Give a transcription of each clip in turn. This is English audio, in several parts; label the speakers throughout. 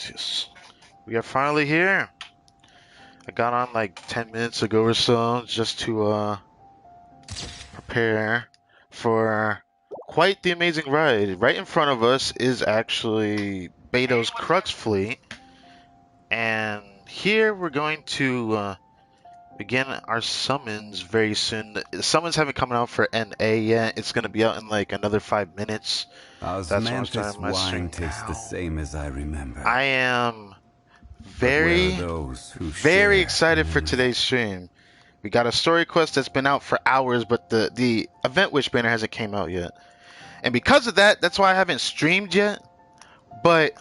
Speaker 1: Yes. We are finally here. I got on like 10 minutes ago or so just to prepare for quite the amazing ride. Right in front of us is actually Beto's Crux fleet, and here we're going to begin our summons very soon. The summons haven't come out for NA yet. It's going to be out in like another 5 minutes. That's why I'm
Speaker 2: Osmanthus
Speaker 1: starting my stream
Speaker 2: wine tastes the
Speaker 1: now.
Speaker 2: same as I remember.
Speaker 1: I am
Speaker 2: But where are
Speaker 1: very,
Speaker 2: those who
Speaker 1: very
Speaker 2: share the
Speaker 1: excited for
Speaker 2: memory?
Speaker 1: today's stream. We got a story quest that's been out for hours, but the event wish banner hasn't came out yet. And because of that, that's why I haven't streamed yet. But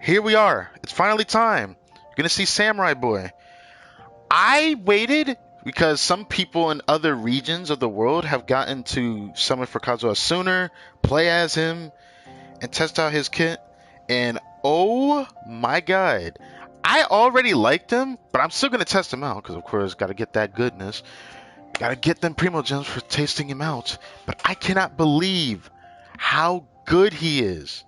Speaker 1: here we are. It's finally time. You're gonna see Samurai Boy. I waited because some people in other regions of the world have gotten to summon for Kazuha sooner, play as him, and test out his kit. And oh my god. I already liked him, but I'm still gonna test him out because of course gotta get that goodness. Gotta get them Primo Gems for tasting him out. But I cannot believe how good he is.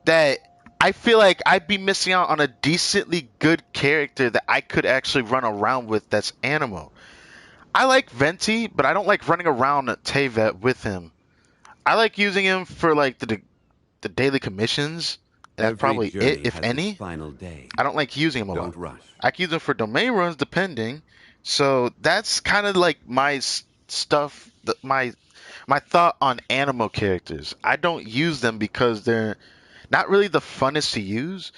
Speaker 1: That I feel like I'd be missing out on a decently good character that I could actually run around with that's Animo. I like Venti, but I don't like running around at Tevet with him. I like using him for like the daily commissions. And that's
Speaker 3: Every
Speaker 1: probably it,
Speaker 3: journey
Speaker 1: if
Speaker 3: has its
Speaker 1: any.
Speaker 3: final day.
Speaker 1: I don't like using him a lot.
Speaker 3: Don't rush.
Speaker 1: I can use them for domain runs depending. So that's kind of like my stuff, my thought on Animo characters. I don't use them because they're not really the funnest to use.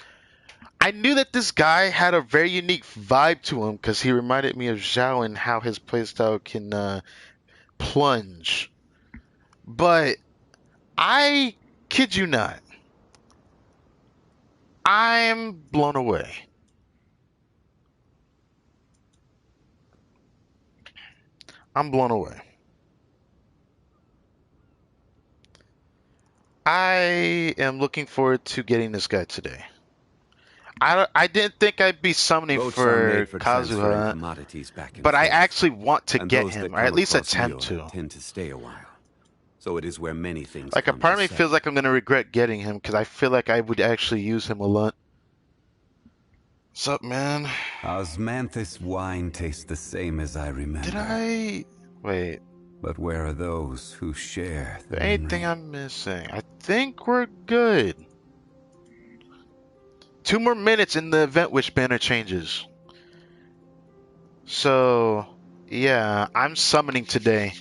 Speaker 1: I knew that this guy had a very unique vibe to him because he reminded me of Zhao and how his playstyle can plunge. But I kid you not, I'm blown away. I'm blown away. I am looking forward to getting this guy today. I didn't think I'd be summoning
Speaker 3: Boats are
Speaker 1: for
Speaker 3: made for transferring
Speaker 1: Kazuha,
Speaker 3: commodities back and
Speaker 1: but I
Speaker 3: forth,
Speaker 1: actually want to
Speaker 3: and
Speaker 1: get
Speaker 3: those
Speaker 1: him,
Speaker 3: that
Speaker 1: or at
Speaker 3: come
Speaker 1: least
Speaker 3: across
Speaker 1: attempt
Speaker 3: Lure
Speaker 1: to.
Speaker 3: tend to stay a while. So it is where many things
Speaker 1: Like, a
Speaker 3: come
Speaker 1: part
Speaker 3: to
Speaker 1: of me
Speaker 3: settle.
Speaker 1: feels like I'm going to regret getting him, because I feel like I would actually use him a lot. What's up, man?
Speaker 2: Osmanthus wine tastes the same as I remember.
Speaker 1: Did I... Wait,
Speaker 2: But where are those who share the
Speaker 1: there anything
Speaker 2: memory?
Speaker 1: I'm missing? I think we're good. 2 more minutes and the event wish banner changes. So, yeah, I'm summoning today.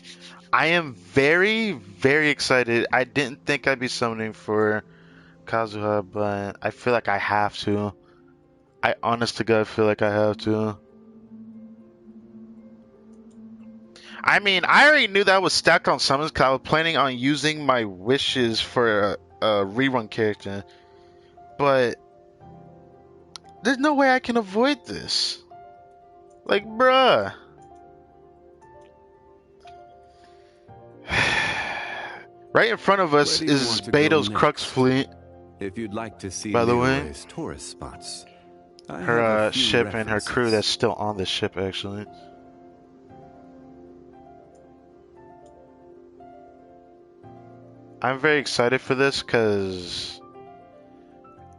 Speaker 1: I am very, very excited. I didn't think I'd be summoning for Kazuha, but I feel like I have to. I honest to God feel like I have to. I mean, I already knew that I was stacked on summons because I was planning on using my wishes for a rerun character. But there's no way I can avoid this. Like, bruh. Right in front of us
Speaker 3: Where do you
Speaker 1: is
Speaker 3: want to go
Speaker 1: Beto's Crux
Speaker 3: next?
Speaker 1: fleet.
Speaker 3: If you'd like to see
Speaker 1: By the way,
Speaker 3: Leroy's tourist spots, I have
Speaker 1: her
Speaker 3: a few
Speaker 1: ship and her crew
Speaker 3: references.
Speaker 1: that's still on the ship, actually. I'm very excited for this because,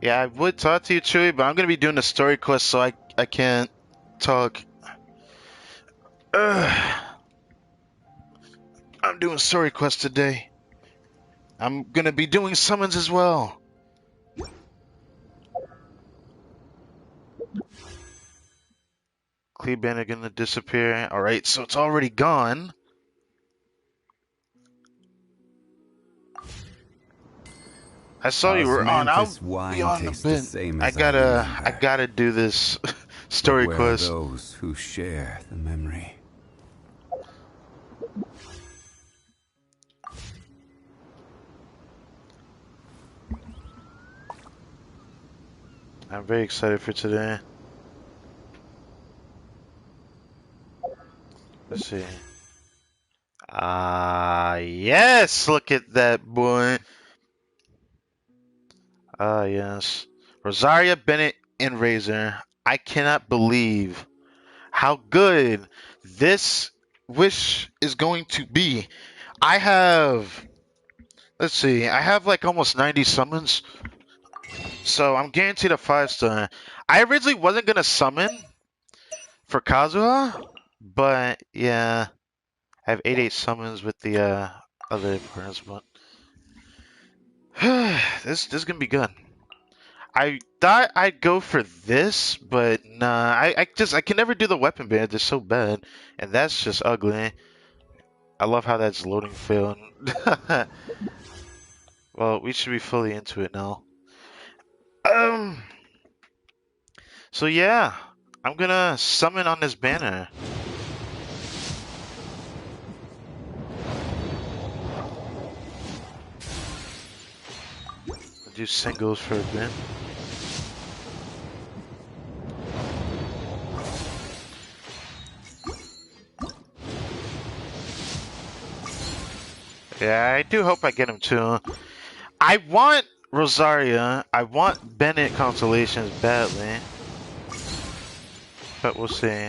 Speaker 1: yeah, I would talk to you, Chewy, but I'm going to be doing a story quest, so I can't talk. Ugh. I'm doing story quest today. I'm going to be doing summons as well. Clee banner going to disappear. Alright, so it's already gone. I saw you were on. I'll be on a bit. I gotta do this story
Speaker 2: Where
Speaker 1: quest.
Speaker 2: are those who share the memory?
Speaker 1: I'm very excited for today. Let's see. Yes! Look at that, boy. Yes. Rosaria, Bennett, and Razor. I cannot believe how good this wish is going to be. I have... Let's see. I have like almost 90 summons. So I'm guaranteed a 5-star. I originally wasn't gonna summon for Kazuha, but yeah, I have 8 summons with the other parents, but this is gonna be good. I thought I'd go for this, but nah, I can never do the weapon band. It's so bad, and that's just ugly. I love how that's loading failed. Well, we should be fully into it now. Um. So yeah, I'm gonna summon on this banner. I'll do singles for a bit. Yeah, I do hope I get him too. I want Rosaria. I want Bennett constellations badly. But we'll see.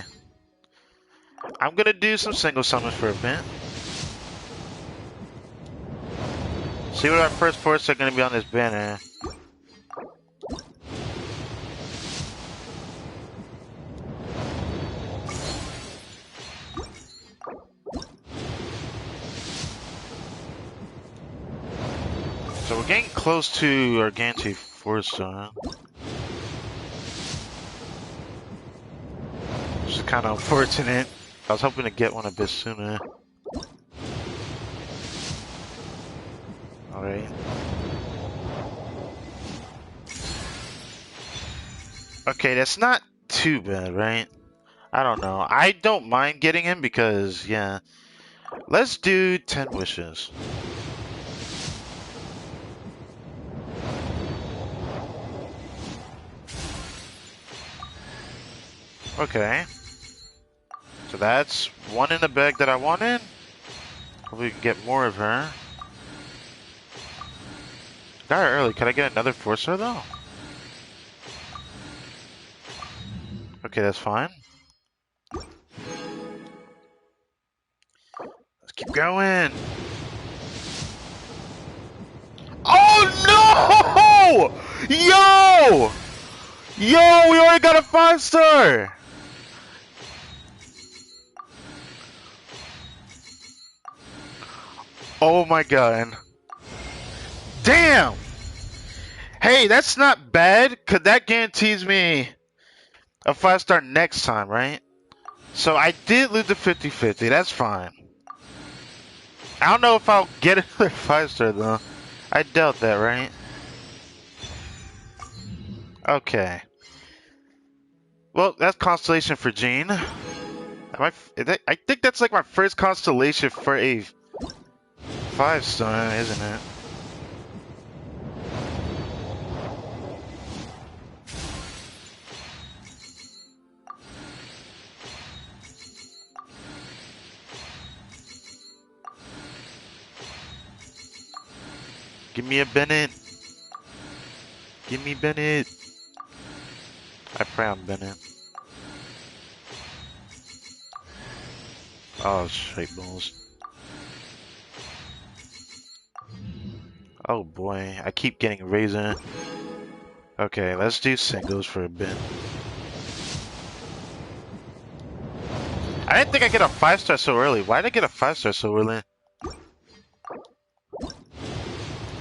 Speaker 1: I'm gonna do some single summons for a bit. See what our first ports are gonna be on this banner. So we're getting close to our guaranteed 4-star. Which is kind of unfortunate. I was hoping to get one a bit sooner. Alright. Okay, that's not too bad, right? I don't know. I don't mind getting him because, yeah. Let's do 10 wishes. Okay. So that's one in the bag that I wanted. Hopefully we can get more of her. Got her early. Could I get another 4-star though? Okay, that's fine. Let's keep going. Oh no! Yo! Yo, we already got a 5-star! Oh my god. Damn! Hey, that's not bad, cause that guarantees me a 5-star next time, right? So I did lose the 50-50, that's fine. I don't know if I'll get another 5-star though. I doubt that, right? Okay. Well, that's constellation for Jean. I think that's like my first constellation for a 5-star, isn't it? Give me a Bennett. Give me Bennett. I pray on Bennett. Oh, straight balls. Oh boy, I keep getting Razor. Okay, let's do singles for a bit. I didn't think I'd get a 5-star so early. Why did I get a 5-star so early?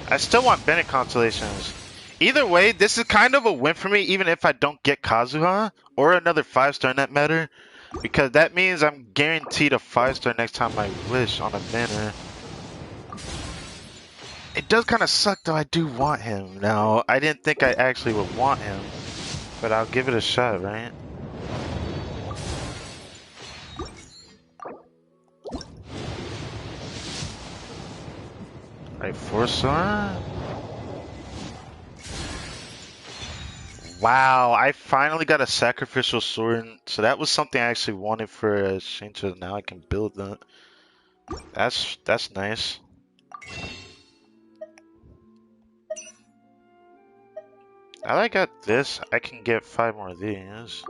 Speaker 1: I still want Bennett constellations. Either way, this is kind of a win for me, even if I don't get Kazuha or another 5-star in that matter. Because that means I'm guaranteed a 5-star next time I wish on a banner. It does kind of suck though, I do want him. Now, I didn't think I actually would want him. But I'll give it a shot, right? Alright, 4-star? Wow, I finally got a sacrificial sword. So that was something I actually wanted for a Shinto. Now I can build that. That's nice. Now that I got this, I can get 5 more of these.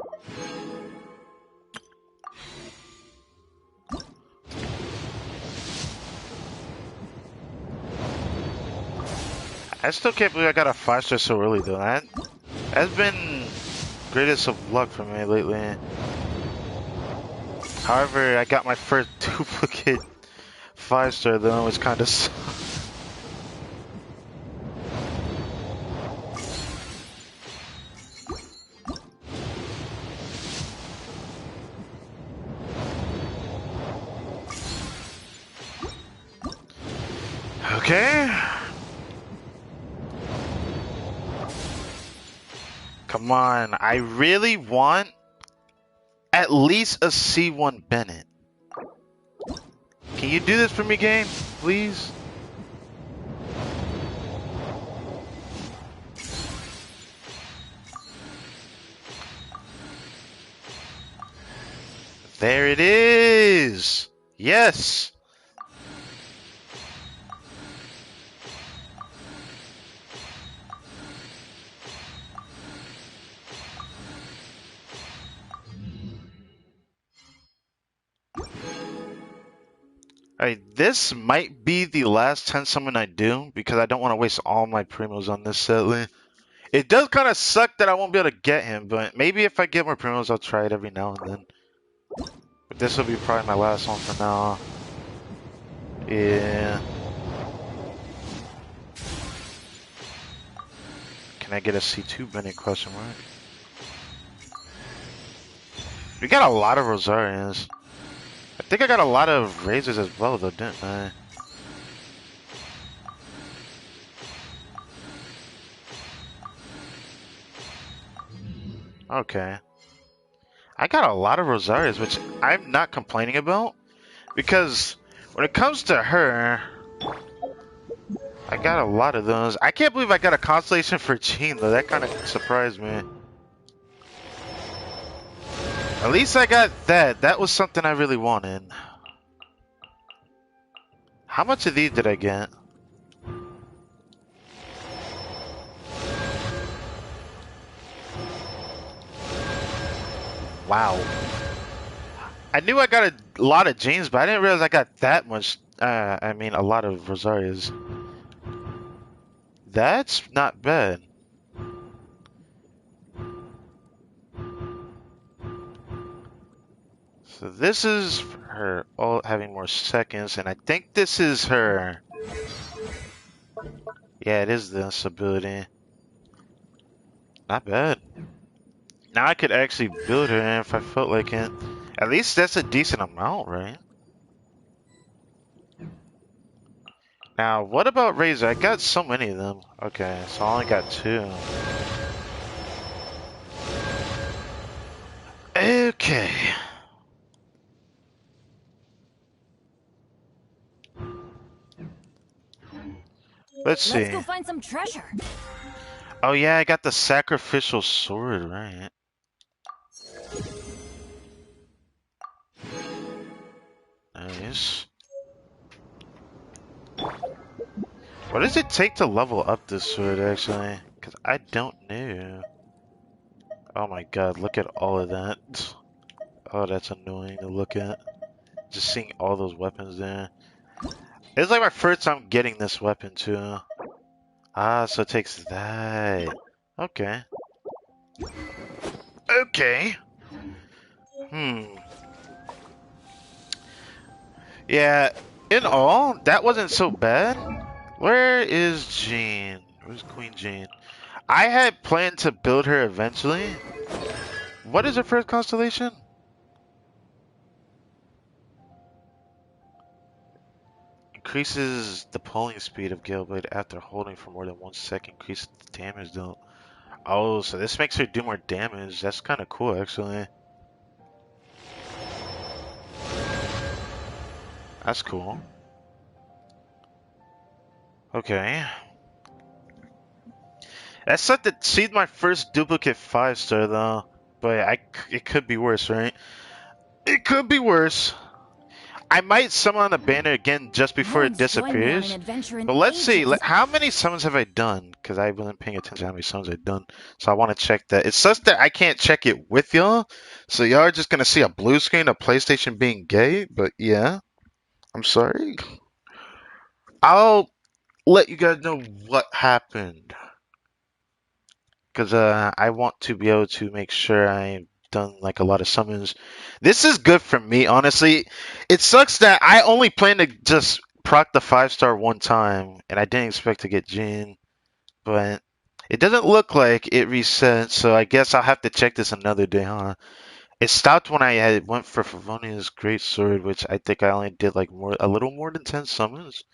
Speaker 1: I still can't believe I got a 5-star so early though. That's been greatest of luck for me lately. However, I got my first duplicate 5-star though, which kind of sucks. Okay. Come on, I really want at least a C1 Bennett. Can you do this for me, game? Please? There it is! Yes! Alright, this might be the last 10 summon I do, because I don't want to waste all my primos on this setly. It does kind of suck that I won't be able to get him, but maybe if I get more primos, I'll try it every now and then. But this will be probably my last one for now. Yeah. Can I get a C2 Bennett question mark? We got a lot of Rosarians. I think I got a lot of Razors as well though, didn't I? Okay. I got a lot of Rosarias, which I'm not complaining about. Because when it comes to her, I got a lot of those. I can't believe I got a constellation for Jean though. That kind of surprised me. At least I got that. That was something I really wanted. How much of these did I get? Wow. I knew I got a lot of James, but I didn't realize I got that much. I mean, a lot of Rosarias. That's not bad. So this is her all having more seconds, and I think this is her. Yeah, it is this ability. Not bad. Now I could actually build her if I felt like it. At least that's a decent amount, right? Now, what about Razor? I got so many of them. Okay, so I only got 2. Okay. Let's see.
Speaker 4: Let's go find some treasure.
Speaker 1: Oh yeah, I got the sacrificial sword, right? Nice. What does it take to level up this sword, actually? Because I don't know. Oh my god, look at all of that. Oh, that's annoying to look at. Just seeing all those weapons there. It's like my first time getting this weapon, too. Ah, so it takes that. Okay. Okay. Yeah, in all, that wasn't so bad. Where is Jean? Where's Queen Jean? I had planned to build her eventually. What is her first constellation? Increases the pulling speed of Galeblade after holding for more than 1 second. Increases the damage dealt. Oh, so this makes her do more damage. That's kind of cool, actually. That's cool. Okay. That's something. She's my first duplicate 5-star though, but it could be worse, right? It could be worse. I might summon a banner again just before it disappears. But let's see, how many summons have I done? Because I wasn't paying attention to how many summons I've done. So I want to check that. It's such that I can't check it with y'all. So y'all are just going to see a blue screen of PlayStation being gay. But yeah, I'm sorry. let you guys know what happened. Because I want to be able to make sure I've done like a lot of summons. This is good for me, honestly. It sucks that I only plan to just proc the 5-star one time, and I didn't expect to get Jin, but it doesn't look like it reset, so I guess I'll have to check this another day, huh? It stopped when I had went for Favonia's Great Sword, which I think I only did like a little more than 10 summons.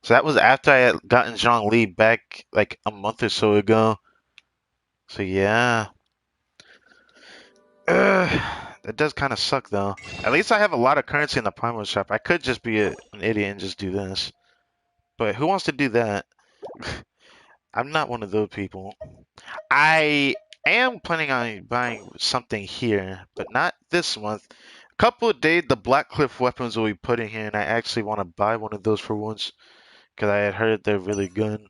Speaker 1: So that was after I had gotten Zhongli back like a month or so ago. So yeah. That does kind of suck though. At least I have a lot of currency in the Primal shop. I could just be an idiot and just do this. But who wants to do that? I'm not one of those people. I am planning on buying something here, but not this month. A couple of days, the Black Cliff weapons will be put in here, and I actually want to buy one of those for once because I had heard they're really good.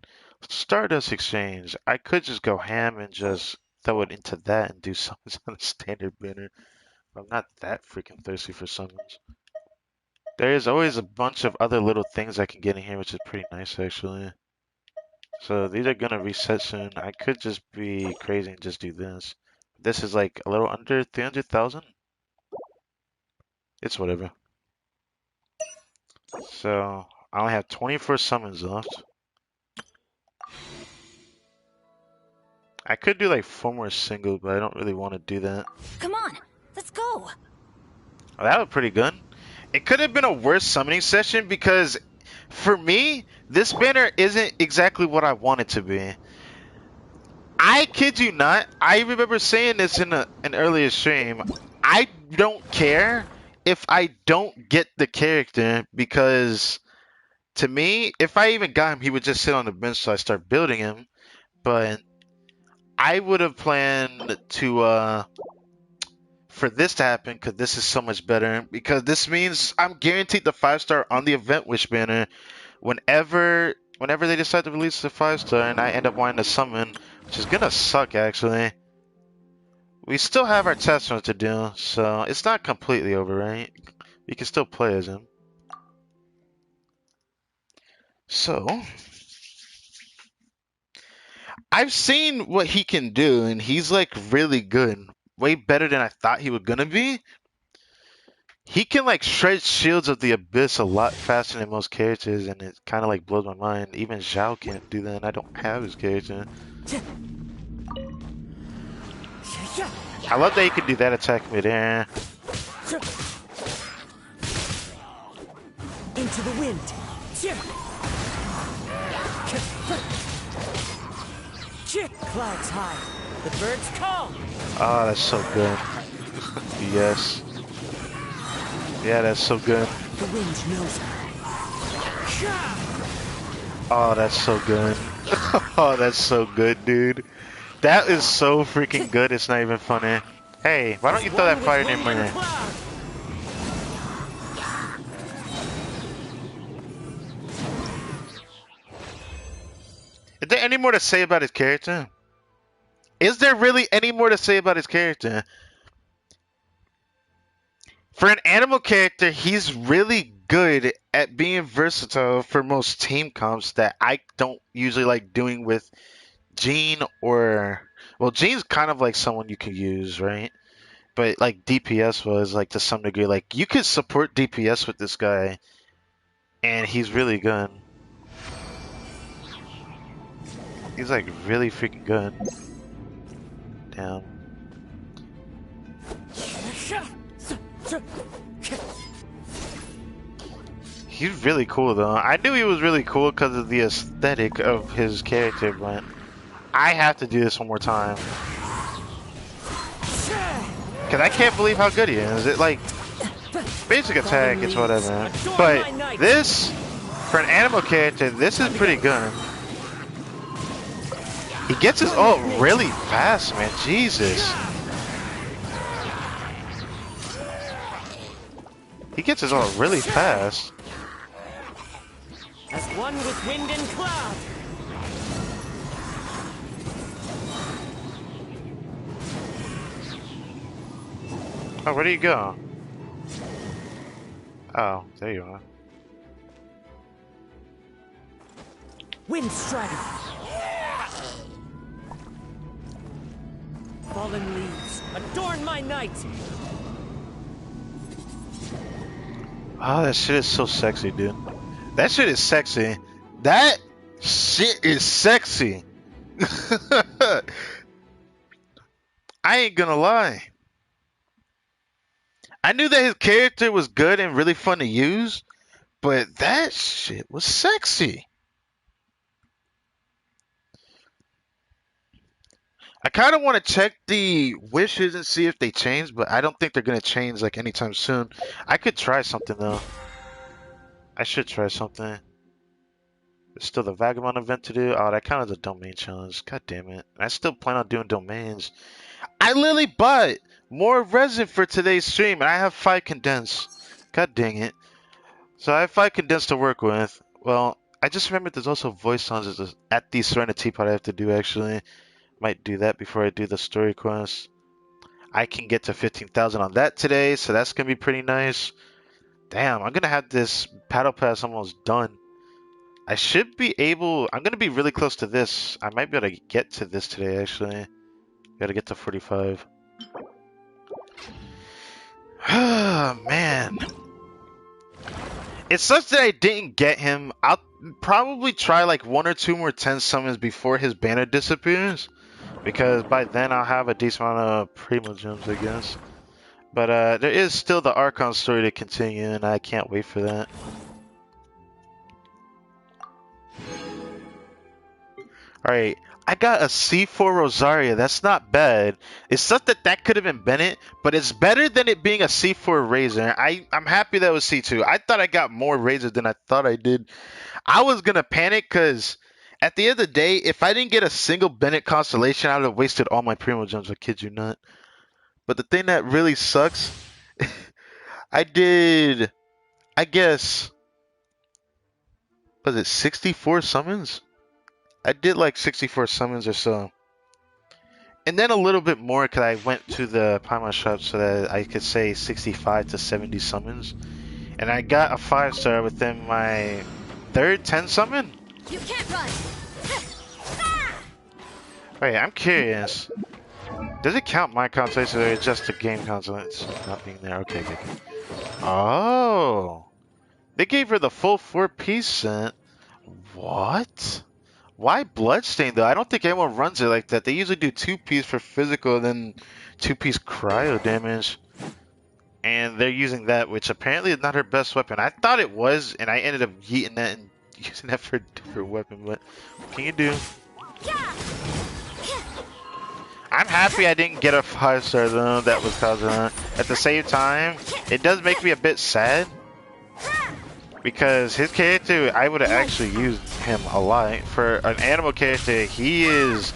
Speaker 1: Stardust Exchange. I could just go ham and just throw it into that and do something on a standard banner. I'm not that freaking thirsty for summons. There is always a bunch of other little things I can get in here, which is pretty nice actually. So these are gonna reset soon. I could just be crazy and just do this. This is like a little under 300,000. It's whatever. So I only have 24 summons left. I could do like 4 more singles, but I don't really want to do that.
Speaker 4: Come on, let's go.
Speaker 1: Oh, that was pretty good. It could have been a worse summoning session because for me, this banner isn't exactly what I want it to be. I kid you not, I remember saying this in an earlier stream. I don't care if I don't get the character because to me, if I even got him, he would just sit on the bench so I start building him. But I would have planned to for this to happen because this is so much better because this means I'm guaranteed the 5-star on the event wish banner whenever they decide to release the 5-star and I end up wanting to summon, which is gonna suck actually. We still have our test runs to do, so it's not completely over, right? We can still play as him. So I've seen what he can do and he's like really good. Way better than I thought he was gonna be. He can like shred shields of the abyss a lot faster than most characters, and it kind of like blows my mind. Even Zhao can't do that, and I don't have his character. I love that he can do that attack midair.
Speaker 5: Into the wind. Clouds high. The birds call.
Speaker 1: Oh, that's so good. Yes. Yeah, that's so good.
Speaker 5: The wind knows her.
Speaker 1: Oh, that's so good. Oh, that's so good, dude. That is so freaking good, it's not even funny. Hey, why don't you throw that fire name in there? Is there any more to say about his character? Is there really any more to say about his character? For an animal character, he's really good at being versatile for most team comps that I don't usually like doing with Jean or... Well, Jean's kind of like someone you could use, right? But like DPS was like to some degree, like you could support DPS with this guy and he's really good. He's like really freaking good. Damn. He's really cool though. I knew he was really cool because of the aesthetic of his character, but I have to do this one more time. Cause I can't believe how good he is. It like basic attack, it's whatever. But this, for an animal character, this is pretty good. He gets his ult really fast, man. Jesus. He gets his ult really fast.
Speaker 5: As one with wind and cloud.
Speaker 1: Oh, where do you go? Oh, there you are.
Speaker 5: Wind Strider. Fallen leaves, adorn my night.
Speaker 1: Oh, that shit is so sexy, dude. That shit is sexy. That shit is sexy. I ain't gonna lie. I knew that his character was good and really fun to use, but that shit was sexy. I kind of want to check the wishes and see if they change, but I don't think they're gonna change like anytime soon. I could try something though. I should try something. There's still the Vagabond event to do. Oh, that counts as a domain challenge. God damn it. I still plan on doing domains. I literally bought more resin for today's stream, and I have 5 condensed. God dang it. So I have 5 condensed to work with. Well, I just remembered there's also voice songs at the Serenity Teapot I have to do, actually. Might do that before I do the story quest. I can get to 15,000 on that today, so that's going to be pretty nice. Damn, I'm going to have this paddle pass almost done. I should be able... I'm going to be really close to this. I might be able to get to this today, actually. Gotta get to 45. Man. It sucks that I didn't get him. I'll probably try like 1 or 2 more 10 summons before his banner disappears. Because by then I'll have a decent amount of Primo Gems, I guess. But there is still the Archon story to continue, and I can't wait for that. Alright, I got a C4 Rosaria. That's not bad. It's just that could have been Bennett, but it's better than it being a C4 Razor. I'm happy that was C2. I thought I got more Razors than I thought I did. I was going to panic because at the end of the day, if I didn't get a single Bennett Constellation, I would have wasted all my Primo Gems. I kid you not. But the thing that really sucks, I did, I guess, was it 64 summons? I did like 64 summons or so. And then a little bit more because I went to the Paimon shop so that I could say 65 to 70 summons. And I got a 5-star within my 3rd 10 summon?
Speaker 4: You can't run.
Speaker 1: Wait, I'm curious. Does it count my consolation or just the game consolation not being there? Okay, good. Oh. They gave her the full 4-piece set. What? Why Bloodstain though? I don't think anyone runs it like that. They usually do 2-piece for physical and then 2-piece cryo damage. And they're using that, which apparently is not her best weapon. I thought it was, and I ended up yeeting that and using that for a different weapon, but what can you do? I'm happy I didn't get a 5-star though. That was causing that. At the same time, it does make me a bit sad. Because his character, I would have actually used him a lot. For an animal character, he is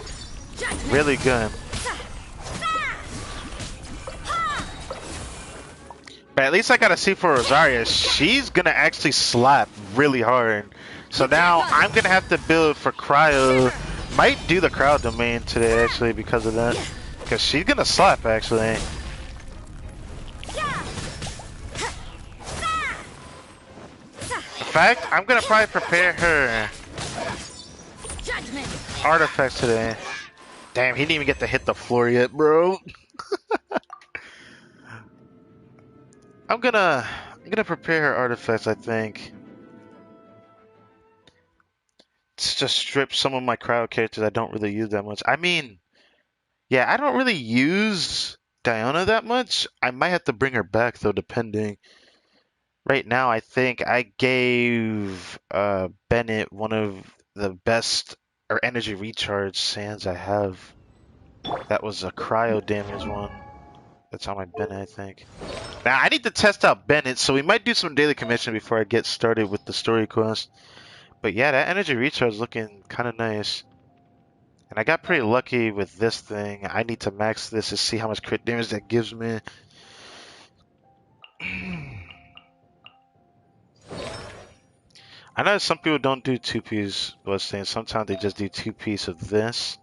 Speaker 1: really good. But at least I got to see for Rosaria, she's going to actually slap really hard. So now I'm going to have to build for Cryo. Might do the crowd domain today actually because of that. Because she's going to slap actually. In fact, I'm gonna probably prepare her artifacts today. Damn, he didn't even get to hit the floor yet, bro. I'm gonna prepare her artifacts, I think. It's just strip some of my crowd characters I don't really use that much. I mean, yeah, I don't really use Diana that much. I might have to bring her back though, depending. Right now, I think I gave Bennett one of the best or energy recharge sands I have. That was a cryo damage one. That's on my Bennett, I think. Now, I need to test out Bennett, so we might do some daily commission before I get started with the story quest. But yeah, that energy recharge is looking kind of nice. And I got pretty lucky with this thing. I need to max this to see how much crit damage that gives me. I know some people don't do 2-piece bloodstains. Sometimes they just do 2-piece of this,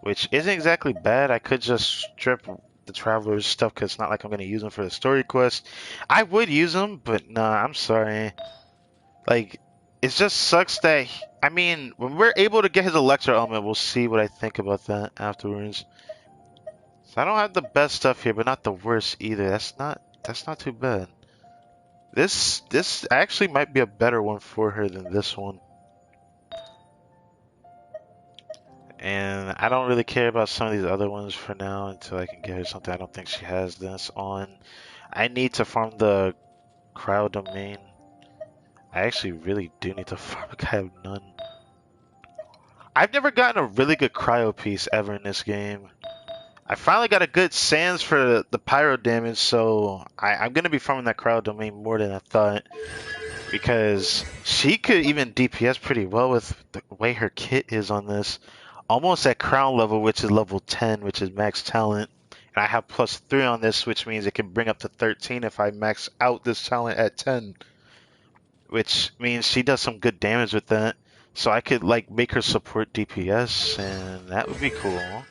Speaker 1: which isn't exactly bad. I could just strip the Traveler's stuff because it's not like I'm going to use them for the story quest. I would use them, but nah, I'm sorry. Like, it just sucks that I mean, when we're able to get his Electro element, we'll see what I think about that afterwards. So I don't have the best stuff here, but not the worst either. That's not too bad. This actually might be a better one for her than this one. And I don't really care about some of these other ones for now until I can get her something. I don't think she has this on. I need to farm the cryo domain. I actually really do need to farm. I have none. I've never gotten a really good cryo piece ever in this game. I finally got a good sands for the pyro damage, so I'm going to be farming that cryo domain more than I thought. Because she could even DPS pretty well with the way her kit is on this. Almost at crown level, which is level 10, which is max talent. And I have +3 on this, which means it can bring up to 13 if I max out this talent at 10. Which means she does some good damage with that. So I could like make her support DPS, and that would be cool.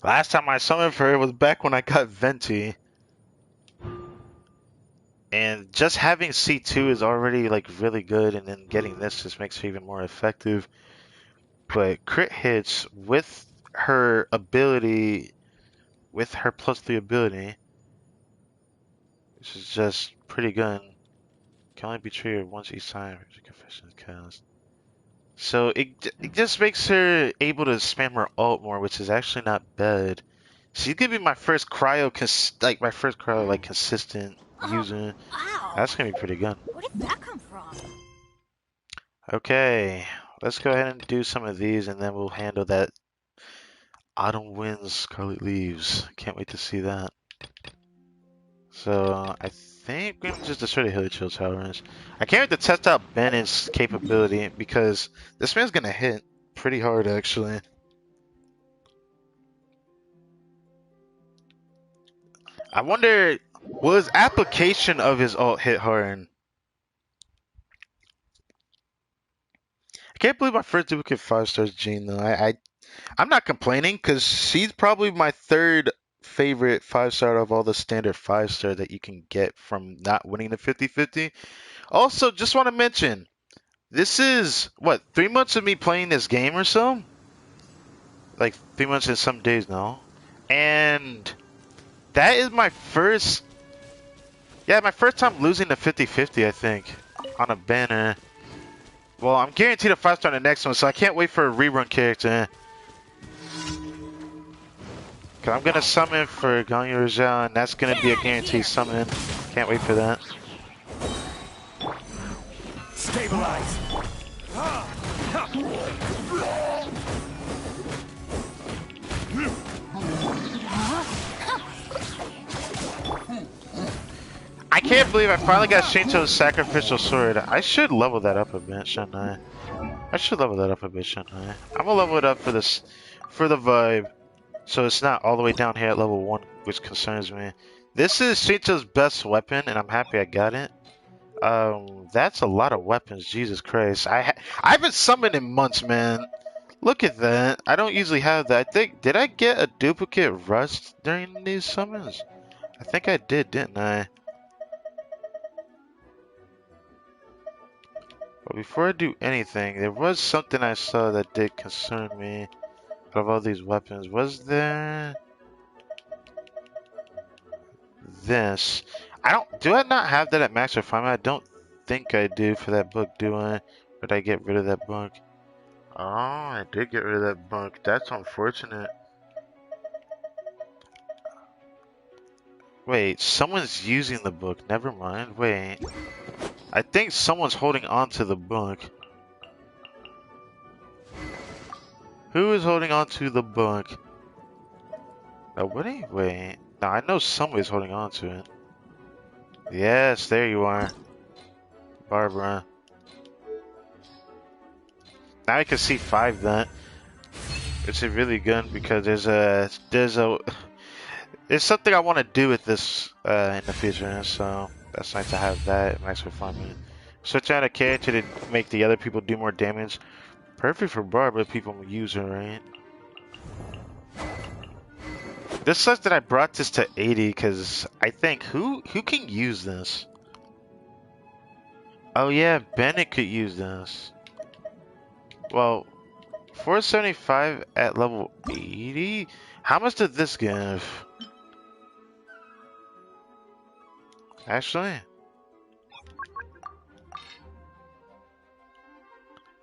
Speaker 1: Last time I summoned for her was back when I got Venti. And just having C2 is already like really good, and then getting this just makes her even more effective. But crit hits with her ability, with her +3 ability, which is just pretty good. Can only be triggered once each time her confession is cast. So it just makes her able to spam her ult more, which is actually not bad. She's gonna be my first cryo, consistent user.
Speaker 4: Wow.
Speaker 1: That's gonna be pretty good.
Speaker 4: Where did that come from?
Speaker 1: Okay, let's go ahead and do some of these, and then we'll handle that Autumn Winds, Scarlet Leaves. Can't wait to see that. So I think we're gonna just destroy the Hilly Chill Towers. I can't wait to test out Bennett's capability because this man's gonna hit pretty hard actually. I wonder, will his application of his ult hit hard? I can't believe my first duplicate 5-stars Jean though. I'm not complaining because she's probably my third favorite 5-star of all the standard 5-star that you can get from not winning the 50-50. Also, just want to mention, this is, what, 3 months of me playing this game or so? Like, 3 months and some days now. And that is my first, my first time losing the 50-50, I think, on a banner. Well, I'm guaranteed a 5-star in the next one, so I can't wait for a rerun character. Cause I'm gonna summon for Ganyu Rajal, and that's gonna be a guaranteed summon. Can't wait for that.
Speaker 5: Stabilize.
Speaker 1: I can't believe I finally got Shinto's sacrificial sword. I should level that up a bit, shouldn't I? I should level that up a bit, shouldn't I? I'm gonna level it up for this, for the vibe. So it's not all the way down here at level 1, which concerns me. This is Shinto's best weapon, and I'm happy I got it. That's a lot of weapons, Jesus Christ. I haven't summoned in months, man. Look at that. I don't usually have that. I think, did I get a duplicate rust during these summons? I think I did, didn't I? But before I do anything, there was something I saw that did concern me. Out of all these weapons, was there this? Do I not have that at max refinement? I don't think I do for that book, do I? Or did I get rid of that book? Oh, I did get rid of that book. That's unfortunate. Wait, someone's using the book. Never mind. Wait. I think someone's holding on to the book. Who is holding on to the book? Nobody? Wait. No, I know somebody's holding on to it. Yes, there you are. Barbara. Now I can see 5 then. Which is really good because there's something I want to do with this in the future, so that's nice to have that max refinement. Switch out a character to make the other people do more damage. Perfect for Barbara, people use her, right? This sucks that I brought this to 80 because I think who can use this? Oh yeah, Bennett could use this. Well, 475 at level 80? How much did this give? Actually?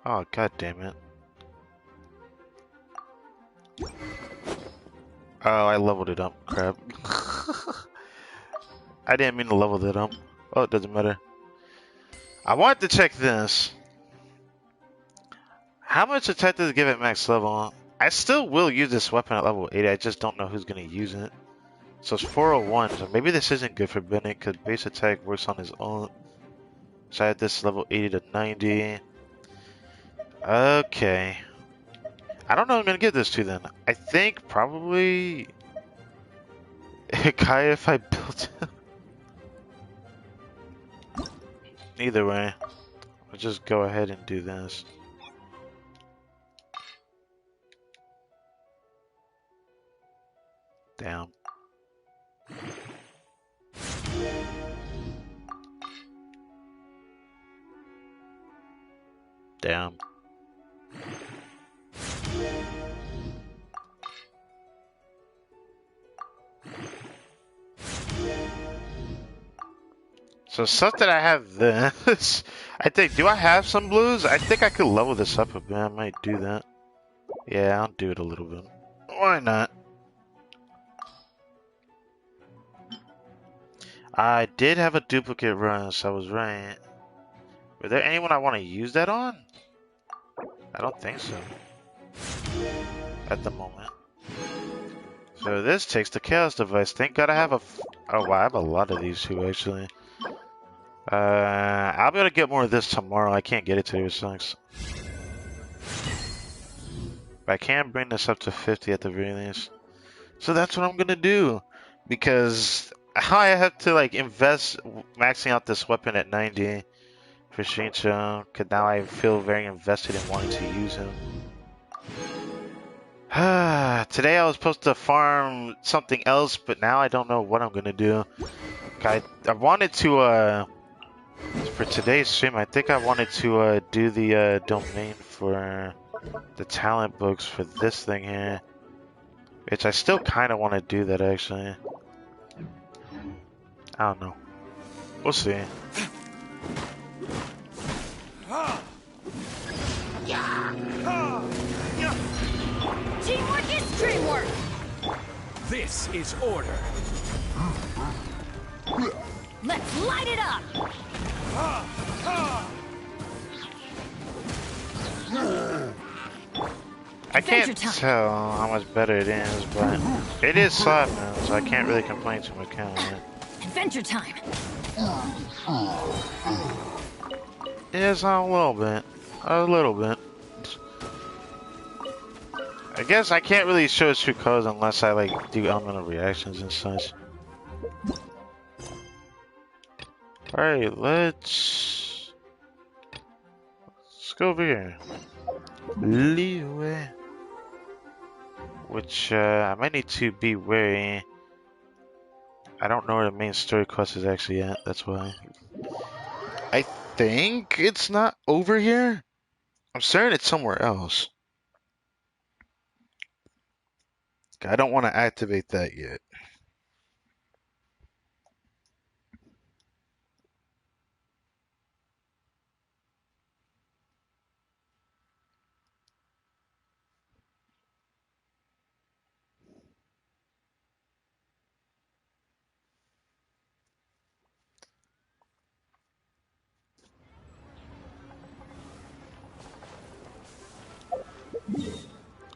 Speaker 1: Oh, god damn it. Oh, I leveled it up. Crap. I didn't mean to level it up. Oh, it doesn't matter. I wanted to check this. How much attack does it give at max level? I still will use this weapon at level 80. I just don't know who's going to use it. So it's 401. So maybe this isn't good for Bennett because base attack works on his own. So I had this level 80 to 90. Okay. I don't know who I'm going to give this to then. I think probably Kai if I built him. Either way, I'll just go ahead and do this. Damn. Damn. So stuff that I have this. I think, do I have some blues? I think I could level this up a bit. I might do that. Yeah, I'll do it a little bit. Why not? I did have a duplicate run, so I was right. Is there anyone I want to use that on? I don't think so. At the moment. So this takes the chaos device. Thank God I have a... Oh wow, I have a lot of these too, actually. I'll be able to get more of this tomorrow. I can't get it today, which sucks. But I can bring this up to 50 at the very least. So that's what I'm gonna do. Because I have to like invest maxing out this weapon at 90 for Shincho. Cause now I feel very invested in wanting to use him. Today I was supposed to farm something else, but now I don't know what I'm gonna do. I wanted to for today's stream, I think I wanted to do the domain for the talent books for this thing here. Which I still kind of want to do that actually. I don't know. We'll see.
Speaker 4: Teamwork is dreamwork!
Speaker 5: This is order.
Speaker 4: Let's light it up!
Speaker 1: I can't tell how much better it is, but it is slap man, so I can't really complain too much, can I?
Speaker 4: Adventure time!
Speaker 1: Yes, a little bit. A little bit. I guess I can't really show its true colors unless I like do elemental reactions and such. Alright, let's go over here. Leeway. Which I might need to be wary. I don't know where the main story quest is actually at, that's why. I think it's not over here. I'm certain it's somewhere else. I don't want to activate that yet.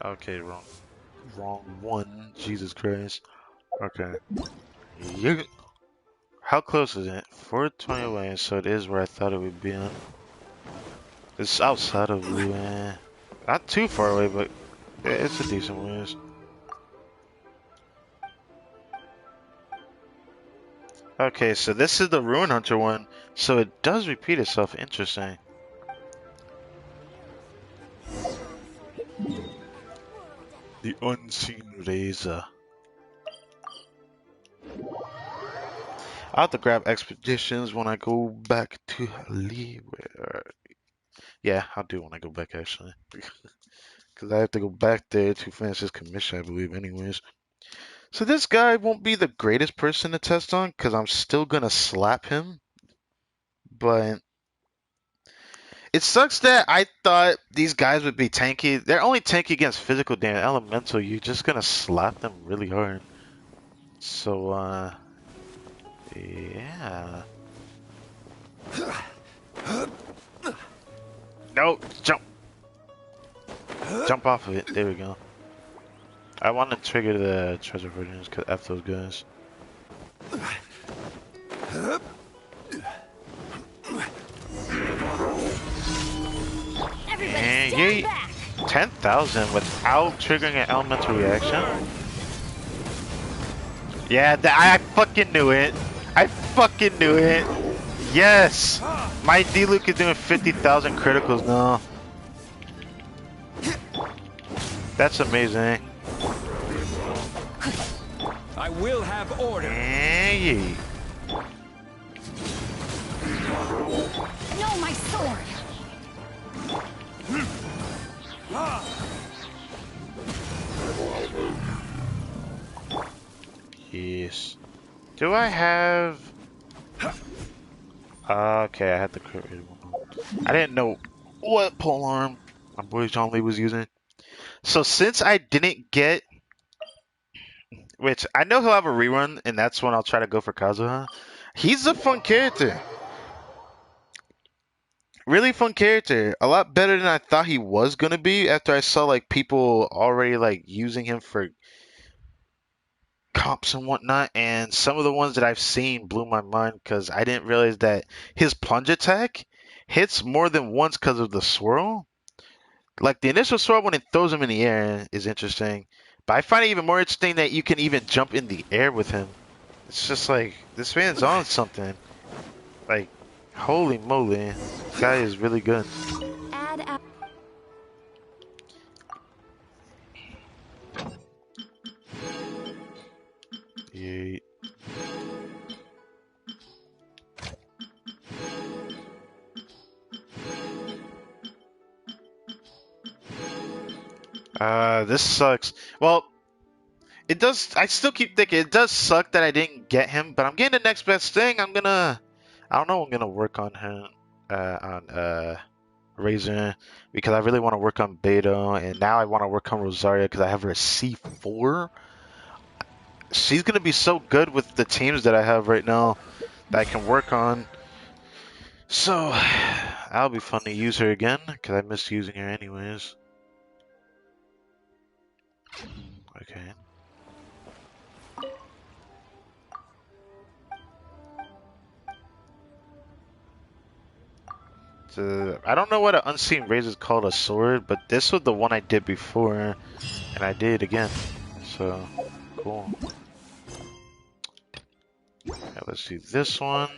Speaker 1: Okay, wrong one. Jesus Christ. Okay. How close is it? 420 away, so it is where I thought it would be on. It's outside of Lua. Not too far away, but it's a decent ways. Okay, so this is the Ruin Hunter one, so it does repeat itself. Interesting. The Unseen Razor. I'll have to grab expeditions when I go back to yeah, I'll do when I go back actually. Because I have to go back there to finish this commission, I believe, anyways. So this guy won't be the greatest person to test on, because I'm still gonna slap him. But it sucks that I thought these guys would be tanky. They're only tanky against physical damage. Elemental, you're just gonna slap them really hard. So, yeah. No, jump. Jump off of it. There we go. I want to trigger the treasure versions because F those guys.
Speaker 4: Everybody stand back.
Speaker 1: 10,000 without triggering an elemental reaction. Yeah, I fucking knew it. I fucking knew it. Yes! My D-Luke is doing 50,000 criticals now. That's amazing.
Speaker 5: I will have order.
Speaker 1: Hey.
Speaker 4: No, my sword.
Speaker 1: Yes. Do I have... Okay, I had the crit rate one. I didn't know what polearm my boy John Lee was using. So since I didn't get... Which, I know he'll have a rerun, and that's when I'll try to go for Kazuha. He's a fun character. Really fun character. A lot better than I thought he was gonna be after I saw like people already like using him for comps and whatnot, and some of the ones that I've seen blew my mind because I didn't realize that his plunge attack hits more than once because of the swirl. Like the initial swirl when it throws him in the air is interesting, but I find it even more interesting that you can even jump in the air with him. It's just like this man's on something. Like, holy moly, this guy is really good.
Speaker 4: Add
Speaker 1: Yeah. This sucks. Well, it does. I still keep thinking it does suck that I didn't get him, but I'm getting the next best thing. I don't know. I'm gonna work on him, Razor, because I really want to work on Beta, and now I want to work on Rosaria because I have her at C4. She's gonna be so good with the teams that I have right now that I can work on. So that'll be fun to use her again because I missed using her anyways. Okay. So, I don't know what an unseen razor is called a sword, but this was the one I did before, and I did it again. So cool. Okay, let's do this one.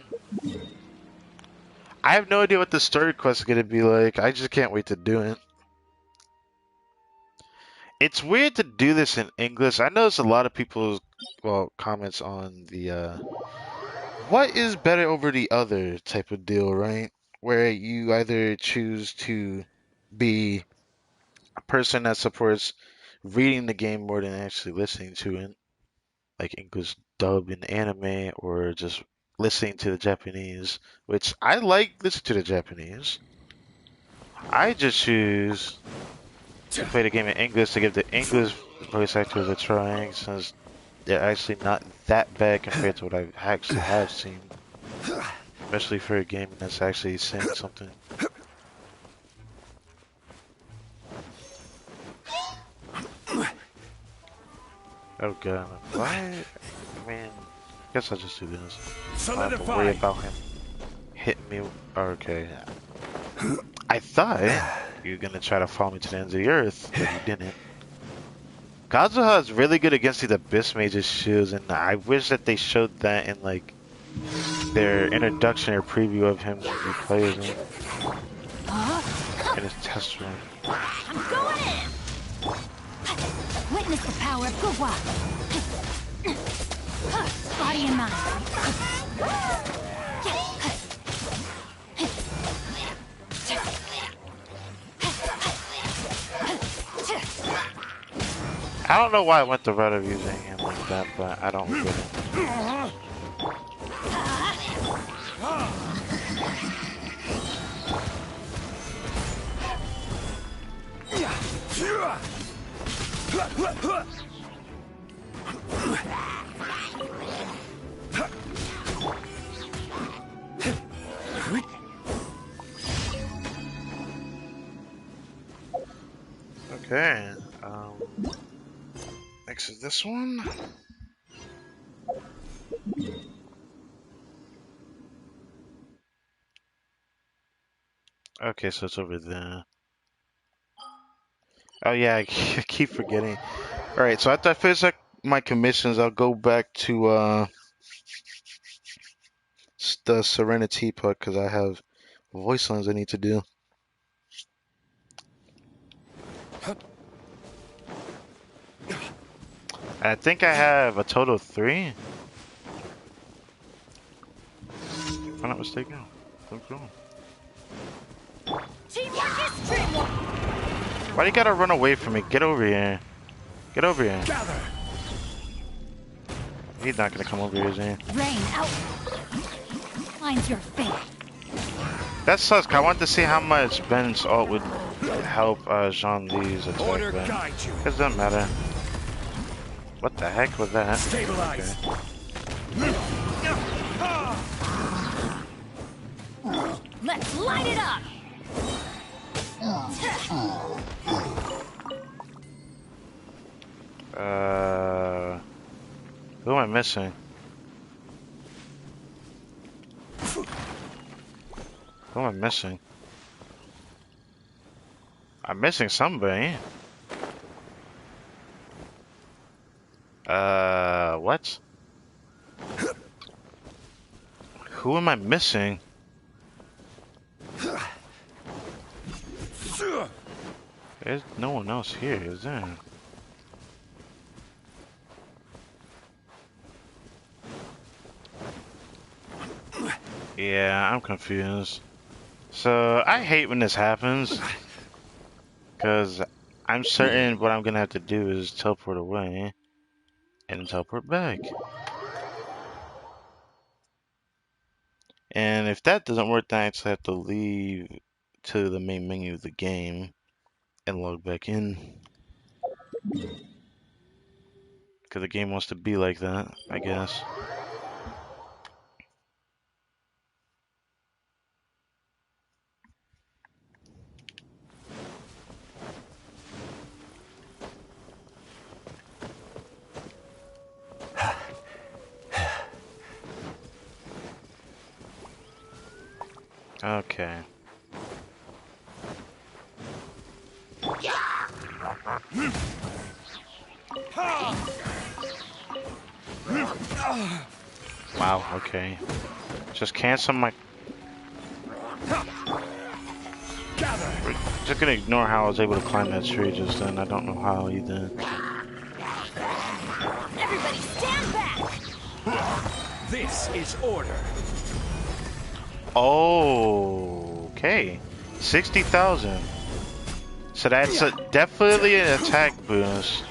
Speaker 1: I have no idea what the story quest is gonna be like. I just can't wait to do it. It's weird to do this in English. I noticed a lot of people's comments on the what is better over the other type of deal, right? Where you either choose to be a person that supports reading the game more than actually listening to it, like English dub in anime, or just listening to the Japanese, which I like listening to the Japanese. I just choose to play the game in English to give the English voice actors a try, since they're actually not that bad compared to what I actually have seen. Especially for a game that's actually saying something. Oh god, why? I mean, I guess I'll just do this. I don't have to worry about him hitting me. Okay. I thought you were gonna try to follow me to the ends of the earth, but you didn't. Kazuha is really good against these Abyss Mage's shields, and I wish that they showed that in like their introduction or preview of him when you play as him in his test run.
Speaker 4: I'm going in. Witness the power of Gugwa. Body and mind.
Speaker 1: I don't know why I went the route of using him like that, but I don't regret it. Okay. Next is this one. Okay, so it's over there. Oh yeah, I keep forgetting. All right, so after I finish my commissions, I'll go back to the Serenity part because I have voice lines I need to do. I think I have a total of 3. If I'm not mistaken.
Speaker 4: Teamwork is dreamwork.
Speaker 1: Why do you gotta run away from me? Get over here. Get over here.
Speaker 5: Gather.
Speaker 1: He's not gonna come over here, is he?
Speaker 4: Rain out. Mine's your fate.
Speaker 1: That sucks. I wanted to see how much Ben's ult would help Jean-Li's attack.
Speaker 5: Order
Speaker 1: But
Speaker 5: guide you.
Speaker 1: it doesn't matter. What the heck was that?
Speaker 5: Stabilize.
Speaker 1: Okay.
Speaker 4: Let's light it up.
Speaker 1: Who am I missing? Who am I missing? I'm missing somebody. What? Who am I missing? There's no one else here, is there? Yeah, I'm confused. So, I hate when this happens. Because I'm certain what I'm going to have to do is teleport away. And teleport back. And if that doesn't work, then I actually have to leave to the main menu of the game. And log back in. Because the game wants to be like that, I guess. Okay. Wow, okay. Just cancel my... We're just gonna ignore how I was able to climb that tree just then. I don't know how either.
Speaker 4: Everybody stand back.
Speaker 5: This is order.
Speaker 1: Oh, okay. 60,000. So that's definitely an attack boost.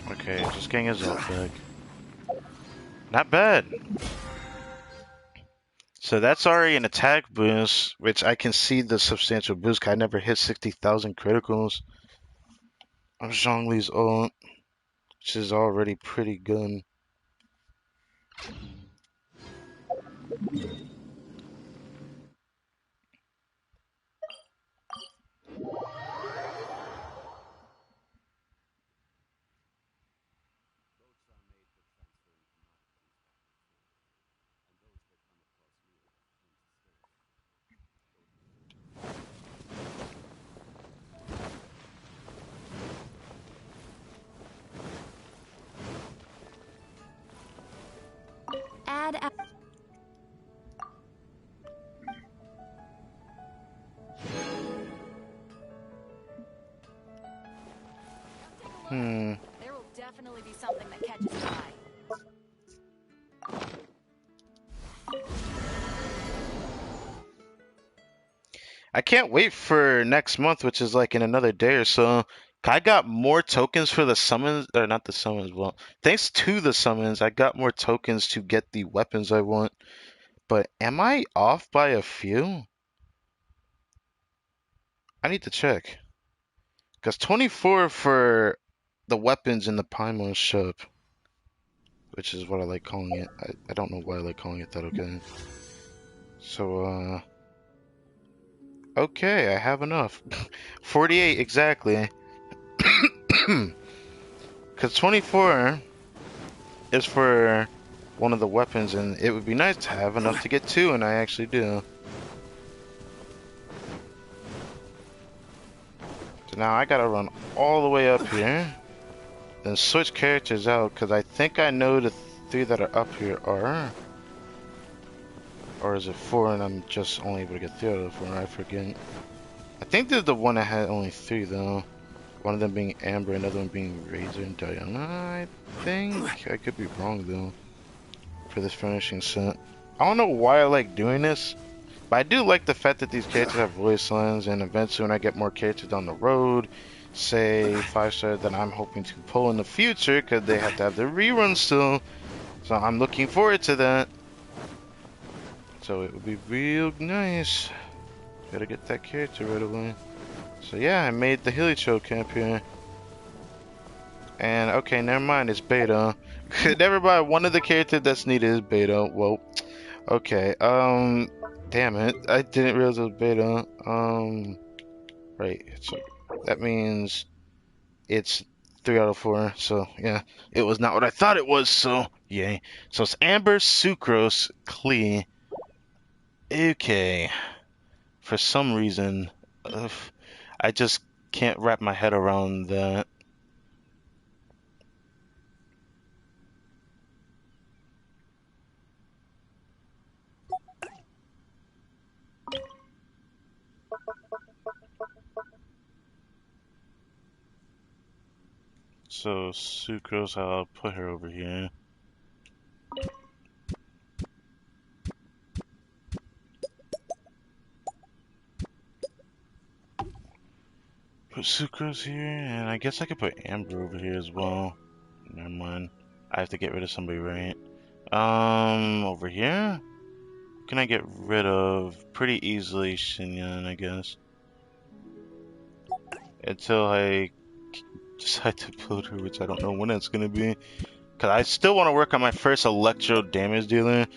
Speaker 1: Okay, just getting his ult back. Not bad. So that's already an attack boost, which I can see the substantial boost. 'Cause I never hit 60,000 criticals. I'm Zhongli's ult, which is already pretty good.
Speaker 4: Add. There will definitely be something that catches your eye.
Speaker 1: I can't wait for next month, which is like in another day or so. I got more tokens for the summons, or not the summons. Well, thanks to the summons, I got more tokens to get the weapons I want. But am I off by a few? I need to check. Because 24 for the weapons in the Paimon shop, which is what I like calling it. I don't know why I like calling it that, okay? So, okay, I have enough. 48 exactly. Because 24 is for one of the weapons, and it would be nice to have enough to get two, and I actually do. So now I gotta run all the way up here, then switch characters out, because I think I know the three that are up here are. Or is it 4 and I'm just only able to get 3 out of the 4? I forget. I think there's the one that had only 3 though. One of them being Amber, another one being Razor and Diana, I think. I could be wrong though. For this finishing set. I don't know why I like doing this, but I do like the fact that these characters have voice lines, and eventually when I get more characters down the road, say 5-star that I'm hoping to pull in the future, because they have to have their reruns still. So I'm looking forward to that. So it would be real nice. Gotta get that character right away. So yeah, I made the Hilicho camp here. And okay, never mind, it's beta. Never mind, one of the characters that's needed is beta. Whoa. Okay, damn it. I didn't realize it was beta. Right, so that means it's 3 out of 4. So yeah, it was not what I thought it was, so yay. So it's Amber, Sucrose, Klee. Okay. For some reason, I just can't wrap my head around that. So, Sucrose, I'll put her over here. Put Sucrose here, and I guess I could put Amber over here as well. Never mind. I have to get rid of somebody, right? Over here? Can I get rid of pretty easily Shinyan, I guess. Until I decide to build her, which I don't know when it's gonna be. Cause I still want to work on my first electro damage dealer.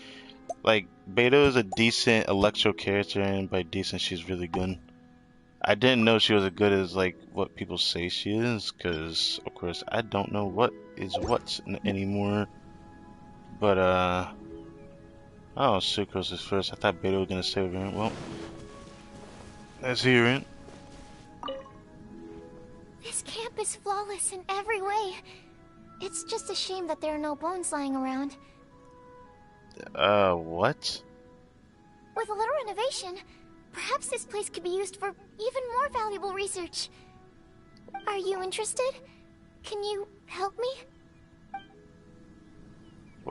Speaker 1: Like, Beto is a decent electro character, and by decent, she's really good. I didn't know she was as good as, like, what people say she is, because, of course, I don't know what is what anymore. But, oh, Sucrose is first. I thought Beto was gonna stay over here. Well, let's hear it.
Speaker 6: This camp is flawless in every way. It's just a shame that there are no bones lying around.
Speaker 1: What?
Speaker 6: With a little renovation, perhaps this place could be used for even more valuable research. Are you interested? Can you help me?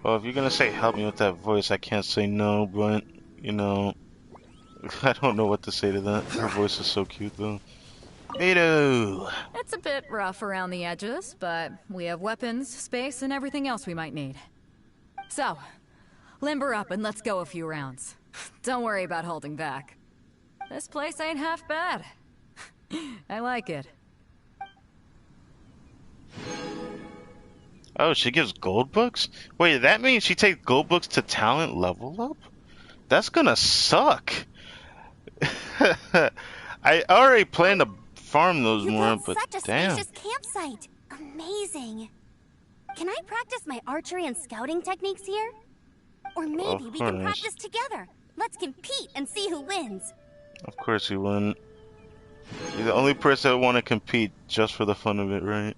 Speaker 1: Well, if you're gonna say help me with that voice, I can't say no, but, you know, I don't know what to say to that. Her voice is so cute, though. Beto!
Speaker 7: It's a bit rough around the edges, but we have weapons, space, and everything else we might need. So, limber up and let's go a few rounds. Don't worry about holding back. This place ain't half bad. I like it.
Speaker 1: Oh, she gives gold books? Wait, that means she takes gold books to talent level up? That's gonna suck. I already plan to farm those more, but
Speaker 8: such a
Speaker 1: damn.
Speaker 8: spacious campsite. Amazing. Can I practice my archery and scouting techniques here? Or maybe we can practice together. Let's compete and see who wins.
Speaker 1: Of course you wouldn't. You're the only person that want to compete just for the fun of it, right?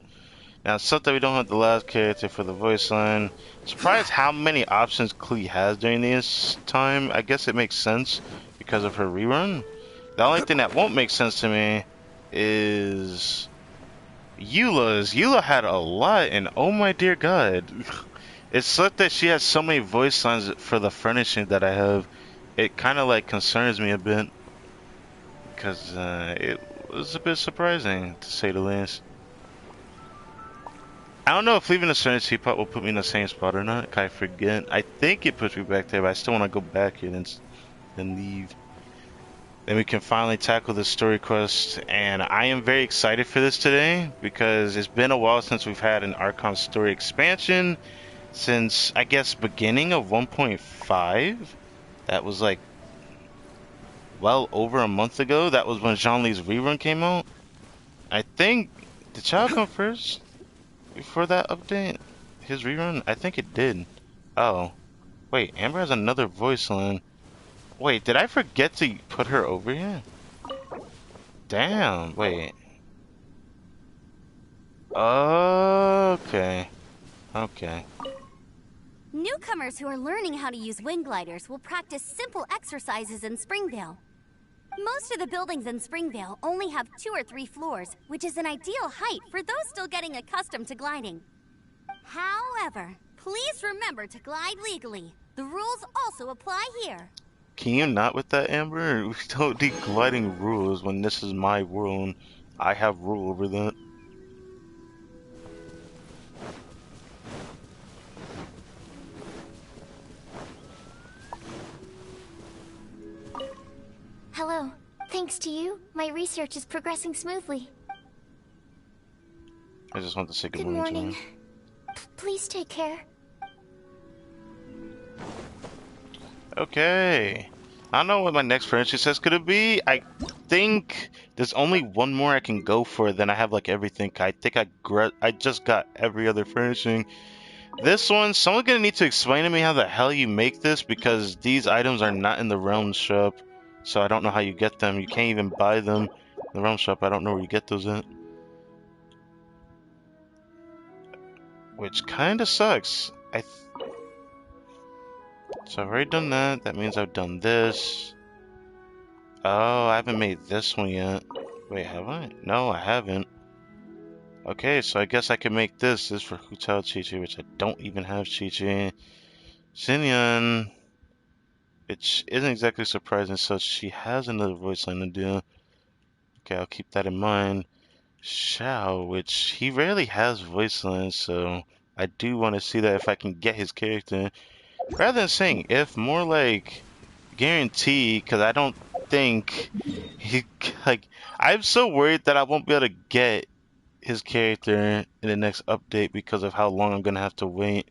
Speaker 1: Now, it's something we don't have the last character for the voice line. Surprised how many options Klee has during this time. I guess it makes sense because of her rerun. The only thing that won't make sense to me is Eula's. Eula had a lot, and oh my dear god. It's such that she has so many voice lines for the furnishing that I have. It kind of like concerns me a bit. because it was a bit surprising, to say the least. I don't know if leaving a certain teapot will put me in the same spot or not. I forget. I think it puts me back there, but I still want to go back here and then leave. Then we can finally tackle the story quest, and I am very excited for this today because it's been a while since we've had an ARCHON story expansion. Since, I guess, beginning of 1.5. That was like well over a month ago. That was when Zhongli's rerun came out. I think, did Chao come first before that update? His rerun? I think it did. Oh. Wait, Amber has another voice line. Wait, did I forget to put her over here? Damn, wait. Okay. Okay.
Speaker 8: Newcomers who are learning how to use wing gliders will practice simple exercises in Springvale. Most of the buildings in Springvale only have 2 or 3 floors, which is an ideal height for those still getting accustomed to gliding. However, please remember to glide legally. The rules also apply here.
Speaker 1: Can you not with that, Amber? We don't need gliding rules when this is my world. I have rule over that.
Speaker 6: Hello. Thanks to you, my research is progressing smoothly.
Speaker 1: I just want to say good
Speaker 6: Good
Speaker 1: morning
Speaker 6: morning.
Speaker 1: to her.
Speaker 6: Please take care.
Speaker 1: Okay. I don't know what my next friendship says could it be. I think there's only one more I can go for, then I have like everything. I think I just got every other furnishing. This one, someone's gonna need to explain to me how the hell you make this because these items are not in the realm shop. So I don't know how you get them. You can't even buy them in the realm shop. I don't know where you get those at. Which kinda sucks. So I've already done that. That means I've done this. Oh, I haven't made this one yet. Wait, have I? No, I haven't. Okay, so I guess I can make this. This is for Hotel Chi-Chi, which I don't even have Chi-Chi. Xinyan, which isn't exactly surprising, so she has another voice line to do. Okay, I'll keep that in mind. Xiao, which he rarely has voice lines, so I do want to see that if I can get his character. Rather than saying if, more like guarantee, because I don't think he, like, I'm so worried that I won't be able to get his character in the next update because of how long I'm going to have to wait.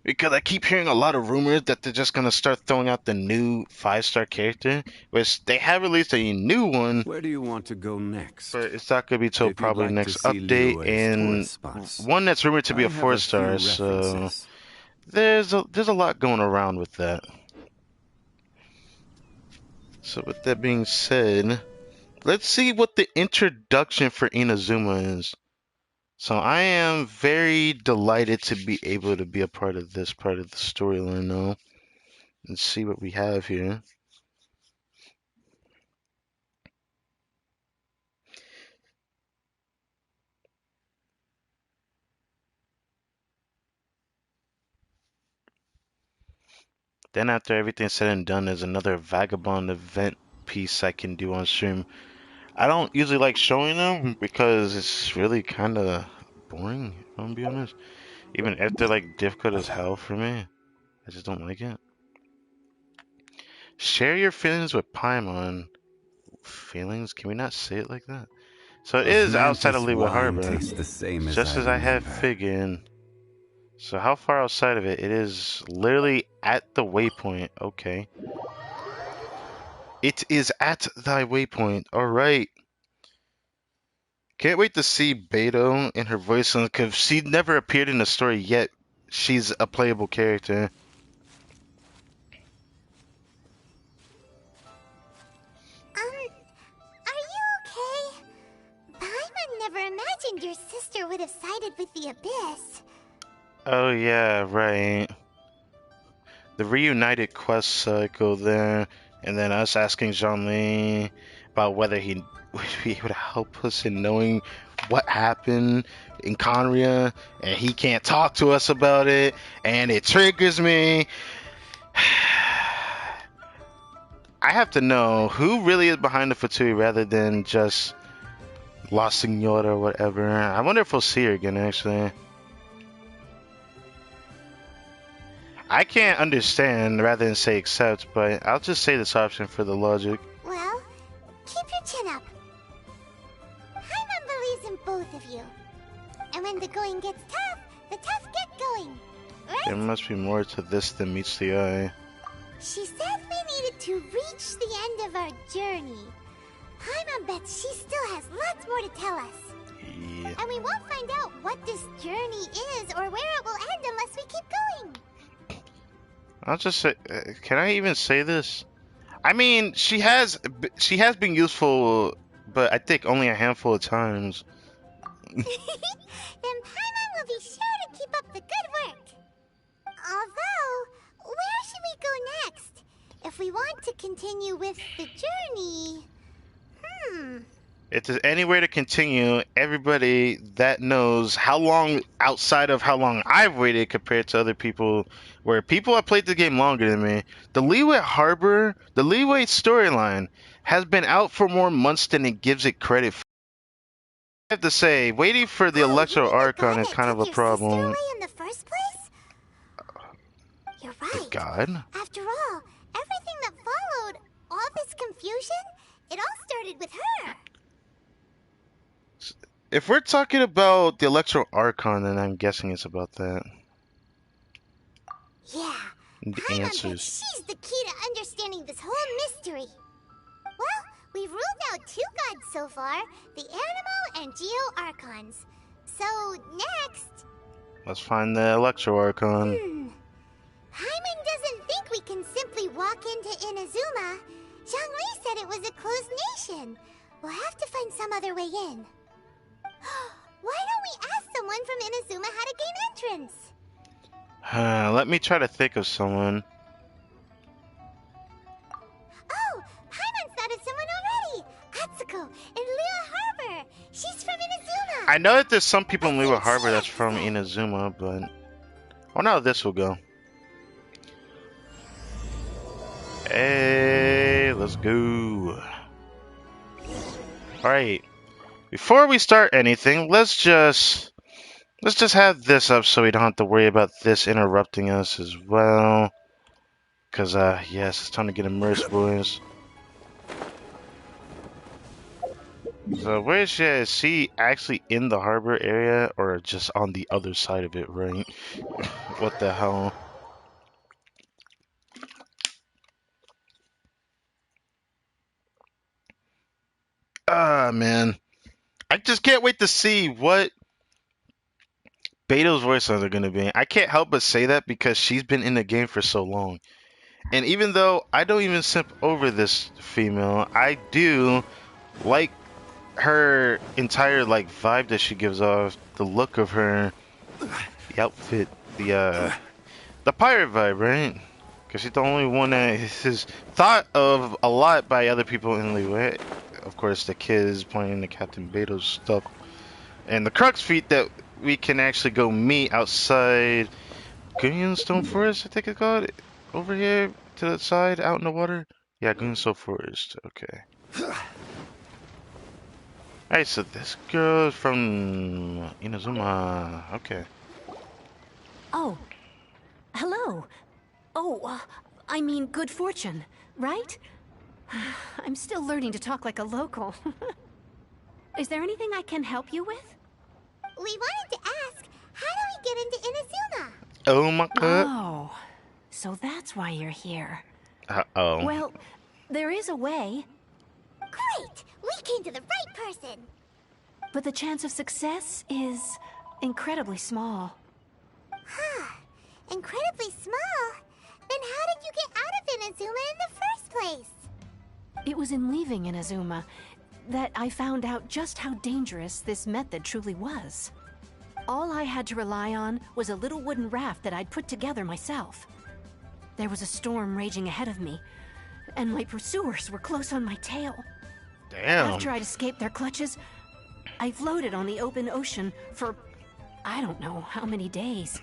Speaker 1: Because I keep hearing a lot of rumors that they're just going to start throwing out the new 5-star character, which they have released a new one.
Speaker 3: Where do you want to go next?
Speaker 1: But it's not going to be till probably next update, and one that's rumored to be a 4-star, so there's a lot going around with that. So with that being said, let's see what the introduction for Inazuma is. So I am very delighted to be able to be a part of this part of the storyline now. And see what we have here. Then after everything's said and done, there's another vagabond event piece I can do on stream. I don't usually like showing them because it's really kind of boring, if I'm gonna be honest. Even if they're like difficult as hell for me, I just don't like it. Share your feelings with Paimon. Feelings? Can we not say it like that? So it is outside of Leeward Harbor, just as I had figured. So how far outside of it? It is literally at the waypoint. Okay. It is at thy waypoint. Alright. Can't wait to see Beto in her voice, because she never appeared in the story yet. She's a playable character.
Speaker 6: Are you okay? Paimon never imagined your sister would have sided with the Abyss.
Speaker 1: Oh yeah, right. The reunited quest cycle there, and then us asking Zhongli about whether he would be able to help us in knowing what happened in Conria, and he can't talk to us about it, and it triggers me. I have to know who really is behind the Fatui rather than just La Senora or whatever. I wonder if we'll see her again, actually. I can't understand rather than say accept, but I'll just say this option for the logic.
Speaker 6: Well, keep your chin up. Paimon believes in both of you. And when the going gets tough, the tough get going. Right?
Speaker 1: There must be more to this than meets the eye.
Speaker 6: She said we needed to reach the end of our journey. Paimon bets she still has lots more to tell us.
Speaker 1: Yeah.
Speaker 6: And we won't find out what this journey is or where it will end unless we keep going.
Speaker 1: I'll just say, can I even say this? I mean, she has been useful, but I think only a handful of times.
Speaker 6: Then Paimon will be sure to keep up the good work. Although, where should we go next? If we want to continue with the journey...
Speaker 1: If there's any way to continue, everybody that knows how long, outside of how long I've waited compared to other people, where people have played the game longer than me, the Leeway Harbor, the Leeway storyline, has been out for more months than it gives it credit for. I have to say, waiting for the Electro Archon is kind of a problem.
Speaker 6: Away in the first place? You're right.
Speaker 1: God.
Speaker 6: After all, everything that followed, all this confusion, it all started with her.
Speaker 1: If we're talking about the Electro Archon, then I'm guessing it's about that.
Speaker 6: Yeah.
Speaker 1: The
Speaker 6: Paimon
Speaker 1: answers.
Speaker 6: thinks she's the key to understanding this whole mystery. Well, we've ruled out two gods so far, the Animo and Geo Archons. So, next...
Speaker 1: Let's find the Electro Archon.
Speaker 6: Paimon doesn't think we can simply walk into Inazuma. Zhongli said it was a closed nation. We'll have to find some other way in. Why don't we ask someone from Inazuma how to gain entrance?
Speaker 1: Let me try to think of someone.
Speaker 6: Oh, Paimon thought of someone already! Atsuko in Liyue Harbor! She's from Inazuma!
Speaker 1: I know that there's some people in Liyue Harbor that's from Inazuma, but... I wonder how this will go. Hey, let's go. Alright. Before we start anything, let's just have this up so we don't have to worry about this interrupting us as well. Cause yes, it's time to get immersed, boys. So where is she? Is she actually in the harbor area or just on the other side of it, right? What the hell? Ah, man. I just can't wait to see what Beto's voice lines are going to be. I can't help but say that because she's been in the game for so long. And even though I don't even simp over this female, I do like her entire like vibe that she gives off, the look of her, the outfit, the pirate vibe, right? Because she's the only one that is thought of a lot by other people in Liyue. Of course, the kids pointing to Captain Beto's stuff. And the Crux feat that we can actually go meet outside Gunstone Forest, I think it's called. Over here to the side, out in the water. Yeah, Gunstone Forest. Okay. Alright, so this girl is from Inazuma. Okay.
Speaker 9: Oh. Hello. Oh, I mean good fortune, right? I'm still learning to talk like a local. Is there anything I can help you with?
Speaker 6: We wanted to ask, how do we get into Inazuma?
Speaker 1: Oh my god.
Speaker 9: Oh, so that's why you're here.
Speaker 1: Uh-oh.
Speaker 9: Well, there is a way.
Speaker 6: Great! We came to the right person!
Speaker 9: But the chance of success is incredibly small.
Speaker 6: Huh. Incredibly small? Then how did you get out of Inazuma in the first place?
Speaker 9: It was in leaving Inazuma that I found out just how dangerous this method truly was. All I had to rely on was a little wooden raft that I'd put together myself. There was a storm raging ahead of me, and my pursuers were close on my tail.
Speaker 1: Damn.
Speaker 9: After I'd escaped their clutches, I floated on the open ocean for I don't know how many days.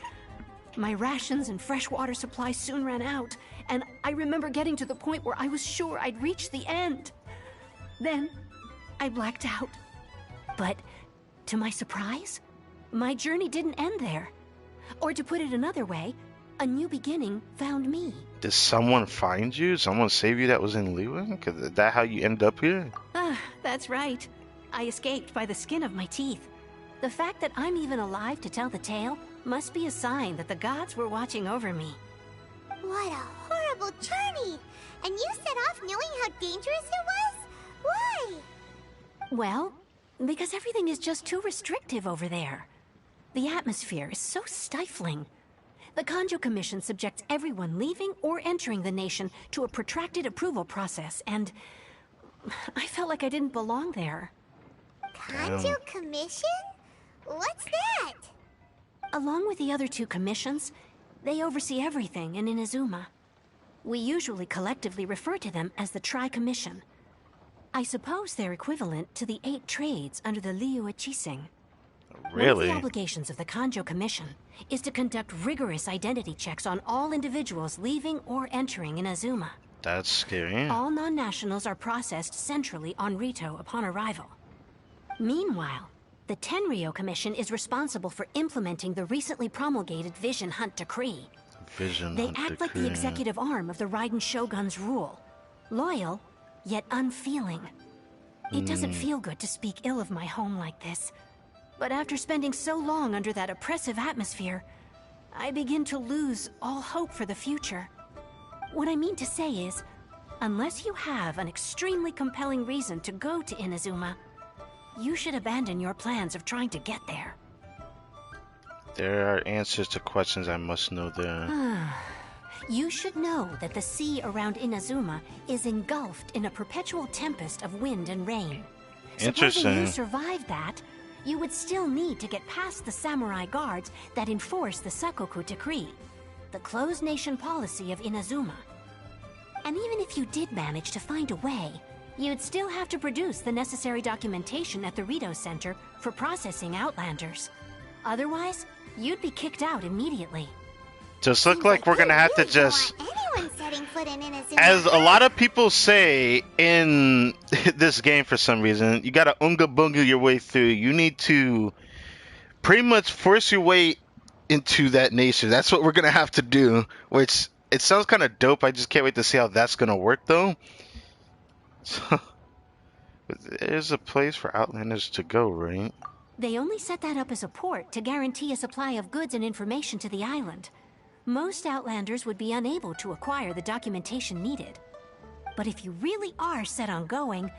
Speaker 9: My rations and fresh water supply soon ran out, and I remember getting to the point where I was sure I'd reached the end. Then, I blacked out. But, to my surprise, my journey didn't end there. Or to put it another way, a new beginning found me.
Speaker 1: Did someone find you? Someone save you that was in Liyue? Is that how you end up here?
Speaker 9: Ah, that's right. I escaped by the skin of my teeth. The fact that I'm even alive to tell the tale must be a sign that the gods were watching over me.
Speaker 6: What a horrible journey! And you set off knowing how dangerous it was? Why?
Speaker 9: Well, because everything is just too restrictive over there. The atmosphere is so stifling. The Kanjo Commission subjects everyone leaving or entering the nation to a protracted approval process, and I felt like I didn't belong there.
Speaker 6: Kanjo Commission? What's that?
Speaker 9: Along with the other two commissions, they oversee everything in Inazuma. We usually collectively refer to them as the Tri-Commission. I suppose they're equivalent to the 8 trades under the Liyue Chising.
Speaker 1: Really?
Speaker 9: One of the obligations of the Kanjo Commission is to conduct rigorous identity checks on all individuals leaving or entering Inazuma.
Speaker 1: That's scary.
Speaker 9: All non-nationals are processed centrally on Rito upon arrival. Meanwhile, the Tenryo Commission is responsible for implementing the recently promulgated Vision Hunt Decree. They act like the executive arm of the Raiden Shogun's rule. Loyal, yet unfeeling. It doesn't feel good to speak ill of my home like this. But after spending so long under that oppressive atmosphere, I begin to lose all hope for the future. What I mean to say is, unless you have an extremely compelling reason to go to Inazuma, you should abandon your plans of trying to get there.
Speaker 1: There are answers to questions I must know there.
Speaker 9: You should know that the sea around Inazuma is engulfed in a perpetual tempest of wind and rain.
Speaker 1: Interesting.
Speaker 9: Supposing you survived that, you would still need to get past the samurai guards that enforce the Sakoku Decree, the closed nation policy of Inazuma. And even if you did manage to find a way, you'd still have to produce the necessary documentation at the Rito Center for processing Outlanders. Otherwise, you'd be kicked out immediately.
Speaker 1: Just look like we're gonna have to just,
Speaker 6: Anyone setting foot in Inazuma.
Speaker 1: as a lot of people say in this game for some reason, you gotta unga bunga your way through. You need to pretty much force your way into that nation. That's what we're gonna have to do, which it sounds kind of dope. I just can't wait to see how that's gonna work though. So, there's a place for Outlanders to go, right?
Speaker 9: They only set that up as a port to guarantee a supply of goods and information to the island. Most Outlanders would be unable to acquire the documentation needed. But if you really are set on going,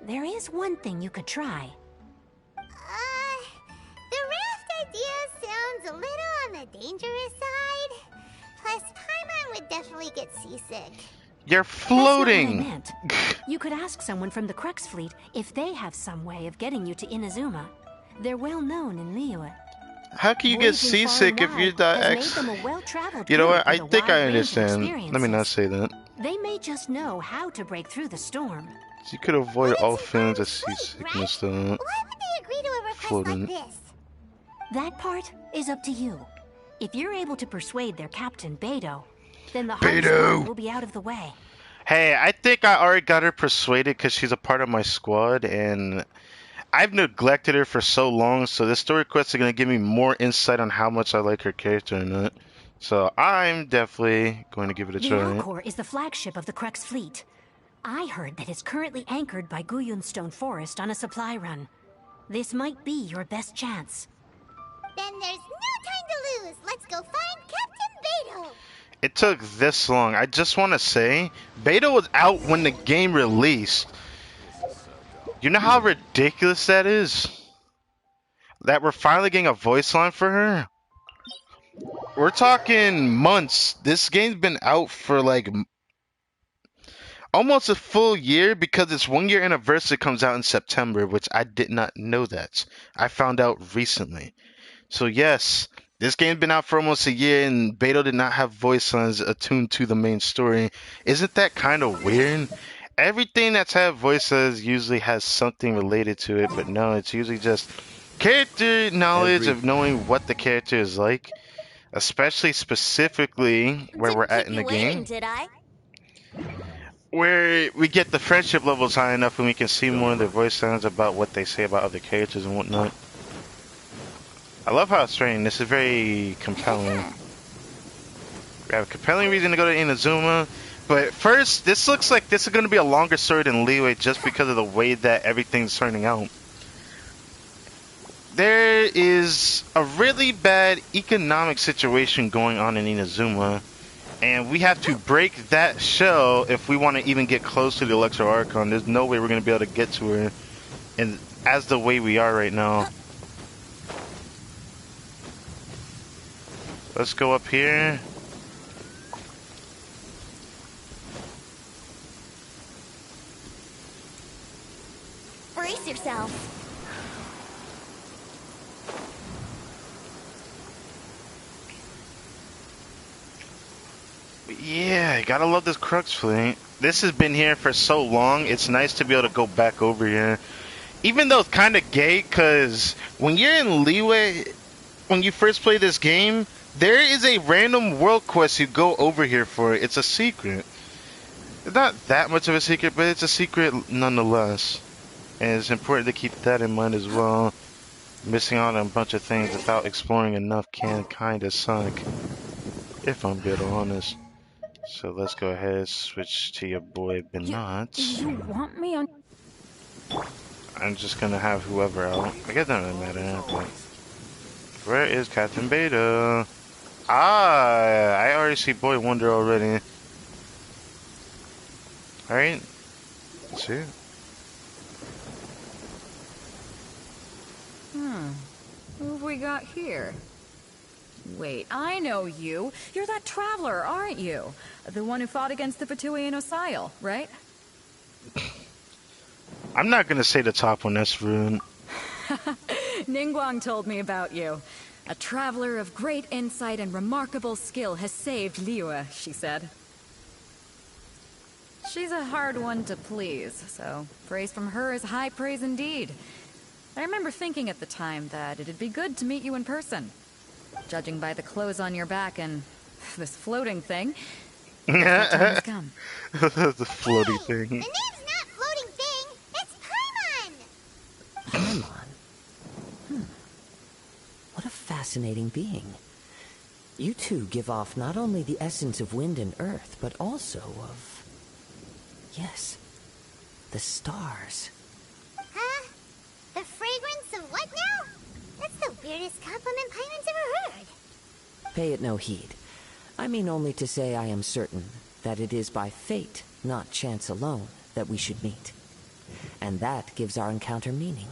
Speaker 9: there is one thing you could try.
Speaker 6: The raft idea sounds a little on the dangerous side. Plus, Paimon would definitely get seasick.
Speaker 1: You're
Speaker 9: That's not what I
Speaker 1: floating!
Speaker 9: meant. You could ask someone from the Crux Fleet if they have some way of getting you to Inazuma. They're well known in Liyue.
Speaker 1: How can you get
Speaker 9: Voyaging far
Speaker 1: seasick
Speaker 9: and
Speaker 1: if you're
Speaker 9: wide
Speaker 1: that
Speaker 9: has made
Speaker 1: ex?
Speaker 9: them a well-traveled
Speaker 1: You know what?
Speaker 9: group
Speaker 1: I
Speaker 9: with a
Speaker 1: think
Speaker 9: wide
Speaker 1: I
Speaker 9: range of
Speaker 1: understand. Let me not
Speaker 9: experiences.
Speaker 1: say that.
Speaker 9: They may just know how to break through the storm.
Speaker 1: You could avoid all feelings of
Speaker 6: Sweet,
Speaker 1: seasickness
Speaker 6: right?
Speaker 1: though.
Speaker 6: Why would they agree to a request
Speaker 1: Floating.
Speaker 6: like this?
Speaker 9: That part is up to you. If you're able to persuade their captain, Beidou, then the hardest
Speaker 1: Beidou!
Speaker 9: part will be out of the way.
Speaker 1: Hey, I think I already got her persuaded because she's a part of my squad, and I've neglected her for so long, so this story quest is going to give me more insight on how much I like her character or not. So I'm definitely going to give it a
Speaker 9: The
Speaker 1: try.
Speaker 9: Alcor is the flagship of the Crux Fleet. I heard that it's currently anchored by Guyunstone Forest on a supply run. This might be your best chance.
Speaker 6: Then there's no time to lose. Let's go find Captain Beidou.
Speaker 1: It took this long. I just want to say, Beta was out when the game released. You know how ridiculous that is? That we're finally getting a voice line for her? We're talking months. This game's been out for like almost a full year because its 1 year anniversary comes out in September, which I did not know that. I found out recently. So yes, this game's been out for almost a year and Beto did not have voice lines attuned to the main story. Isn't that kind of weird? Everything that's had voice lines usually has something related to it, but no, it's usually just character knowledge of knowing what the character is like. especially specifically where we're
Speaker 8: Didn't
Speaker 1: at
Speaker 8: keep
Speaker 1: in
Speaker 8: you
Speaker 1: the
Speaker 8: waiting,
Speaker 1: game,
Speaker 8: did I?
Speaker 1: where we get the friendship levels high enough and we can see more of their voice sounds about what they say about other characters and whatnot. I love how it's written. This is very compelling. We have a compelling reason to go to Inazuma, but first, this looks like this is going to be a longer story than Leeway just because of the way that everything's turning out. There is a really bad economic situation going on in Inazuma, and we have to break that shell if we want to even get close to the Electro Archon. There's no way we're going to be able to get to her, and as the way we are right now. Let's go up here.
Speaker 8: Brace yourself.
Speaker 1: Yeah, gotta love this Crux fleet. This has been here for so long, it's nice to be able to go back over here. Even though it's kind of gay, because when you're in Leeway, when you first play this game, there is a random world quest you go over here for. It's a secret. It's not that much of a secret, but it's a secret nonetheless. And it's important to keep that in mind as well. Missing out on a bunch of things without exploring enough can kind of suck, if I'm being honest. So let's go ahead and switch to your boy Benot.
Speaker 7: You want me on...
Speaker 1: I'm just gonna have whoever out. I guess that doesn't matter, but... Where is Captain Beta? Ah, I already see Boy Wonder already. Alright. Let's see.
Speaker 7: Who have we got here? Wait, I know you. You're that traveler, aren't you? The one who fought against the Fatui and Osile, right?
Speaker 1: I'm not gonna say the top one, that's rude.
Speaker 7: Ningguang told me about you. A traveler of great insight and remarkable skill has saved Liyue, she said. She's a hard one to please, so praise from her is high praise indeed. I remember thinking at the time that it'd be good to meet you in person. Judging by the clothes on your back and this floating thing, the time has come.
Speaker 1: The floaty thing.
Speaker 6: The name's not floating thing. It's Paimon.
Speaker 10: Paimon? What a fascinating being. You two give off not only the essence of wind and earth, but also of... yes, the stars.
Speaker 6: Huh? The fragrance of what now? That's the weirdest compliment Paimon's ever heard.
Speaker 10: Pay it no heed. I mean only to say I am certain that it is by fate, not chance alone, that we should meet. And that gives our encounter meaning.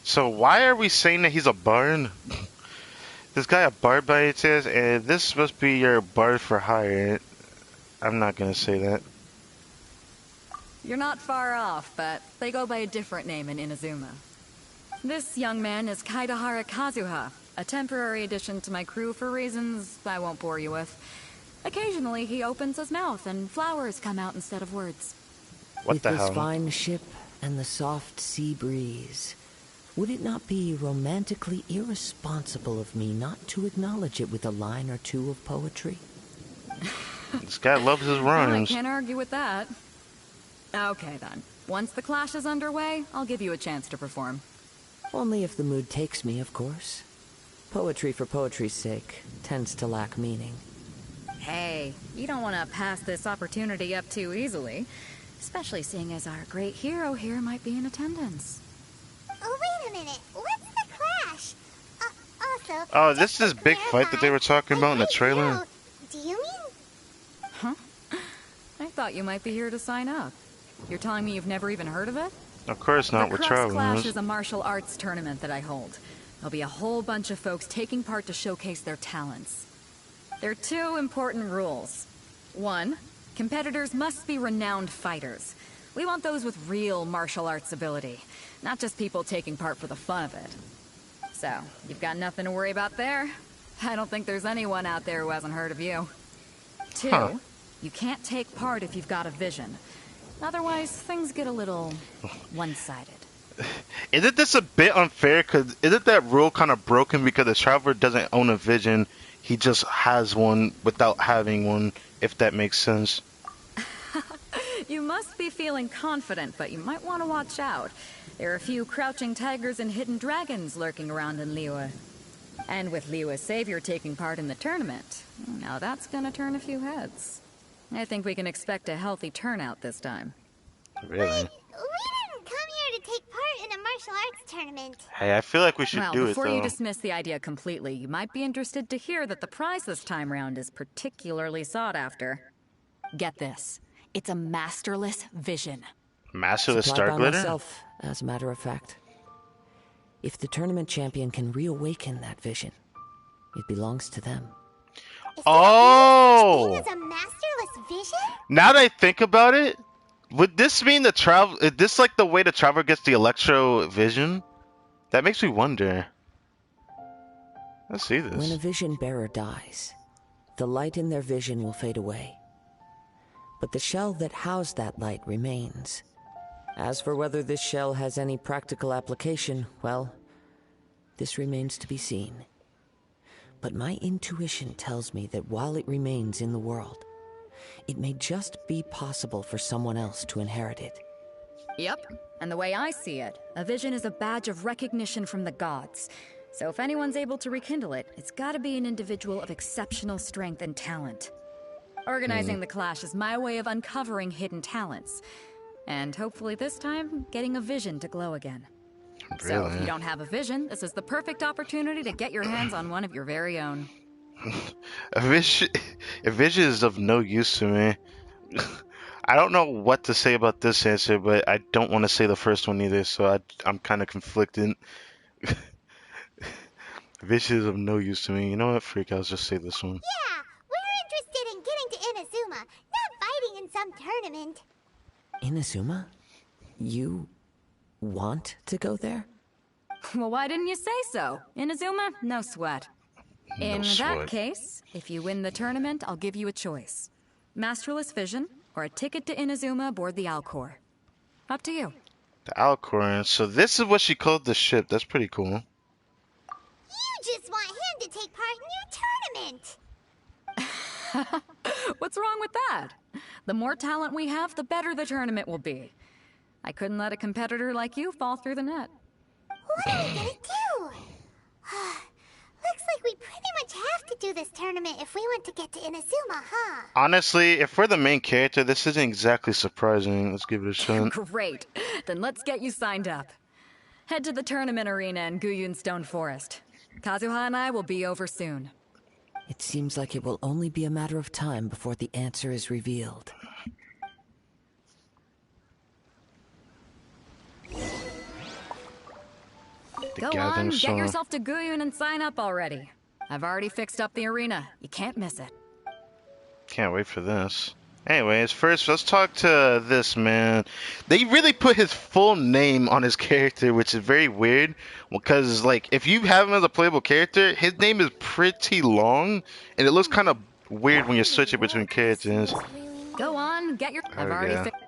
Speaker 1: So why are we saying that he's a bard? This guy a bard by it says, and this must be your bard for hire. I'm not gonna say that.
Speaker 7: You're not far off, but they go by a different name in Inazuma. This young man is Kaidahara Kazuha, a temporary addition to my crew for reasons I won't bore you with. Occasionally he opens his mouth and flowers come out instead of words.
Speaker 1: What
Speaker 10: With
Speaker 1: the
Speaker 10: this
Speaker 1: hell?
Speaker 10: fine ship and the soft sea breeze, would it not be romantically irresponsible of me not to acknowledge it with a line or two of poetry?
Speaker 1: This guy loves his
Speaker 7: Well, I
Speaker 1: rhymes.
Speaker 7: can't argue with that. Okay then. Once the clash is underway, I'll give you a chance to perform.
Speaker 10: Only if the mood takes me, of course. Poetry for poetry's sake tends to lack meaning.
Speaker 7: Hey, you don't want to pass this opportunity up too easily. Especially seeing as our great hero here might be in attendance.
Speaker 6: Oh, wait a minute. What's the clash? Also...
Speaker 1: Oh, this
Speaker 6: just
Speaker 1: is big fight that they were talking about in the trailer.
Speaker 6: Do you mean...
Speaker 7: Huh? I thought you might be here to sign up. You're telling me you've never even heard of it?
Speaker 1: Of course not,
Speaker 7: The
Speaker 1: we're
Speaker 7: Crux Clash
Speaker 1: travelers.
Speaker 7: is a martial arts tournament that I hold. There'll be a whole bunch of folks taking part to showcase their talents. There are 2 important rules. 1, competitors must be renowned fighters. We want those with real martial arts ability, not just people taking part for the fun of it. So, you've got nothing to worry about there. I don't think there's anyone out there who hasn't heard of you. 2, you can't take part if you've got a vision. Otherwise, things get a little one-sided.
Speaker 1: Isn't this a bit unfair? Because isn't that rule kind of broken because the traveler doesn't own a vision? He just has one without having one, if that makes sense.
Speaker 7: You must be feeling confident, but you might want to watch out. There are a few crouching tigers and hidden dragons lurking around in Liyue. And with Liyue's savior taking part in the tournament, now that's gonna turn a few heads. I think we can expect a healthy turnout this time.
Speaker 1: Really?
Speaker 6: We didn't come here to take part in a martial arts tournament.
Speaker 1: Hey, I feel like we should do it,
Speaker 7: Before you
Speaker 1: though.
Speaker 7: dismiss the idea completely, you might be interested to hear that the prize this time round is particularly sought after. Get this. It's a masterless vision.
Speaker 1: Masterless
Speaker 10: Supplied
Speaker 1: Star
Speaker 10: by
Speaker 1: Glitter?
Speaker 10: myself, as a matter of fact. If the tournament champion can reawaken that vision, it belongs to them.
Speaker 1: Oh!
Speaker 6: Is a masterless vision?
Speaker 1: Now that I think about it, would this mean the travel? Is this like the way the traveler gets the electro vision? That makes me wonder. Let's see this.
Speaker 10: When a vision bearer dies, the light in their vision will fade away. But the shell that housed that light remains. As for whether this shell has any practical application, well, this remains to be seen. But my intuition tells me that while it remains in the world, it may just be possible for someone else to inherit it.
Speaker 7: Yep, and the way I see it, a vision is a badge of recognition from the gods. So if anyone's able to rekindle it, it's gotta be an individual of exceptional strength and talent. Organizing the clash is my way of uncovering hidden talents. And hopefully this time, getting a vision to glow again.
Speaker 1: Really?
Speaker 7: So if you don't have a vision, this is the perfect opportunity to get your hands on one of your very own.
Speaker 1: A vision is of no use to me. I don't know what to say about this answer, but I don't want to say the first one either, so I'm kind of conflicted. Vision is of no use to me. You know what? Freak, I'll just say this one.
Speaker 6: Yeah, we're interested in getting to Inazuma, not fighting in some tournament.
Speaker 10: Inazuma? You want to go there?
Speaker 7: Well, why didn't you say so? Inazuma, no sweat. In that case, if you win the tournament, I'll give you a choice. Masterless Vision, or a ticket to Inazuma aboard the Alcor. Up to you.
Speaker 1: The Alcoran. So this is what she called the ship. That's pretty cool.
Speaker 6: You just want him to take part in your tournament.
Speaker 7: What's wrong with that? The more talent we have, the better the tournament will be. I couldn't let a competitor like you fall through the net.
Speaker 6: What are we gonna do? Looks like we pretty much have to do this tournament if we want to get to Inazuma, huh?
Speaker 1: Honestly, if we're the main character, this isn't exactly surprising. Let's give it a shot.
Speaker 7: Great. Then let's get you signed up. Head to the tournament arena in Guyun Stone Forest. Kazuha and I will be over soon.
Speaker 10: It seems like it will only be a matter of time before the answer is revealed.
Speaker 7: Go on, get yourself to Guyun and sign up already. I've already fixed up the arena. You can't miss it.
Speaker 1: Can't wait for this. Anyways, first let's talk to this man. They really put his full name on his character, which is very weird. Because, like, if you have him as a playable character, his name is pretty long, and it looks kind of weird when you're switching between characters.
Speaker 7: Go on, get your... I've already fixed...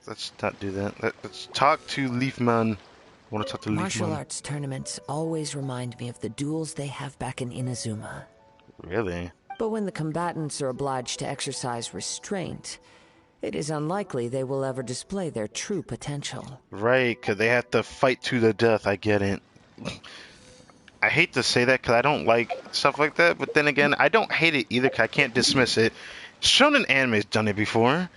Speaker 1: Let's not do that. Let's talk to Leafman. I want to talk to Leafman.
Speaker 10: Martial arts tournaments always remind me of the duels they have back in Inazuma.
Speaker 1: Really?
Speaker 10: But when the combatants are obliged to exercise restraint, it is unlikely they will ever display their true potential.
Speaker 1: Right, because they have to fight to the death. I get it. I hate to say that because I don't like stuff like that, but then again, I don't hate it either because I can't dismiss it. Shonen anime's done it before.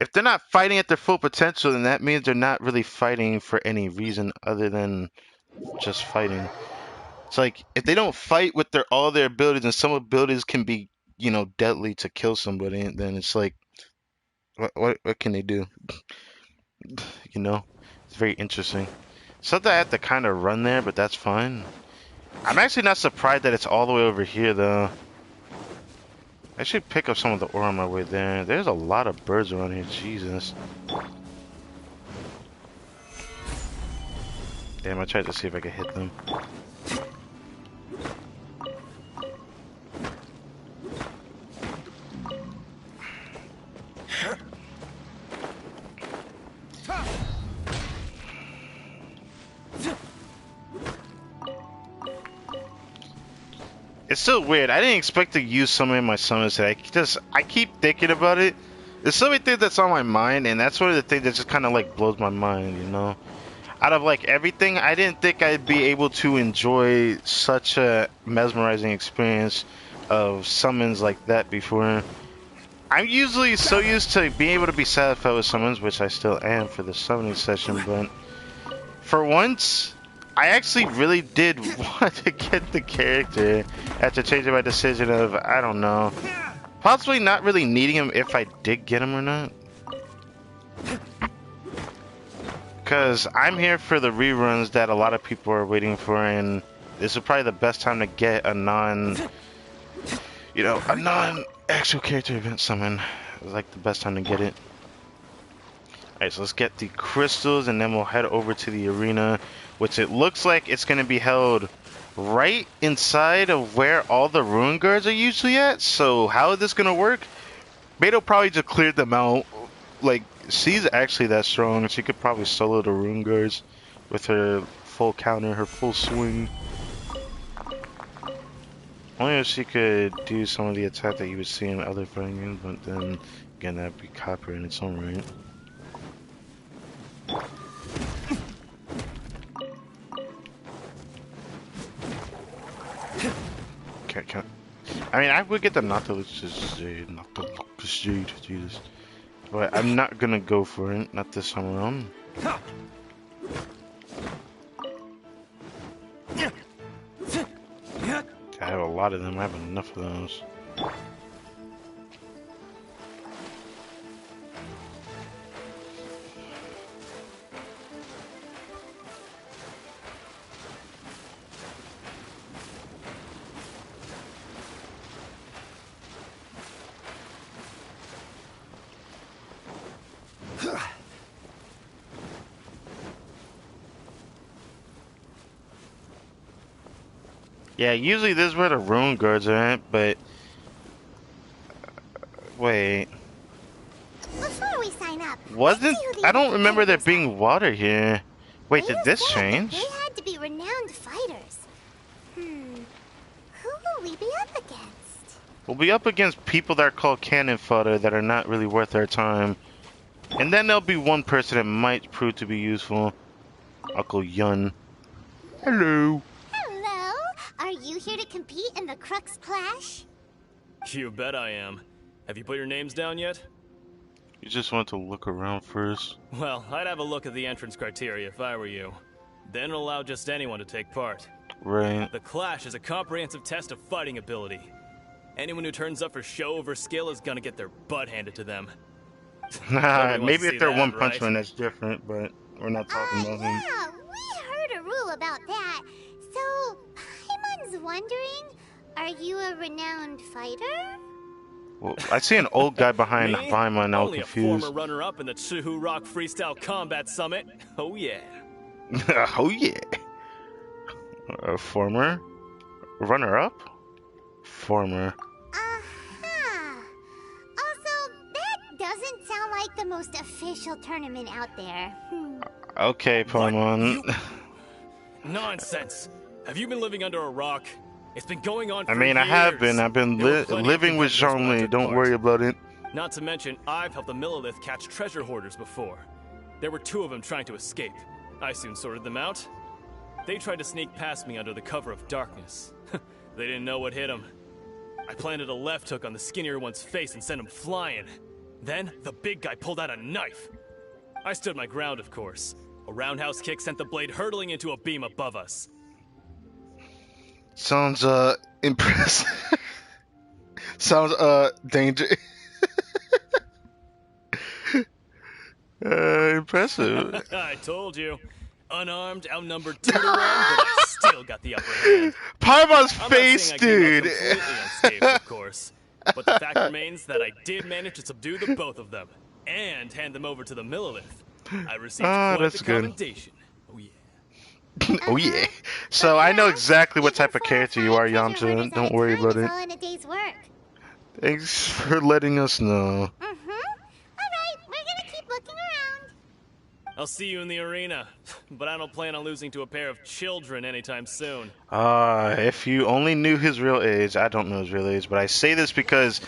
Speaker 1: If they're not fighting at their full potential, then that means they're not really fighting for any reason other than just fighting. It's like, if they don't fight with all their abilities, and some abilities can be, you know, deadly to kill somebody, then it's like, what can they do? You know? It's very interesting. Something I have to kind of run there, but that's fine. I'm actually not surprised that it's all the way over here, though. I should pick up some of the ore on my way there. There's a lot of birds around here. Jesus. Damn, I tried to see if I could hit them. it's still weird. I didn't expect to use summon in my summons today. I keep thinking about it. There's so many things that's on my mind, and that's one of the things that just kind of like blows my mind, you know? Out of like everything, I didn't think I'd be able to enjoy such a mesmerizing experience of summons like that before. I'm usually so used to being able to be satisfied with summons, which I still am for the summoning session, but for once, I actually really did want to get the character after changing my decision of, I don't know, possibly not really needing him if I did get him or not. Because I'm here for the reruns that a lot of people are waiting for, and this is probably the best time to get a non-actual character event summon. It's like the best time to get it. Alright, so let's get the crystals, and then we'll head over to the arena, which it looks like it's going to be held right inside of where all the ruin guards are usually at. So how is this going to work? Beto probably just cleared them out. Like, she's actually that strong. She could probably solo the ruin guards with her full counter, her full swing. Only if she could do some of the attack that you would see in other fighting games, but then again, that'd be copper in its own right. I mean, I would get the Nautilus Jade, Jesus. But I'm not gonna go for it, not this time around. I have a lot of them, I have enough of those. Yeah, usually this is where the ruin guards are at, but wait.
Speaker 6: Before we sign up,
Speaker 1: I don't remember there being water here. Wait, did this change?
Speaker 6: They had to be renowned fighters. Who will we be up against?
Speaker 1: We'll be up against people that are called cannon fodder that are not really worth our time. And then there'll be one person that might prove to be useful. Uncle Yun. Hello.
Speaker 6: Hello. Are you here to compete in the Crux Clash?
Speaker 11: You bet I am. Have you put your names down yet?
Speaker 1: You just want to look around first.
Speaker 11: Well, I'd have a look at the entrance criteria if I were you. Then allow just anyone to take part.
Speaker 1: Right.
Speaker 11: The Clash is a comprehensive test of fighting ability. Anyone who turns up for show over skill is gonna get their butt handed to them.
Speaker 1: Maybe if they're one punch
Speaker 11: right?
Speaker 1: man, that's different, but we're not talking about him.
Speaker 6: Yeah, we heard a rule about that. So, Paimon's wondering, are you a renowned fighter?
Speaker 1: Well, I see an old guy behind Paimon, and I was
Speaker 11: Only
Speaker 1: confused.
Speaker 11: a former runner-up in the Tsuhu Rock Freestyle Combat Summit. Oh yeah.
Speaker 1: Oh yeah. A former? Runner-up? Former.
Speaker 6: Also, that doesn't sound like the most official tournament out there.
Speaker 1: Okay, Paimon.
Speaker 11: Nonsense. Have you been living under a rock? It's been going on for
Speaker 1: I mean,
Speaker 11: years.
Speaker 1: I have been. I've been living with Zhongli. Don't worry about it.
Speaker 11: Not to mention, I've helped the Millilith catch treasure hoarders before. There were 2 of them trying to escape. I soon sorted them out. They tried to sneak past me under the cover of darkness. They didn't know what hit them. I planted a left hook on the skinnier one's face and sent him flying. Then, the big guy pulled out a knife. I stood my ground, of course. A roundhouse kick sent the blade hurtling into a beam above us.
Speaker 1: Sounds, impressive. Sounds, dangerous. Impressive.
Speaker 11: I told you. Unarmed, outnumbered 2 to 1, but I still got the upper hand.
Speaker 1: Paimon's face, dude.
Speaker 11: Completely unscathed, of course. But the fact remains that I did manage to subdue the both of them and hand them over to the Millilith. I received quite
Speaker 1: that's
Speaker 11: the
Speaker 1: good.
Speaker 11: commendation. Oh yeah.
Speaker 1: Oh yeah. So I know exactly what type of character you are, Yamcha. Don't worry about it.
Speaker 6: All in a day's work.
Speaker 1: Thanks for letting us know.
Speaker 6: Alright, we're gonna keep looking around.
Speaker 11: I'll see you in the arena. But I don't plan on losing to a pair of children anytime soon.
Speaker 1: If you only knew his real age. I don't know his real age, but I say this because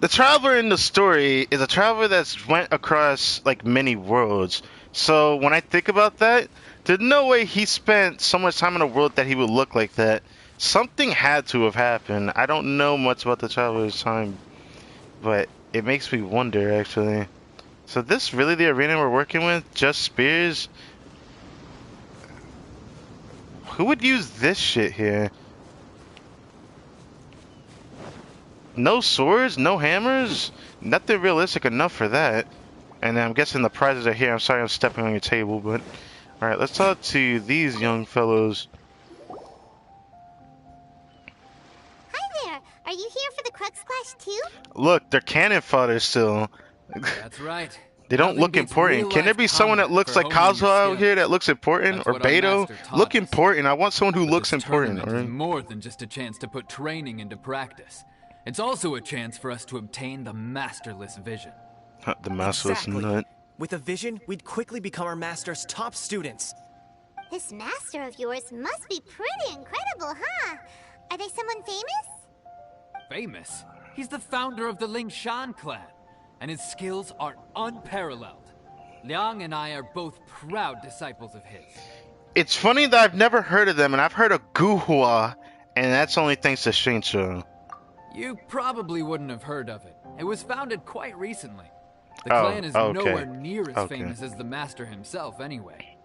Speaker 1: the traveler in the story is a traveler that's went across like many worlds. So when I think about that, there's no way he spent so much time in a world that he would look like that. Something had to have happened. I don't know much about the traveler's time, but it makes me wonder actually. So this really the arena we're working with? Just spears? Who would use this shit here? No swords? No hammers? Nothing realistic enough for that. And I'm guessing the prizes are here. I'm sorry I'm stepping on your table, but... Alright, let's talk to these young fellows.
Speaker 6: Hi there. Are you here for the Crux Clash too?
Speaker 1: Look, they're cannon fodder still.
Speaker 12: That's right.
Speaker 1: They don't look important. Can there be someone that looks like Kazuha out here that looks important? Or Beto? Look important. I want someone who looks important.
Speaker 12: It's more than just a chance to put training into practice. It's also a chance for us to obtain the masterless vision.
Speaker 1: The masterless nut.
Speaker 13: With a vision, we'd quickly become our master's top students.
Speaker 6: This master of yours must be pretty incredible, huh? Are they someone famous?
Speaker 12: Famous? He's the founder of the Lingshan clan, and his skills are unparalleled. Liang and I are both proud disciples of his.
Speaker 1: It's funny that I've never heard of them, and I've heard of Guhua, and that's only thanks to Shincho.
Speaker 12: You probably wouldn't have heard of it. It was founded quite recently. The clan is nowhere near as famous as the master himself anyway.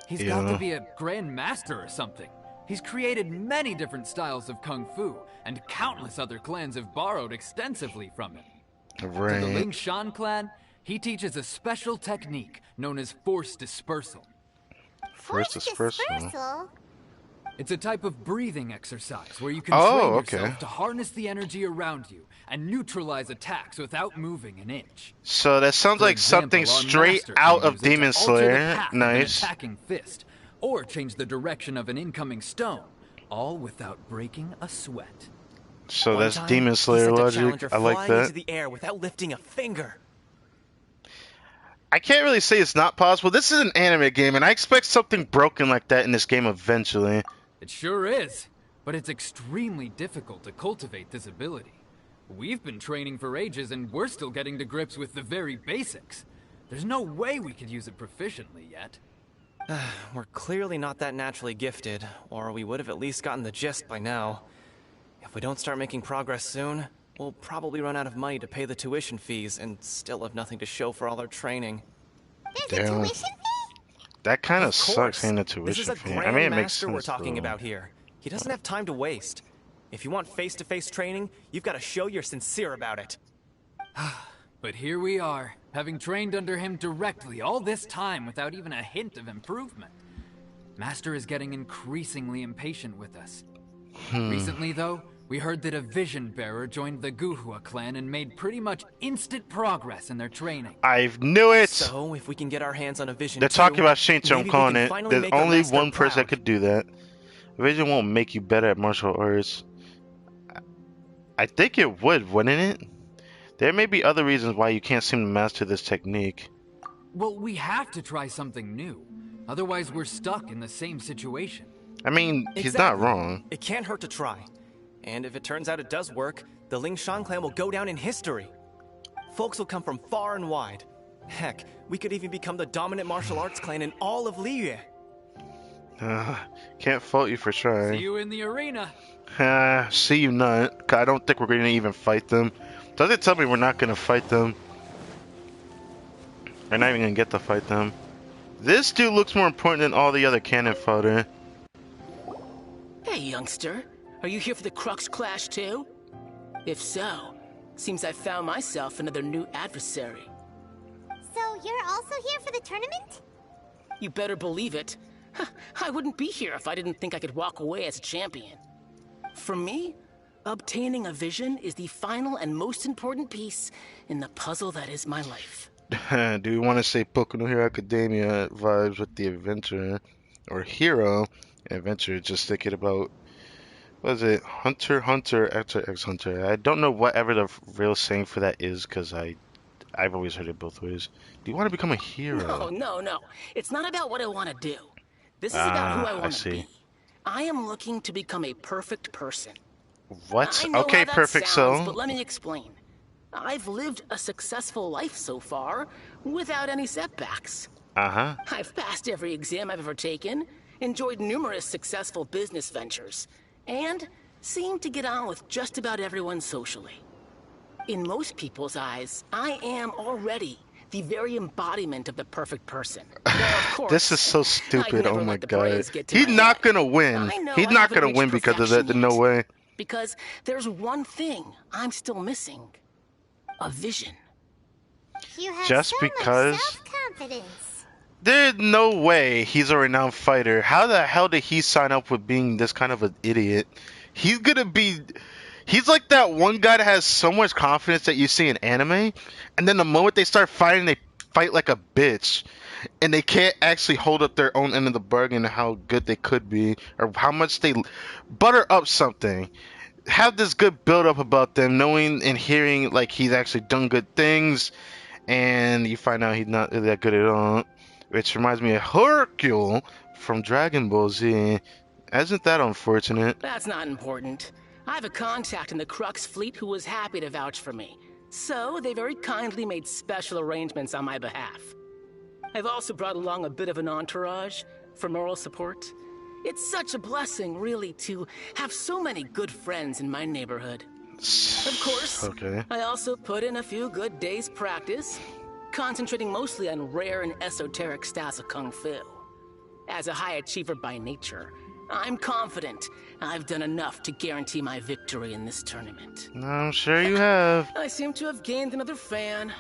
Speaker 12: He's got to be a grand master or something. He's created many different styles of kung fu, and countless other clans have borrowed extensively from it.
Speaker 1: Right.
Speaker 12: To the Lingshan clan, he teaches a special technique known as force dispersal.
Speaker 6: Force dispersal?
Speaker 12: It's a type of breathing exercise where you can train yourself to harness the energy around you and neutralize attacks without moving an inch.
Speaker 1: So that sounds like something straight out of Demon Slayer. Nice.
Speaker 12: An attacking fist, or change the direction of an incoming stone, all without breaking a sweat.
Speaker 1: So that's Demon Slayer logic. I like that.
Speaker 13: Into the air without lifting a finger.
Speaker 1: I can't really say it's not possible. This is an anime game, and I expect something broken like that in this game eventually.
Speaker 12: It sure is, but it's extremely difficult to cultivate this ability. We've been training for ages, and we're still getting to grips with the very basics. There's no way we could use it proficiently yet.
Speaker 13: We're clearly not that naturally gifted, or we would have at least gotten the gist by now. If we don't start making progress soon, we'll probably run out of money to pay the tuition fees and still have nothing to show for all our training.
Speaker 6: There's a tuition fee?
Speaker 1: That kind of sucks, ain't a tuition fee. I mean, it makes sense.
Speaker 13: We're talking about here. He doesn't have time to waste. If you want face-to-face training, you've got to show you're sincere about it.
Speaker 12: But here we are, having trained under him directly all this time without even a hint of improvement. Master is getting increasingly impatient with us. Recently, though, we heard that a vision bearer joined the Guhua clan and made pretty much instant progress in their training.
Speaker 1: I knew it!
Speaker 13: So, if we can get our hands on a vision
Speaker 1: They're talking about Shincho, I'm calling it. There's only one person that could do that. Vision won't make you better at martial arts. I think it would, wouldn't it? There may be other reasons why you can't seem to master this technique.
Speaker 12: Well, we have to try something new. Otherwise, we're stuck in the same situation.
Speaker 1: I mean, he's not wrong.
Speaker 13: It can't hurt to try. And if it turns out it does work, the Lingshan clan will go down in history. Folks will come from far and wide. Heck, we could even become the dominant martial arts clan in all of Liyue.
Speaker 1: Can't fault you for trying.
Speaker 12: See you in the arena.
Speaker 1: See you not. I don't think we're going to even fight them. Does it tell me we're not going to fight them? We're not even going to get to fight them. This dude looks more important than all the other cannon fodder.
Speaker 14: Hey, youngster. Are you here for the Crux Clash too? If so, seems I found myself another new adversary.
Speaker 6: So you're also here for the tournament?
Speaker 14: You better believe it. I wouldn't be here if I didn't think I could walk away as a champion. For me, obtaining a vision is the final and most important piece in the puzzle that is my life.
Speaker 1: Do you want to say Boku no Hero Academia vibes with the adventurer? Or hero? Adventure, just thinking about... What is it? Hunter, Hunter, X Hunter. I don't know whatever the real saying for that is, because I I've always heard it both ways. Do you want to become a hero?
Speaker 14: No. It's not about what I want to do. This is about who I want to
Speaker 1: see.
Speaker 14: be. I am looking to become a perfect person.
Speaker 1: What?
Speaker 14: I know
Speaker 1: Okay,
Speaker 14: how that
Speaker 1: perfect.
Speaker 14: Sounds, but let me explain. I've lived a successful life so far without any setbacks. I've passed every exam I've ever taken, enjoyed numerous successful business ventures, and seemed to get on with just about everyone socially. In most people's eyes, I am already the very embodiment of the perfect person. Now, of course,
Speaker 1: This is so stupid. Oh my god.
Speaker 14: He's
Speaker 1: not gonna win. He's not gonna win because of that. No way.
Speaker 14: Because there's one thing I'm still missing. A vision.
Speaker 6: You have
Speaker 1: Just
Speaker 6: so
Speaker 1: because?
Speaker 6: much self-confidence.
Speaker 1: There's no way he's a renowned fighter. How the hell did he sign up with being this kind of an idiot? He's gonna be... He's like that one guy that has so much confidence that you see in anime, and then the moment they start fighting, they fight like a bitch. And they can't actually hold up their own end of the bargain how good they could be, or how much they butter up something. Have this good build up about them, knowing and hearing like he's actually done good things, and you find out he's not that good at all. Which reminds me of Hercule from Dragon Ball Z. Isn't that unfortunate?
Speaker 14: That's not important. I have a contact in the Crux fleet who was happy to vouch for me. So they very kindly made special arrangements on my behalf. I've also brought along a bit of an entourage for moral support. It's such a blessing, really, to have so many good friends in my neighborhood. Of course, I also put in a few good days' practice, concentrating mostly on rare and esoteric styles of Kung Fu. As a high achiever by nature, I'm confident I've done enough to guarantee my victory in this tournament.
Speaker 1: I'm sure you have.
Speaker 14: I seem to have gained another fan.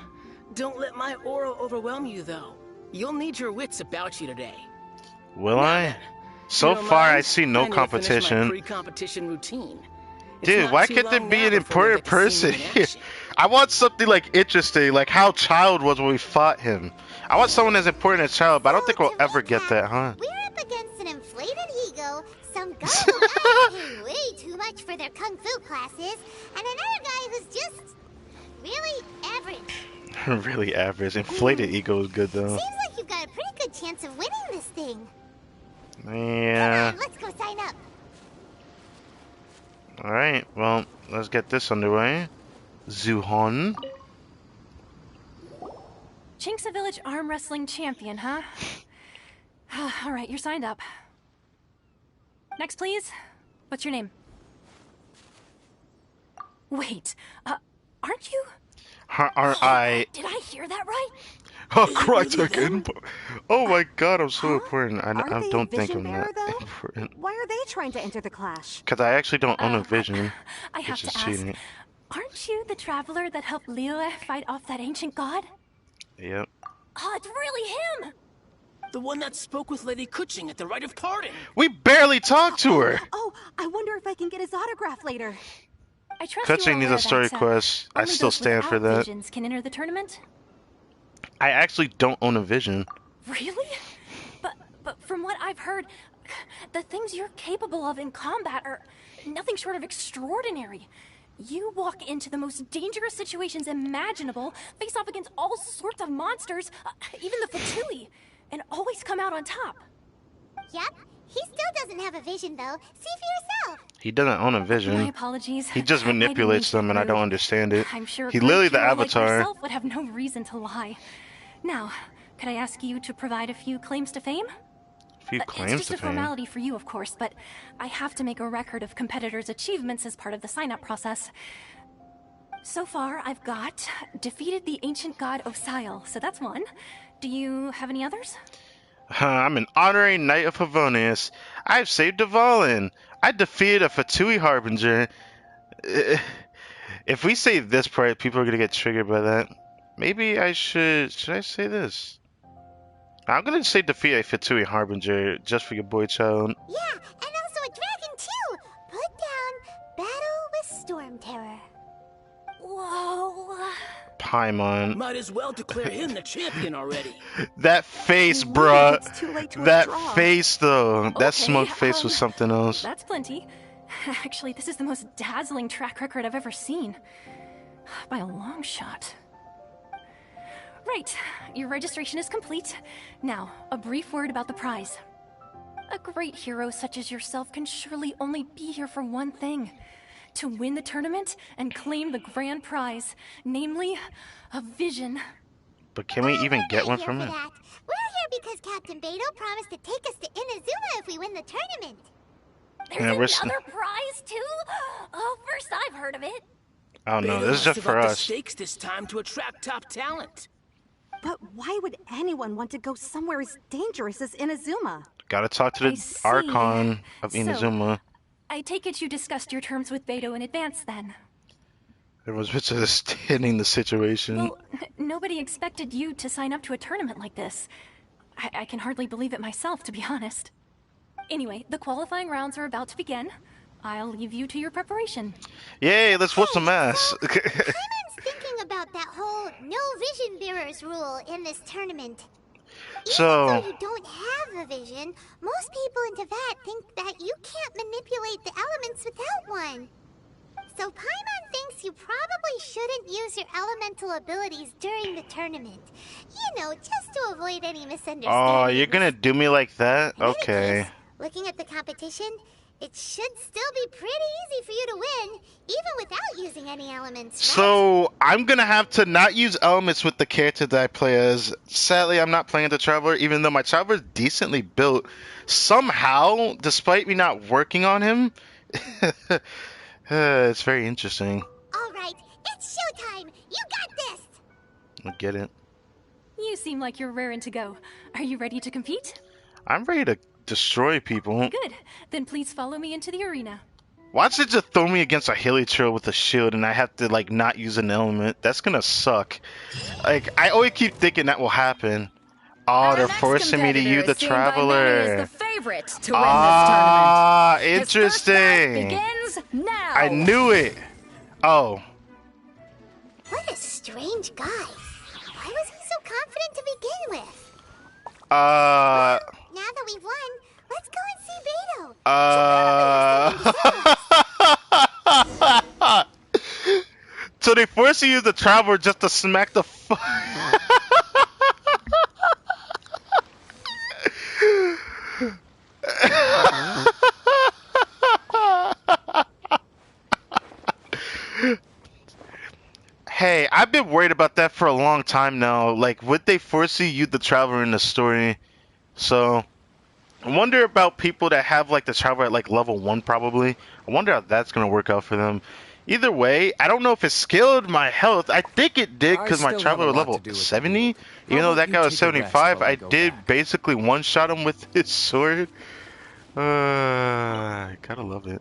Speaker 14: Don't let my aura overwhelm you, though. You'll need your wits about you today.
Speaker 1: Will I? So far, I see no competition.
Speaker 14: Pre-competition routine.
Speaker 1: Dude, why can't there be an important person here? I want something like interesting, like how Child was when we fought him. I want someone as important as Child, but I don't think we'll ever get that, huh?
Speaker 6: We're up against an inflated ego, some gullible guy paying way too much for their kung fu classes, and another guy who's just really average.
Speaker 1: Really average. Inflated ego is good though.
Speaker 6: Seems like you've got a pretty good chance of winning this thing.
Speaker 1: Yeah.
Speaker 6: Come on, let's go sign up.
Speaker 1: Alright, well, let's get this underway. Zuhon.
Speaker 9: Chinksa Village arm wrestling champion, huh? Alright, you're signed up. Next, please. What's your name? Wait, aren't you?
Speaker 1: Aren't I?
Speaker 9: Did I hear that right?
Speaker 1: Oh, Crytek Input. Oh my god, I'm so important. I don't think I'm that important.
Speaker 15: Why are they trying to enter the clash?
Speaker 1: Because I actually don't own a vision.
Speaker 9: I have
Speaker 1: which is
Speaker 9: to
Speaker 1: cheating.
Speaker 9: ask, aren't you the traveler that helped Liyue fight off that ancient god?
Speaker 1: Yep.
Speaker 9: Oh, it's really him!
Speaker 14: The one that spoke with Lady Kuching at the Rite of Pardon.
Speaker 1: We barely talked to her.
Speaker 15: Oh, I wonder if I can get his autograph later.
Speaker 9: I trust
Speaker 1: Kuching needs a story quest. I still stand for that.
Speaker 9: Visions can enter the tournament?
Speaker 1: I actually don't own a vision.
Speaker 9: Really? But from what I've heard, the things you're capable of in combat are nothing short of extraordinary. You walk into the most dangerous situations imaginable, face off against all sorts of monsters, even the Fatui, and always come out on top.
Speaker 6: Yep, he still doesn't have a vision though. See for yourself.
Speaker 1: He doesn't own a vision.
Speaker 9: My apologies.
Speaker 1: He just manipulates them and I don't understand it.
Speaker 9: I'm sure
Speaker 1: He's literally the
Speaker 9: like
Speaker 1: Avatar.
Speaker 9: yourself would have no reason to lie. Now, could I ask you to provide a few claims to fame?
Speaker 1: A few claims
Speaker 9: it's just
Speaker 1: to
Speaker 9: a
Speaker 1: fame?
Speaker 9: formality for you, of course, but I have to make a record of competitors' achievements as part of the sign-up process. So far, I've got defeated the ancient god Osial, so that's one. Do you have any others?
Speaker 1: I'm an honorary knight of Favonius. I've saved Dvalin. I defeated a Fatui Harbinger. If we say this part, people are gonna get triggered by that. Maybe I should I say this? I'm gonna say defeat a Fatui Harbinger just for your boy Child.
Speaker 6: Yeah, and also a dragon too. Put down battle with Storm Terror.
Speaker 9: Whoa.
Speaker 1: Paimon.
Speaker 14: Might as well declare him the champion already.
Speaker 1: That face, bruh.
Speaker 15: It's too late to
Speaker 1: That
Speaker 15: withdraw.
Speaker 1: face, though.
Speaker 9: Okay,
Speaker 1: that smug face was something else.
Speaker 9: That's plenty. Actually, this is the most dazzling track record I've ever seen. By a long shot. Right. Your registration is complete. Now, a brief word about the prize. A great hero such as yourself can surely only be here for one thing. To win the tournament and claim the grand prize. Namely, a vision.
Speaker 1: But can we even get one from it?
Speaker 6: That. We're here because Captain Beidou promised to take us to Inazuma if we win the tournament.
Speaker 8: There's another prize, too? Oh, first I've heard of it.
Speaker 1: Oh no, this is just for us.
Speaker 14: Stakes this time to attract top talent.
Speaker 15: But why would anyone want to go somewhere as dangerous as Inazuma?
Speaker 1: Gotta talk to the Archon of Inazuma.
Speaker 9: So, I take it you discussed your terms with Beidou in advance, then?
Speaker 1: Everyone's just understanding the situation.
Speaker 9: Well, nobody expected you to sign up to a tournament like this. I can hardly believe it myself, to be honest. Anyway, the qualifying rounds are about to begin. I'll leave you to your preparation.
Speaker 1: Yay, let's whoop some ass.
Speaker 6: Paimon's thinking about that whole no vision bearers rule in this tournament. Even though you don't have a vision, most people in Teyvat think that you can't manipulate the elements without one. So Paimon thinks you probably shouldn't use your elemental abilities during the tournament. You know, just to avoid any misunderstandings.
Speaker 1: Oh, you're gonna do me like that? Okay.
Speaker 6: Looking at the competition, it should still be pretty easy for you to win, even without using any elements, right?
Speaker 1: So, I'm gonna have to not use elements with the character that I play as. Sadly, I'm not playing the Traveler, even though my Traveler is decently built. Somehow, despite me not working on him, it's very interesting.
Speaker 6: Alright, it's showtime! You got this!
Speaker 1: I get it.
Speaker 9: You seem like you're raring to go. Are you ready to compete?
Speaker 1: I'm ready to destroy people.
Speaker 9: Good. Then please follow me into the arena.
Speaker 1: Watch it just throw me against a Helitrail with a shield and I have to, like, not use an element. That's gonna suck. Like, I always keep thinking that will happen. Oh, they're forcing me to use the Traveler.
Speaker 7: The favorite to win this tournament.
Speaker 1: Interesting.
Speaker 7: Begins now.
Speaker 1: I knew it. Oh.
Speaker 6: What a strange guy. Why was he so confident to begin with? Now that we've won, let's go and see Beidou.
Speaker 1: So they force you to use the Traveler just to smack the Hey, I've been worried about that for a long time now. Like, would they force you to use the Traveler in the story? So, I wonder about people that have, like, the Traveler at, like, level 1 probably. I wonder how that's going to work out for them. Either way, I don't know if it scaled my health. I think it did because my Traveler was level 70. Even though that guy was 75, I did basically one-shot him with his sword. I gotta love it.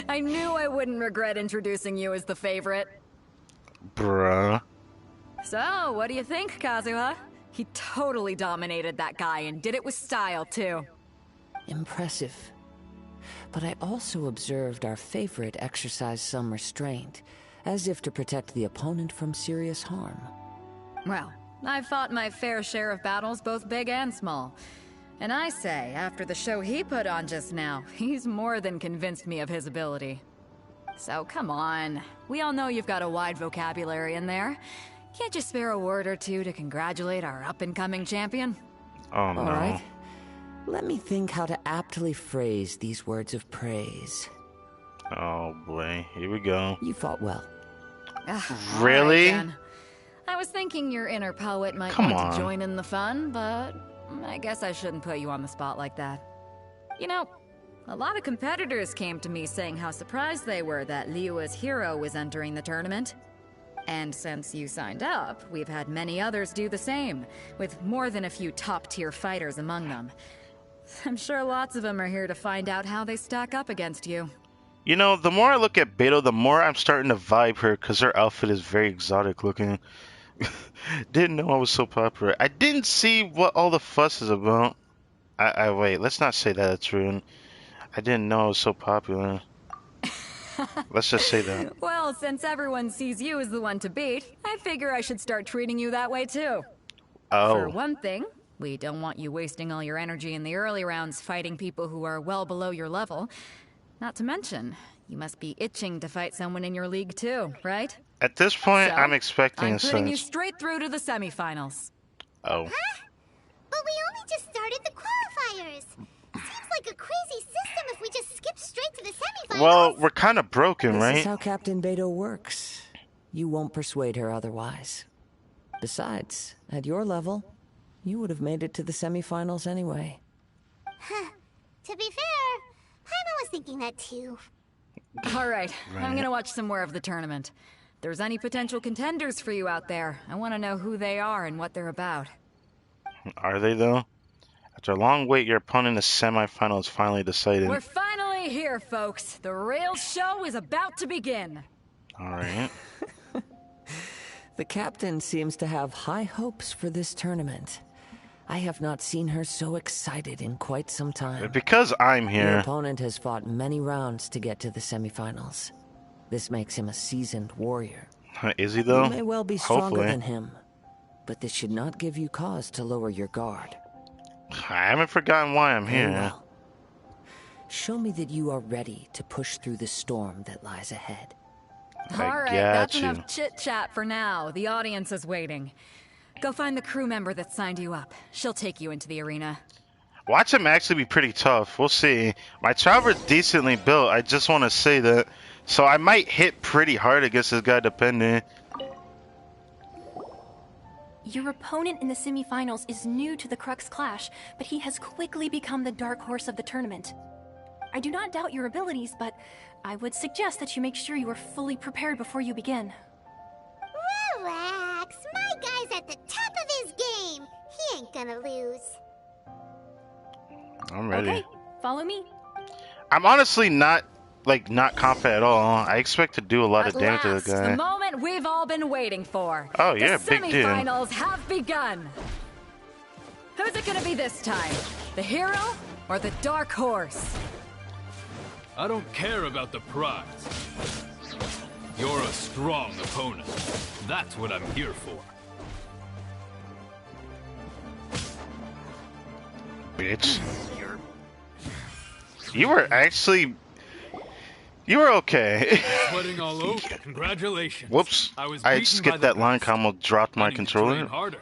Speaker 7: I knew I wouldn't regret introducing you as the favorite.
Speaker 1: Bruh.
Speaker 7: So, what do you think, Kazuha? He totally dominated that guy and did it with style, too.
Speaker 10: Impressive. But I also observed our favorite exercise some restraint, as if to protect the opponent from serious harm.
Speaker 7: Well, I've fought my fair share of battles, both big and small. And I say, after the show he put on just now, he's more than convinced me of his ability. So come on, we all know you've got a wide vocabulary in there. Can't you spare a word or two to congratulate our up-and-coming champion?
Speaker 1: Oh no.
Speaker 10: All right. Let me think how to aptly phrase these words of praise.
Speaker 1: Oh boy, here we go.
Speaker 10: You fought well.
Speaker 1: Really?
Speaker 7: Right, I was thinking your inner poet might want to join in the fun, but I guess I shouldn't put you on the spot like that. You know, a lot of competitors came to me saying how surprised they were that Liyue's hero was entering the tournament. And since you signed up, we've had many others do the same, with more than a few top-tier fighters among them. I'm sure lots of them are here to find out how they stack up against you.
Speaker 1: You know, the more I look at Beidou, the more I'm starting to vibe her, because her outfit is very exotic looking. Didn't know I was so popular. I didn't see what all the fuss is about. Wait, let's not say that it's rude. I didn't know I was so popular. Let's just say that.
Speaker 7: Well, since everyone sees you as the one to beat, I figure I should start treating you that way too.
Speaker 1: Oh.
Speaker 7: For one thing, we don't want you wasting all your energy in the early rounds fighting people who are well below your level. Not to mention, you must be itching to fight someone in your league too, right?
Speaker 1: At this point,
Speaker 7: So,
Speaker 1: I'm expecting
Speaker 7: I'm
Speaker 1: a
Speaker 7: putting you
Speaker 1: sense.
Speaker 7: straight through to the semifinals.
Speaker 1: Oh.
Speaker 6: Huh? But we only just started the qualifiers. Seems like a crazy system if we just skip straight to the semifinals.
Speaker 1: Well, we're kind of broken,
Speaker 10: This
Speaker 1: right?
Speaker 10: is how Captain Beto works. You won't persuade her otherwise. Besides, at your level, you would have made it to the semifinals anyway.
Speaker 6: Huh. To be fair, Paimon was thinking that too.
Speaker 7: All right, I'm gonna watch some more of the tournament. If there's any potential contenders for you out there, I want to know who they are and what they're about.
Speaker 1: Are they, though? After a long wait, your opponent in the semifinals is finally decided.
Speaker 7: We're finally here, folks. The real show is about to begin.
Speaker 1: All right.
Speaker 10: The captain seems to have high hopes for this tournament. I have not seen her so excited in quite some time.
Speaker 1: Because I'm
Speaker 10: Your
Speaker 1: here.
Speaker 10: opponent has fought many rounds to get to the semifinals. This makes him a seasoned warrior.
Speaker 1: Is he, though?
Speaker 10: You may well be stronger
Speaker 1: Hopefully.
Speaker 10: than him, but this should not give you cause to lower your guard.
Speaker 1: I haven't forgotten why I'm
Speaker 10: Very
Speaker 1: here.
Speaker 10: well. Show me that you are ready to push through the storm that lies ahead.
Speaker 7: All right, that's enough chit-chat for now. The audience is waiting. Go find the crew member that signed you up. She'll take you into the arena.
Speaker 1: Watch him actually be pretty tough. We'll see. My Traver's decently built. I just want to say that. So I might hit pretty hard against this guy, depending.
Speaker 16: Your opponent in the semifinals is new to the Crux Clash, but he has quickly become the dark horse of the tournament. I do not doubt your abilities, but I would suggest that you make sure you are fully prepared before you begin.
Speaker 6: Relax. My guy's at the top of his game. He ain't gonna lose.
Speaker 1: I'm ready.
Speaker 16: Okay, follow me.
Speaker 1: I'm honestly not confident at all. I expect to do a lot of damage to the
Speaker 7: The
Speaker 1: guy.
Speaker 7: moment we've all been waiting for.
Speaker 1: Oh, yeah,
Speaker 7: the
Speaker 1: big deal.
Speaker 7: semifinals have begun. Who's it gonna be this time? The hero or the dark horse?
Speaker 5: I don't care about the prize. You're a strong opponent. That's what I'm here for.
Speaker 1: Bitch. You were actually... You were okay.
Speaker 5: Sweating all over. Congratulations.
Speaker 1: Whoops.
Speaker 5: I was
Speaker 1: I
Speaker 5: beaten by
Speaker 1: skipped
Speaker 5: the
Speaker 1: that line, almost dropped my
Speaker 5: Planning to
Speaker 1: controller.
Speaker 5: train harder.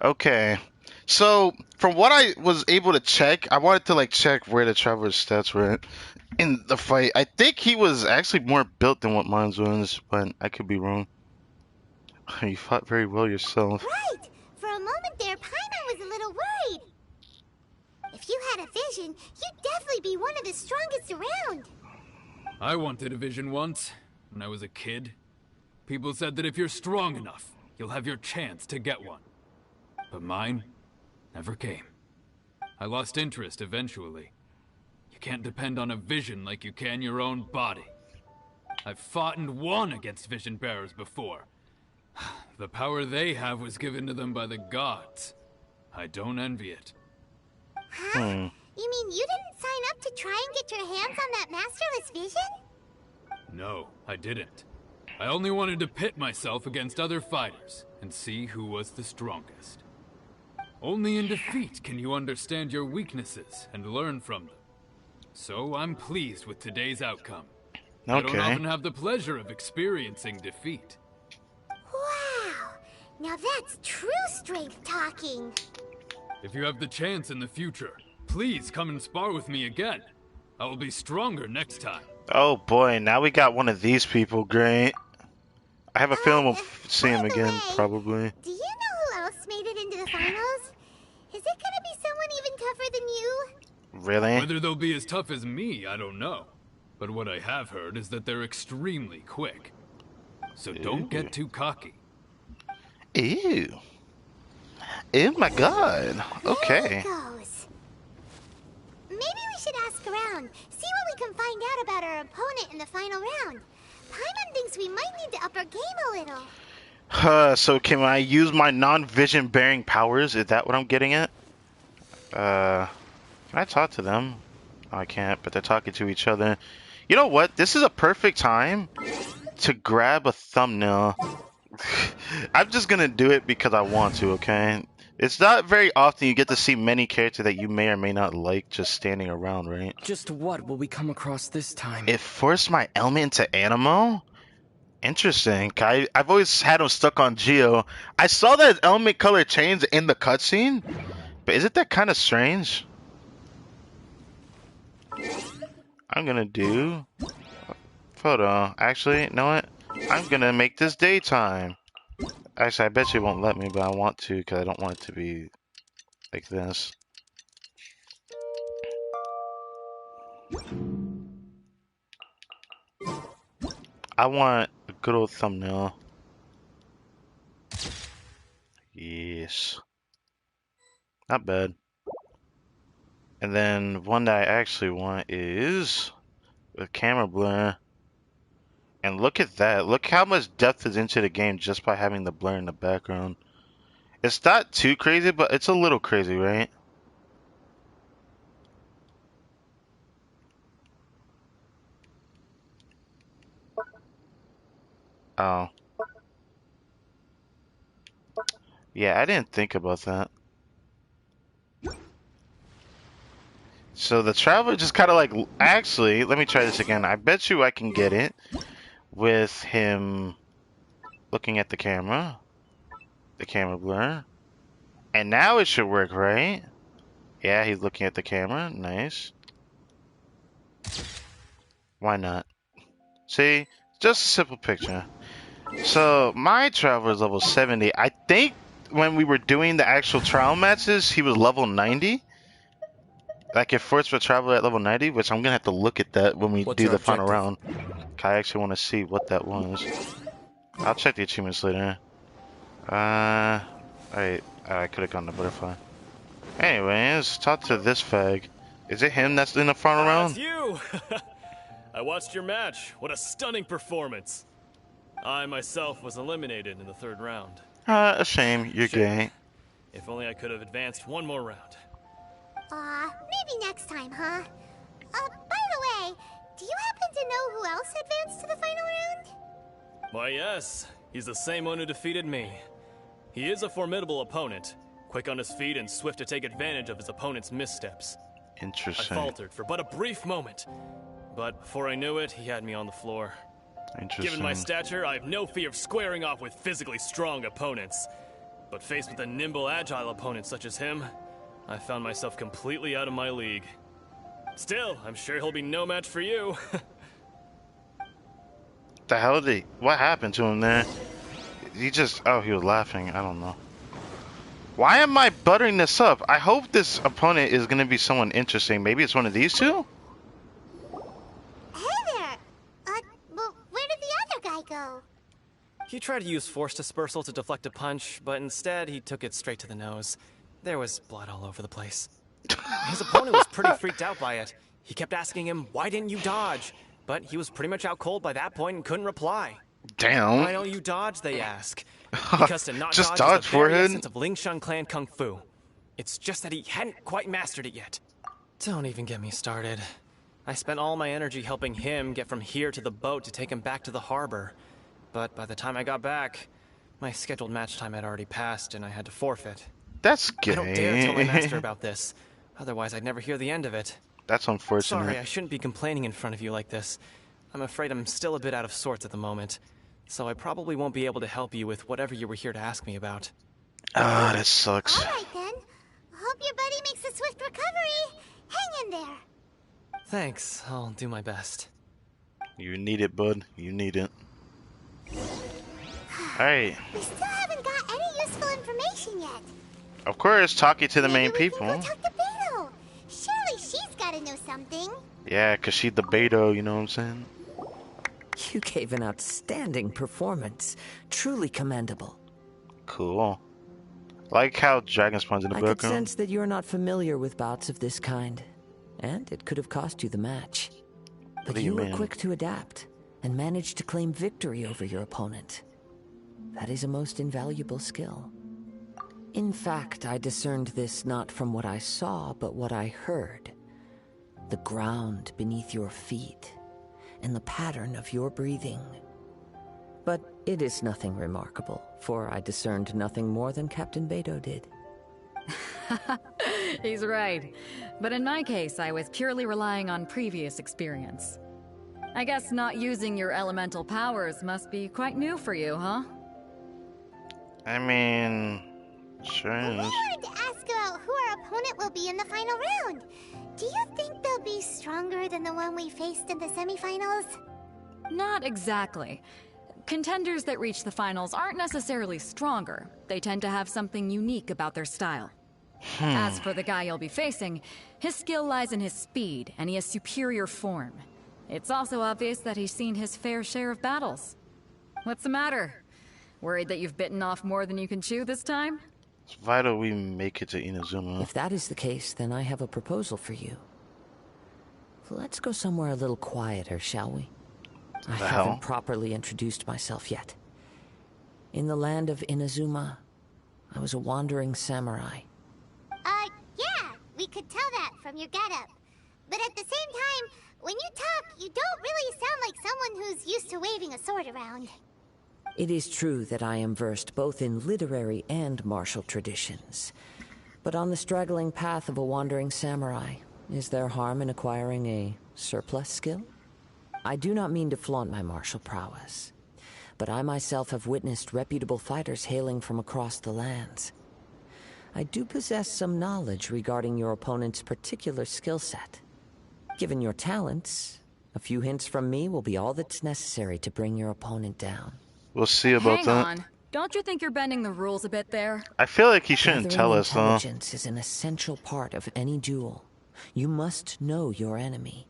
Speaker 1: Okay. So, from what I was able to check, I wanted to check where the Traveler's stats were at in the fight. I think he was actually more built than what mine was, but I could be wrong. You fought very well yourself.
Speaker 6: Right. For a moment there, Paimon was a little worried. If you had a vision, you'd definitely be one of the strongest around.
Speaker 5: I wanted a vision once, when I was a kid. People said that if you're strong enough, you'll have your chance to get one. But mine never came. I lost interest eventually. You can't depend on a vision like you can your own body. I've fought and won against vision bearers before. The power they have was given to them by the gods. I don't envy it.
Speaker 6: Huh? You mean you didn't sign up to try and get your hands on that masterless vision?
Speaker 5: No, I didn't. I only wanted to pit myself against other fighters and see who was the strongest. Only in defeat can you understand your weaknesses and learn from them. So I'm pleased with today's outcome. I don't often have the pleasure of experiencing defeat.
Speaker 6: Wow. Now that's true strength talking.
Speaker 5: If you have the chance in the future, please come and spar with me again. I will be stronger next time.
Speaker 1: Oh boy, now we got one of these people. Great. I have a feeling we'll see him again, probably.
Speaker 6: Do you know who else made it into the finals? Is it gonna be someone even tougher than you?
Speaker 1: Really?
Speaker 5: Whether they'll be as tough as me, I don't know. But what I have heard is that they're extremely quick. So don't get too cocky.
Speaker 1: Ew. Oh my god. Okay.
Speaker 6: Goes. Maybe we should ask around, see what we can find out about our opponent in the final round. Paimon thinks we might need to up our game a little.
Speaker 1: So can I use my non-vision bearing powers? Is that what I'm getting at? Can I talk to them? Oh, I can't, but they're talking to each other. You know what? This is a perfect time to grab a thumbnail. I'm just gonna do it because I want to, okay? It's not very often you get to see many characters that you may or may not like just standing around, right?
Speaker 17: Just what will we come across this time?
Speaker 1: It forced my element into Animo? Interesting. I've always had him stuck on Geo. I saw that element color change in the cutscene, but isn't that kind of strange? I'm gonna do photo. Actually, you know what? I'm gonna make this daytime. Actually, I bet you won't let me, but I want to because I don't want it to be like this. I want a good old thumbnail. Yes. Not bad. And then one that I actually want is with camera blur. And look at that. Look how much depth is into the game just by having the blur in the background. It's not too crazy, but it's a little crazy, right? Oh. Yeah, I didn't think about that. So the Traveler just kind of like... Actually, let me try this again. I bet you I can get it with him looking at the camera blur. And now it should work, right? Yeah, he's looking at the camera. Nice. Why not? See? Just a simple picture. So, my Traveler is level 70. I think when we were doing the actual trial matches, he was level 90. Like, if Force for Traveler at level 90, which I'm gonna have to look at that when we do the final round. I actually want to see what that was. I'll check the achievements later. Alright. I could have gone to Butterfly. Anyways, talk to this fag. Is it him that's in the final round?
Speaker 11: It's you! I watched your match. What a stunning performance. I myself was eliminated in the 3rd round.
Speaker 1: A shame. You're gay.
Speaker 11: If only I could have advanced one more round.
Speaker 6: Maybe next time, huh? By the way, do you happen to know who else advanced to the final round?
Speaker 11: Why, yes. He's the same one who defeated me. He is a formidable opponent, quick on his feet and swift to take advantage of his opponent's missteps.
Speaker 1: Interesting.
Speaker 11: I faltered for but a brief moment, but before I knew it, he had me on the floor.
Speaker 1: Interesting.
Speaker 11: Given my stature, I have no fear of squaring off with physically strong opponents. But faced with a nimble, agile opponent such as him, I found myself completely out of my league. Still, I'm sure he'll be no match for you.
Speaker 1: The hell did he... What happened to him there? He just... Oh, he was laughing. I don't know. Why am I buttering this up? I hope this opponent is going to be someone interesting. Maybe it's one of these two?
Speaker 6: Hey there! Well, where did the other guy go?
Speaker 13: He tried to use force dispersal to deflect a punch, but instead he took it straight to the nose. There was blood all over the place. His opponent was pretty freaked out by it. He kept asking him, "Why didn't you dodge?" But he was pretty much out cold by that point and couldn't reply.
Speaker 1: Damn.
Speaker 13: Why don't you dodge, they ask. Because to not
Speaker 1: just
Speaker 13: dodge is the very
Speaker 1: forehead?
Speaker 13: essence of Lingshan Clan Kung Fu. It's just that he hadn't quite mastered it yet. Don't even get me started. I spent all my energy helping him get from here to the boat to take him back to the harbor. But by the time I got back, my scheduled match time had already passed and I had to forfeit.
Speaker 1: That's gay.
Speaker 13: I don't dare tell my master about this. Otherwise, I'd never hear the end of it.
Speaker 1: That's unfortunate.
Speaker 13: Sorry, I shouldn't be complaining in front of you like this. I'm afraid I'm still a bit out of sorts at the moment. So I probably won't be able to help you with whatever you were here to ask me about.
Speaker 1: Ah, that sucks.
Speaker 6: Alright then. Hope your buddy makes a swift recovery. Hang in there.
Speaker 13: Thanks, I'll do my best.
Speaker 1: You need it, bud. You need it. Alright.
Speaker 6: We still haven't got any useful information yet.
Speaker 1: Of course, talking to the main
Speaker 6: Maybe
Speaker 1: people.
Speaker 6: We can go talk to Beto. Surely she's gotta know something.
Speaker 1: Yeah, because she's the Beto, you know what I'm saying?
Speaker 10: You gave an outstanding performance. Truly commendable.
Speaker 1: Cool. Like how Dragon Spawn's in the
Speaker 10: I could
Speaker 1: background.
Speaker 10: sense that you're not familiar with bouts of this kind. And it could have cost you the match.
Speaker 1: What
Speaker 10: But
Speaker 1: do
Speaker 10: you
Speaker 1: you
Speaker 10: were
Speaker 1: mean?
Speaker 10: quick to adapt and managed to claim victory over your opponent. That is a most invaluable skill. In fact, I discerned this not from what I saw, but what I heard. The ground beneath your feet, and the pattern of your breathing. But it is nothing remarkable, for I discerned nothing more than Captain Beto did.
Speaker 7: He's right. But in my case, I was purely relying on previous experience. I guess not using your elemental powers must be quite new for you, huh?
Speaker 1: I mean, sure is.
Speaker 6: We wanted to ask about who our opponent will be in the final round. Do you think they'll be stronger than the one we faced in the semifinals?
Speaker 7: Not exactly. Contenders that reach the finals aren't necessarily stronger. They tend to have something unique about their style. As for the guy you'll be facing, his skill lies in his speed, and he has superior form. It's also obvious that he's seen his fair share of battles. What's the matter? Worried that you've bitten off more than you can chew this time?
Speaker 1: It's vital we make it to Inazuma.
Speaker 10: If that is the case, then I have a proposal for you. Let's go somewhere a little quieter, shall we? I haven't properly introduced myself yet. In the land of Inazuma, I was a wandering samurai.
Speaker 6: Yeah, we could tell that from your getup. But at the same time, when you talk, you don't really sound like someone who's used to waving a sword around.
Speaker 10: It is true that I am versed both in literary and martial traditions. But on the straggling path of a wandering samurai, is there harm in acquiring a surplus skill? I do not mean to flaunt my martial prowess, but I myself have witnessed reputable fighters hailing from across the lands. I do possess some knowledge regarding your opponent's particular skill set. Given your talents, a few hints from me will be all that's necessary to bring your opponent down.
Speaker 1: We'll see about that.
Speaker 7: Hang on. Don't you think you're bending the rules a bit there?
Speaker 1: I feel like he shouldn't tell us, though.
Speaker 10: Intelligence is an essential part of any duel. You must know your enemy.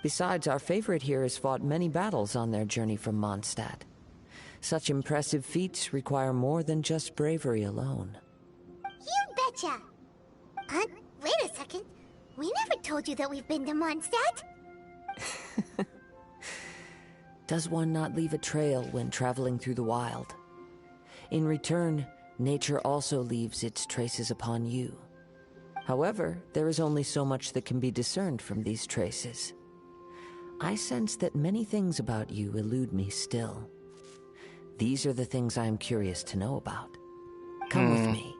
Speaker 10: Besides, our favorite here has fought many battles on their journey from Mondstadt. Such impressive feats require more than just bravery alone.
Speaker 6: You betcha! Wait a second. We never told you that we've been to Mondstadt.
Speaker 10: Does one not leave a trail when traveling through the wild? In return, nature also leaves its traces upon you. However, there is only so much that can be discerned from these traces. I sense that many things about you elude me still. These are the things I am curious to know about. Come with me.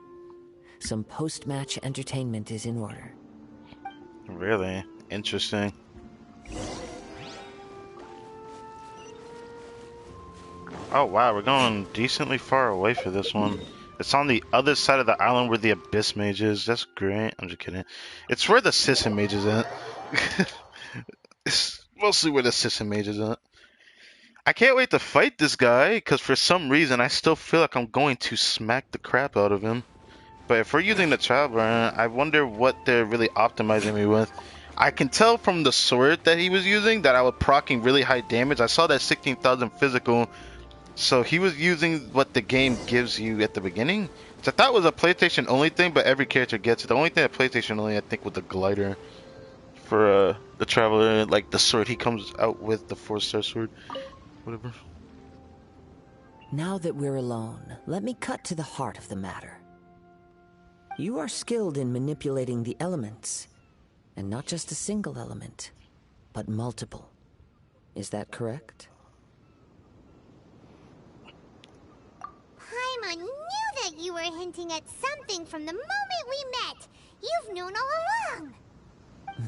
Speaker 10: Some post-match entertainment is in order.
Speaker 1: Really? Interesting. Oh wow, we're going decently far away for this one. It's on the other side of the island where the Abyss Mage is. That's great. I'm just kidding. It's where the System Mage is at. It's mostly where the System Mage is at. I can't wait to fight this guy, because for some reason I still feel like I'm going to smack the crap out of him. But if we're using the Traveler, I wonder what they're really optimizing me with. I can tell from the sword that he was using that I was proccing really high damage. I saw that 16,000 physical. So he was using what the game gives you at the beginning. Which I thought was a PlayStation only thing, but every character gets it. The only thing at PlayStation only, I think, was the glider. For the Traveler, like the sword he comes out with, the 4-star sword. Whatever.
Speaker 10: Now that we're alone, let me cut to the heart of the matter. You are skilled in manipulating the elements. And not just a single element, but multiple. Is that correct?
Speaker 6: Paimon knew that you were hinting at something from the moment we met. You've known all along.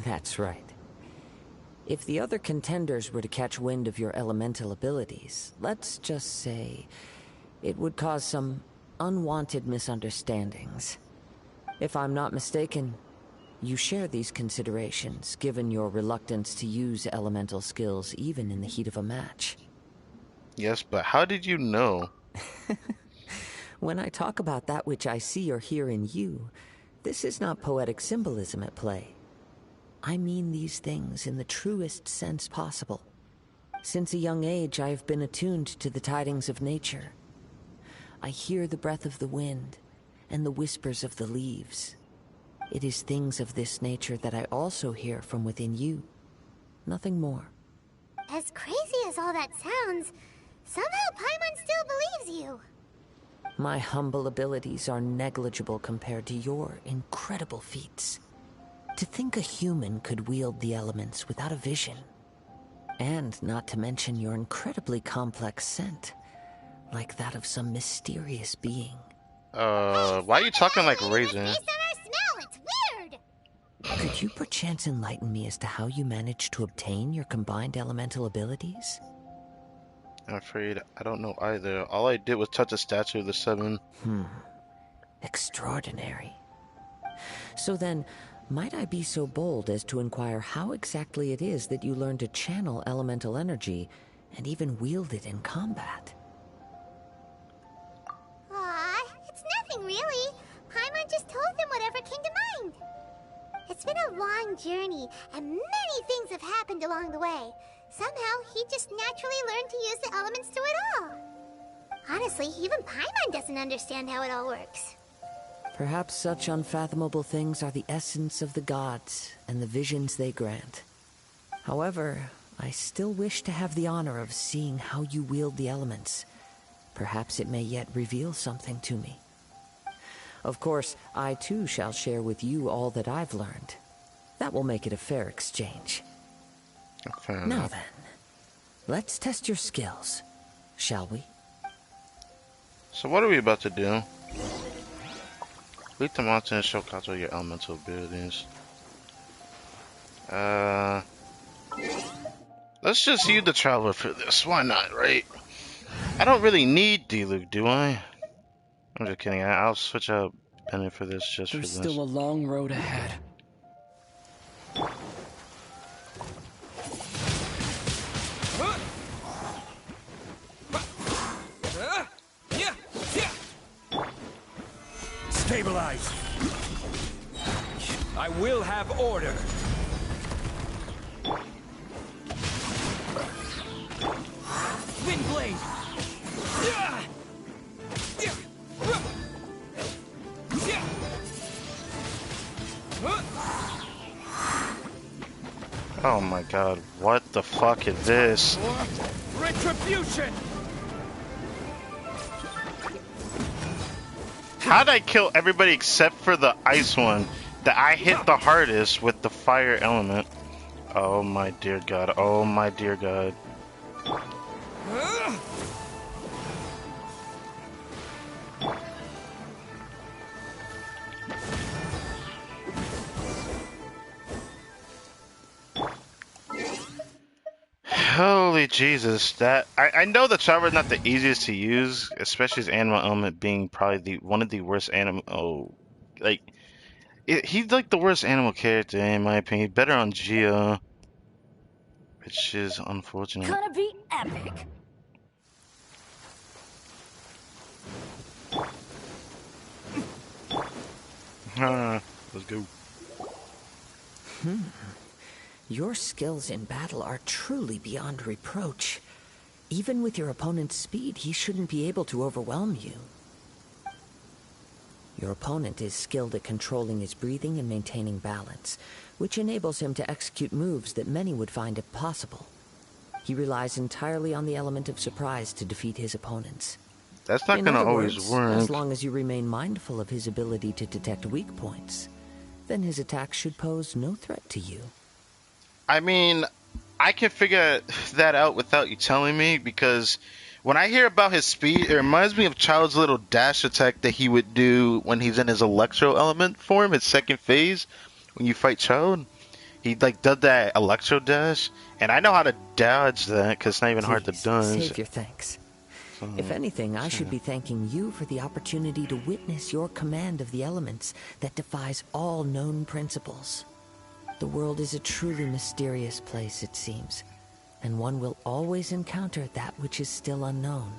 Speaker 10: That's right. If the other contenders were to catch wind of your elemental abilities, let's just say, it would cause some unwanted misunderstandings. If I'm not mistaken, you share these considerations, given your reluctance to use elemental skills even in the heat of a match.
Speaker 1: Yes, but how did you know?
Speaker 10: When I talk about that which I see or hear in you, this is not poetic symbolism at play. I mean these things in the truest sense possible. Since a young age, I have been attuned to the tidings of nature. I hear the breath of the wind and the whispers of the leaves. It is things of this nature that I also hear from within you. Nothing more.
Speaker 6: As crazy as all that sounds, somehow Paimon still believes you.
Speaker 10: My humble abilities are negligible compared to your incredible feats. To think a human could wield the elements without a vision. And not to mention your incredibly complex scent, like that of some mysterious being.
Speaker 1: Why are you talking like Raisin?
Speaker 6: Based on our smell, it's weird.
Speaker 10: Could you perchance enlighten me as to how you managed to obtain your combined elemental abilities?
Speaker 1: I'm afraid I don't know either. All I did was touch a statue of the seven.
Speaker 10: Extraordinary. So then, might I be so bold as to inquire how exactly it is that you learned to channel elemental energy and even wield it in combat?
Speaker 6: Aw, it's nothing really. Paimon just told them whatever came to mind. It's been a long journey, and many things have happened along the way. Somehow, he just naturally learned to use the elements through it all. Honestly, even Paimon doesn't understand how it all works.
Speaker 10: Perhaps such unfathomable things are the essence of the gods and the visions they grant. However, I still wish to have the honor of seeing how you wield the elements. Perhaps it may yet reveal something to me. Of course, I too shall share with you all that I've learned. That will make it a fair exchange. Now then, let's test your skills, shall we?
Speaker 1: So what are we about to do? Lead the mountain and show Kato your elemental abilities. Let's just use the traveler for this. Why not, right? I don't really need Diluc, do I? I'm just kidding. I'll switch out Bennett for this just
Speaker 14: There's
Speaker 1: for this.
Speaker 14: still a long road ahead.
Speaker 17: Stabilize. I will have order. Wind blade.
Speaker 1: Oh my god, what the fuck is this?
Speaker 17: Retribution.
Speaker 1: How'd I kill everybody except for the ice one that I hit the hardest with the fire element? Oh my dear god, oh my dear god. Holy Jesus, that I know the Traveler is not the easiest to use, especially his animal element being probably one of the worst animal. He's like the worst animal character in my opinion. Better on Geo, which is unfortunate.
Speaker 4: Gonna be epic.
Speaker 1: Let's go.
Speaker 10: Your skills in battle are truly beyond reproach. Even with your opponent's speed, he shouldn't be able to overwhelm you. Your opponent is skilled at controlling his breathing and maintaining balance, which enables him to execute moves that many would find impossible. He relies entirely on the element of surprise to defeat his opponents.
Speaker 1: That's not gonna always work.
Speaker 10: As long as you remain mindful of his ability to detect weak points, then his attacks should pose no threat to you.
Speaker 1: I mean, I can figure that out without you telling me, because when I hear about his speed, it reminds me of Child's little dash attack that he would do when he's in his electro element form, his second phase, when you fight Child. He like does that electro dash, and I know how to dodge that because it's not even hard to dodge.
Speaker 10: Save your thanks. If anything, I should be thanking you for the opportunity to witness your command of the elements that defies all known principles. The world is a truly mysterious place, it seems, and one will always encounter that which is still unknown.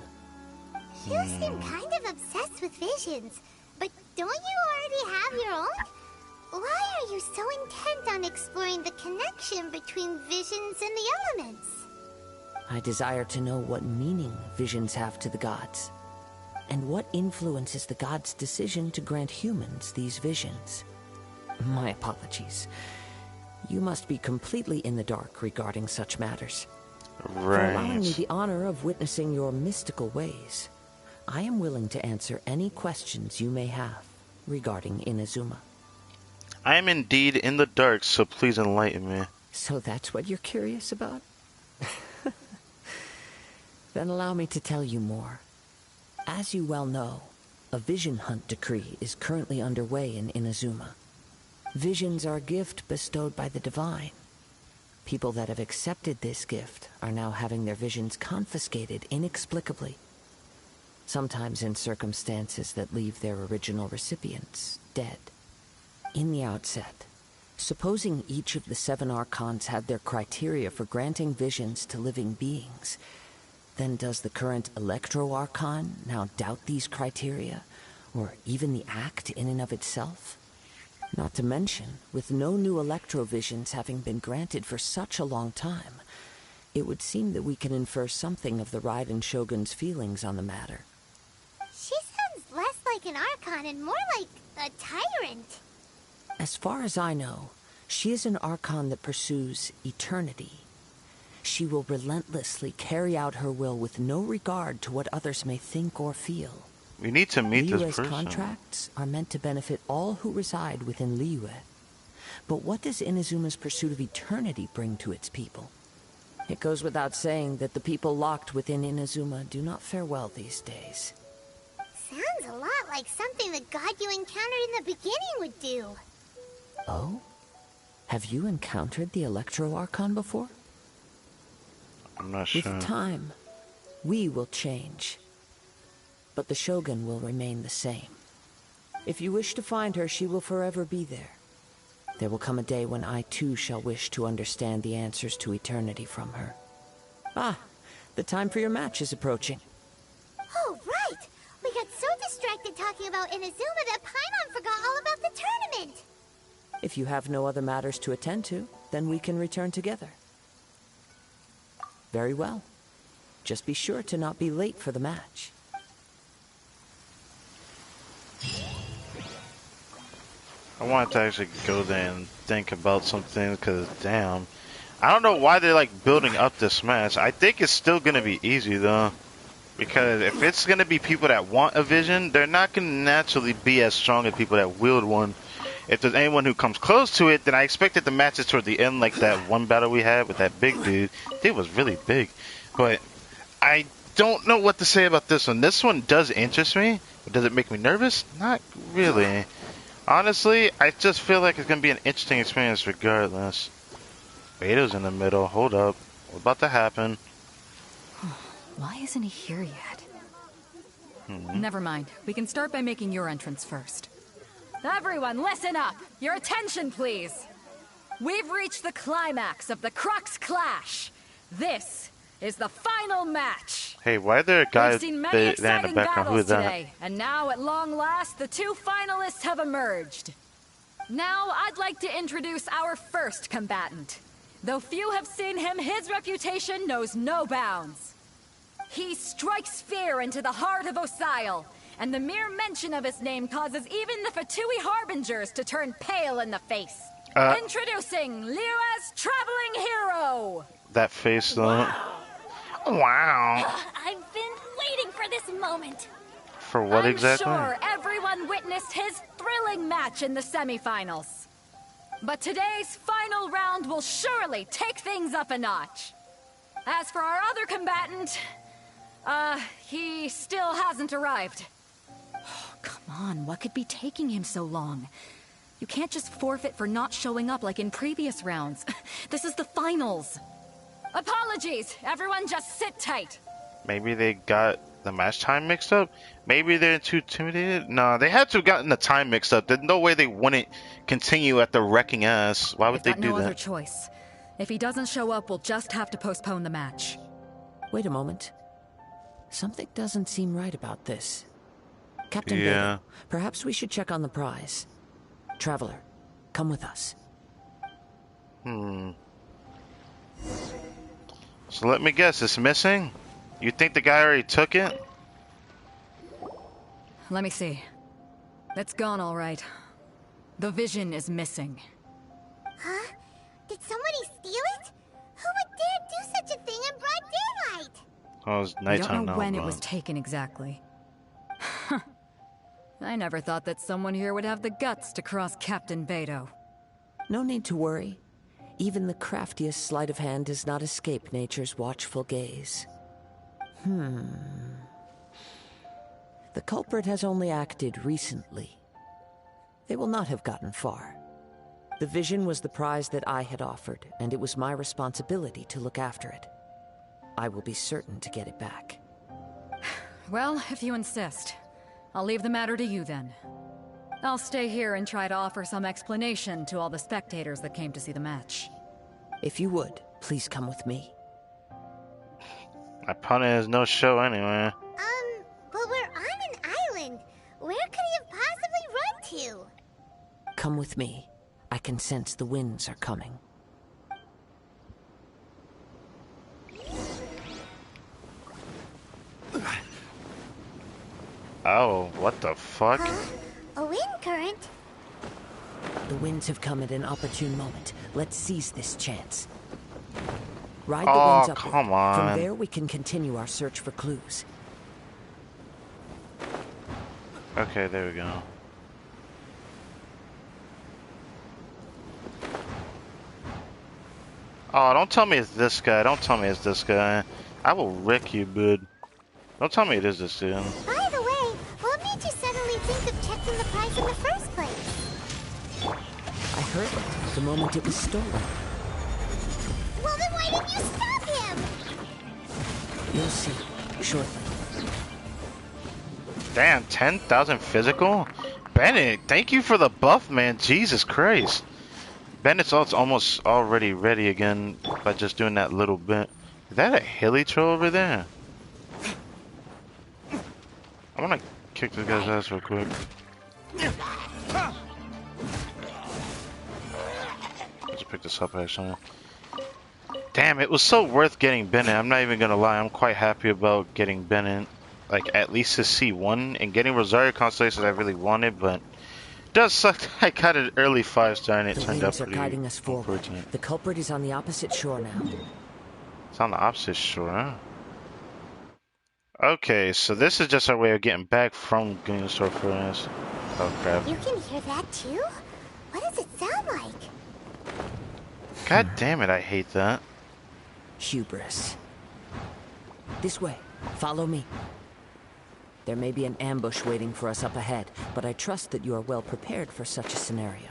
Speaker 6: You seem kind of obsessed with visions, but don't you already have your own? Why are you so intent on exploring the connection between visions and the elements?
Speaker 10: I desire to know what meaning visions have to the gods, and what influences the gods' decision to grant humans these visions. My apologies. You must be completely in the dark regarding such matters. For allowing me the honor of witnessing your mystical ways, I am willing to answer any questions you may have regarding Inazuma.
Speaker 1: I am indeed in the dark, so please enlighten me.
Speaker 10: So that's what you're curious about? Then allow me to tell you more. As you well know, a vision hunt decree is currently underway in Inazuma. Visions are a gift bestowed by the divine. People that have accepted this gift are now having their visions confiscated inexplicably. Sometimes in circumstances that leave their original recipients dead. In the outset, supposing each of the 7 Archons had their criteria for granting visions to living beings, then does the current Electro-Archon now doubt these criteria, or even the act in and of itself? Not to mention, with no new Electro-Visions having been granted for such a long time, it would seem that we can infer something of the Raiden Shogun's feelings on the matter.
Speaker 6: She sounds less like an Archon and more like a tyrant.
Speaker 10: As far as I know, she is an Archon that pursues eternity. She will relentlessly carry out her will with no regard to what others may think or feel.
Speaker 1: We need to meet this
Speaker 10: Liyue's
Speaker 1: person.
Speaker 10: contracts are meant to benefit all who reside within Liyue. But what does Inazuma's pursuit of eternity bring to its people? It goes without saying that the people locked within Inazuma do not fare well these days.
Speaker 6: Sounds a lot like something the god you encountered in the beginning would do.
Speaker 10: Oh? Have you encountered the Electro-Archon before?
Speaker 1: I'm not sure.
Speaker 10: With time, we will change. But the Shogun will remain the same. If you wish to find her, she will forever be there. There will come a day when I too shall wish to understand the answers to eternity from her. Ah, the time for your match is approaching.
Speaker 6: Oh, right! We got so distracted talking about Inazuma that Paimon forgot all about the tournament!
Speaker 10: If you have no other matters to attend to, then we can return together. Very well. Just be sure to not be late for the match.
Speaker 1: I wanted to actually go there and think about something, because damn, I don't know why they're like building up this match. I think it's still gonna be easy though, because if it's gonna be people that want a vision, they're not gonna naturally be as strong as people that wield one. If there's anyone who comes close to it, then I expected the matches toward the end, like that one battle we had with that big dude. It was really big, but I don't know what to say about this one. This one does interest me, but does it make me nervous? Not really. Honestly, I just feel like it's going to be an interesting experience regardless. Beto's in the middle. Hold up. What's about to happen?
Speaker 7: Why isn't he here yet? Never mind. We can start by making your entrance first. Everyone, listen up! Your attention, please! We've reached the climax of the Crux Clash! This is the final match!
Speaker 1: Hey, why are there a guy
Speaker 7: We've seen many
Speaker 1: there in the
Speaker 7: exciting
Speaker 1: background? Who
Speaker 7: battles
Speaker 1: is that?
Speaker 7: today, and now, at long last, the 2 finalists have emerged. Now, I'd like to introduce our first combatant. Though few have seen him, his reputation knows no bounds. He strikes fear into the heart of Osile, and the mere mention of his name causes even the Fatui Harbingers to turn pale in the face. Introducing Liyue's traveling hero!
Speaker 1: That face though. Wow.
Speaker 4: I've been waiting for this moment.
Speaker 1: For what exactly?
Speaker 7: I'm sure everyone witnessed his thrilling match in the semifinals. But today's final round will surely take things up a notch. As for our other combatant, he still hasn't arrived. Oh, come on, what could be taking him so long? You can't just forfeit for not showing up like in previous rounds. This is the finals. Apologies, everyone just sit tight.
Speaker 1: Maybe they got the match time mixed up? Maybe they're too intimidated? No, they had to have gotten the time mixed up. There's no way they wouldn't continue at the wrecking ass. Why would they do
Speaker 7: no
Speaker 1: that?
Speaker 7: Other choice. If he doesn't show up, we'll just have to postpone the match.
Speaker 10: Wait a moment. Something doesn't seem right about this. Captain
Speaker 1: Yeah.
Speaker 10: Beto, perhaps we should check on the prize. Traveler, come with us.
Speaker 1: So let me guess, it's missing? You think the guy already took it?
Speaker 7: Let me see. It's gone all right. The vision is missing.
Speaker 6: Huh? Did somebody steal it? Who would dare do such a thing in broad daylight?
Speaker 1: Oh, it's
Speaker 7: I
Speaker 1: nighttime
Speaker 7: don't know
Speaker 1: now.
Speaker 7: when
Speaker 1: bro.
Speaker 7: it was taken exactly. I never thought that someone here would have the guts to cross Captain Beto.
Speaker 10: No need to worry. Even the craftiest sleight of hand does not escape nature's watchful gaze. The culprit has only acted recently. They will not have gotten far. The vision was the prize that I had offered, and it was my responsibility to look after it. I will be certain to get it back.
Speaker 7: Well, if you insist. I'll leave the matter to you then. I'll stay here and try to offer some explanation to all the spectators that came to see the match.
Speaker 10: If you would, please come with me.
Speaker 1: My opponent has no show anyway.
Speaker 6: But we're on an island. Where could he have possibly run to?
Speaker 10: Come with me. I can sense the winds are coming.
Speaker 1: Oh, what the fuck?
Speaker 6: A wind current?
Speaker 10: The winds have come at an opportune moment. Let's seize this chance. Ride the winds upward.
Speaker 1: Come on.
Speaker 10: From there, we can continue our search for clues.
Speaker 1: Okay, there we go. Oh, don't tell me it's this guy. Don't tell me it's this guy. I will wreck you, bud. Don't tell me it is this dude.
Speaker 6: By the way, what made you suddenly think of checking the prize in the first place?
Speaker 10: I heard it the moment it was stolen.
Speaker 6: Well, then why didn't you stop him?
Speaker 10: You'll see shortly.
Speaker 1: Damn, 10,000 physical? Bennett, thank you for the buff, man. Jesus Christ. Bennett's almost already ready again by just doing that little bit. Is that a hilly troll over there? I wanna kick this guy's ass real quick. Let's pick this up actually. Damn, it was so worth getting Bennett. I'm not even gonna lie, I'm quite happy about getting Bennett. Like, at least to C1, and getting Rosario Constellations I really wanted, but it does suck that I got an early 5-star and it turned out pretty
Speaker 10: guiding us forward. The culprit is on the opposite shore now.
Speaker 1: It's on the opposite shore, huh? Okay, so this is just our way of getting back from Gunstore Furnace. Oh crap.
Speaker 6: You can hear that too? What does it sound like?
Speaker 1: God damn it, I hate that.
Speaker 10: Hubris. This way. Follow me. There may be an ambush waiting for us up ahead, but I trust that you are well prepared for such a scenario.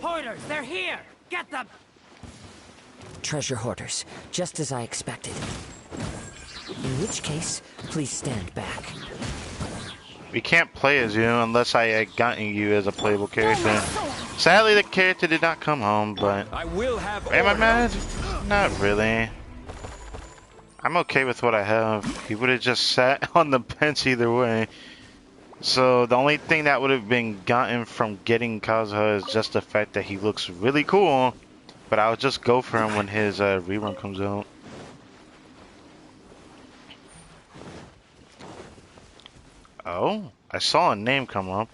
Speaker 17: Hoarders, they're here! Get them!
Speaker 10: Treasure hoarders, just as I expected. In which case, please stand back.
Speaker 1: We can't play as you unless I had gotten you as a playable character. Sadly, the character did not come home, but...
Speaker 17: I will have
Speaker 1: am I mad? Not really. I'm okay with what I have. He would have just sat on the bench either way. So the only thing that would have been gotten from getting Kazuha is just the fact that he looks really cool. But I'll just go for him when his rerun comes out. Oh, I saw a name come up.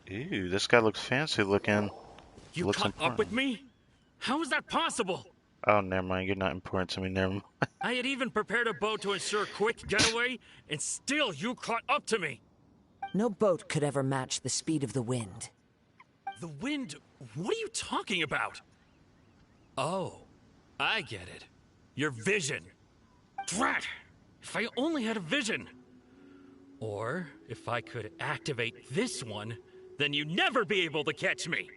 Speaker 1: Ew, this guy looks fancy looking.
Speaker 18: You caught up with me? How is that possible?
Speaker 1: Oh, never mind. You're not important to me. Never mind.
Speaker 18: I had even prepared a boat to ensure a quick getaway, and still you caught up to me.
Speaker 10: No boat could ever match the speed of the wind.
Speaker 18: The wind? What are you talking about? Oh, I get it. Your vision. Drat! If I only had a vision. Or, if I could activate this one, then you'd never be able to catch me.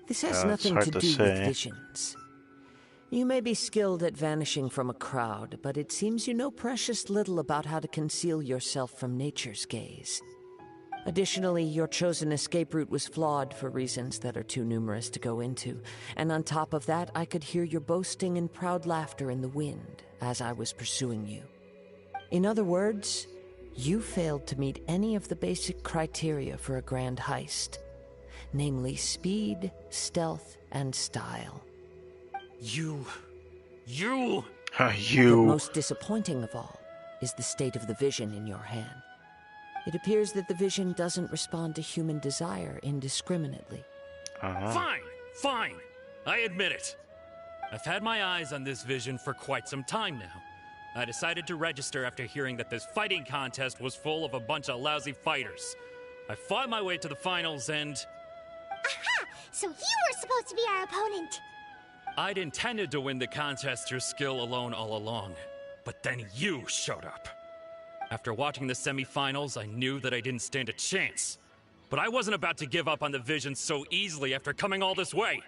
Speaker 10: This has nothing to do with visions. You may be skilled at vanishing from a crowd, but it seems you know precious little about how to conceal yourself from nature's gaze. Additionally, your chosen escape route was flawed for reasons that are too numerous to go into, and on top of that, I could hear your boasting and proud laughter in the wind as I was pursuing you. In other words, you failed to meet any of the basic criteria for a grand heist, namely speed, stealth, and style.
Speaker 18: You...
Speaker 10: But most disappointing of all is the state of the vision in your hand. It appears that the vision doesn't respond to human desire indiscriminately.
Speaker 18: Fine. I admit it. I've had my eyes on this vision for quite some time now. I decided to register after hearing that this fighting contest was full of a bunch of lousy fighters. I fought my way to the finals and...
Speaker 6: Aha! So you were supposed to be our opponent!
Speaker 18: I'd intended to win the contest through skill alone all along. But then you showed up. After watching the semifinals, I knew that I didn't stand a chance. But I wasn't about to give up on the vision so easily after coming all this way.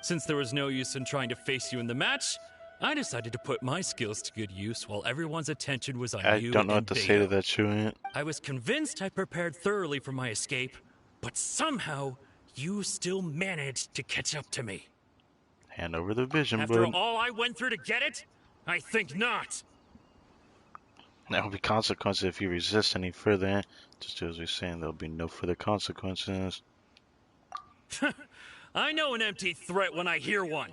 Speaker 18: Since there was no use in trying to face you in the match, I decided to put my skills to good use while everyone's attention was on you and
Speaker 1: I don't know what to say to that, Truant.
Speaker 18: I was convinced I prepared thoroughly for my escape, but somehow you still managed to catch up to me.
Speaker 1: Hand over the vision,
Speaker 18: After
Speaker 1: bud.
Speaker 18: all I went through to get it? I think not.
Speaker 1: There will be consequences if you resist any further. Just as we're saying, there'll be no further consequences.
Speaker 18: I know an empty threat when I hear one.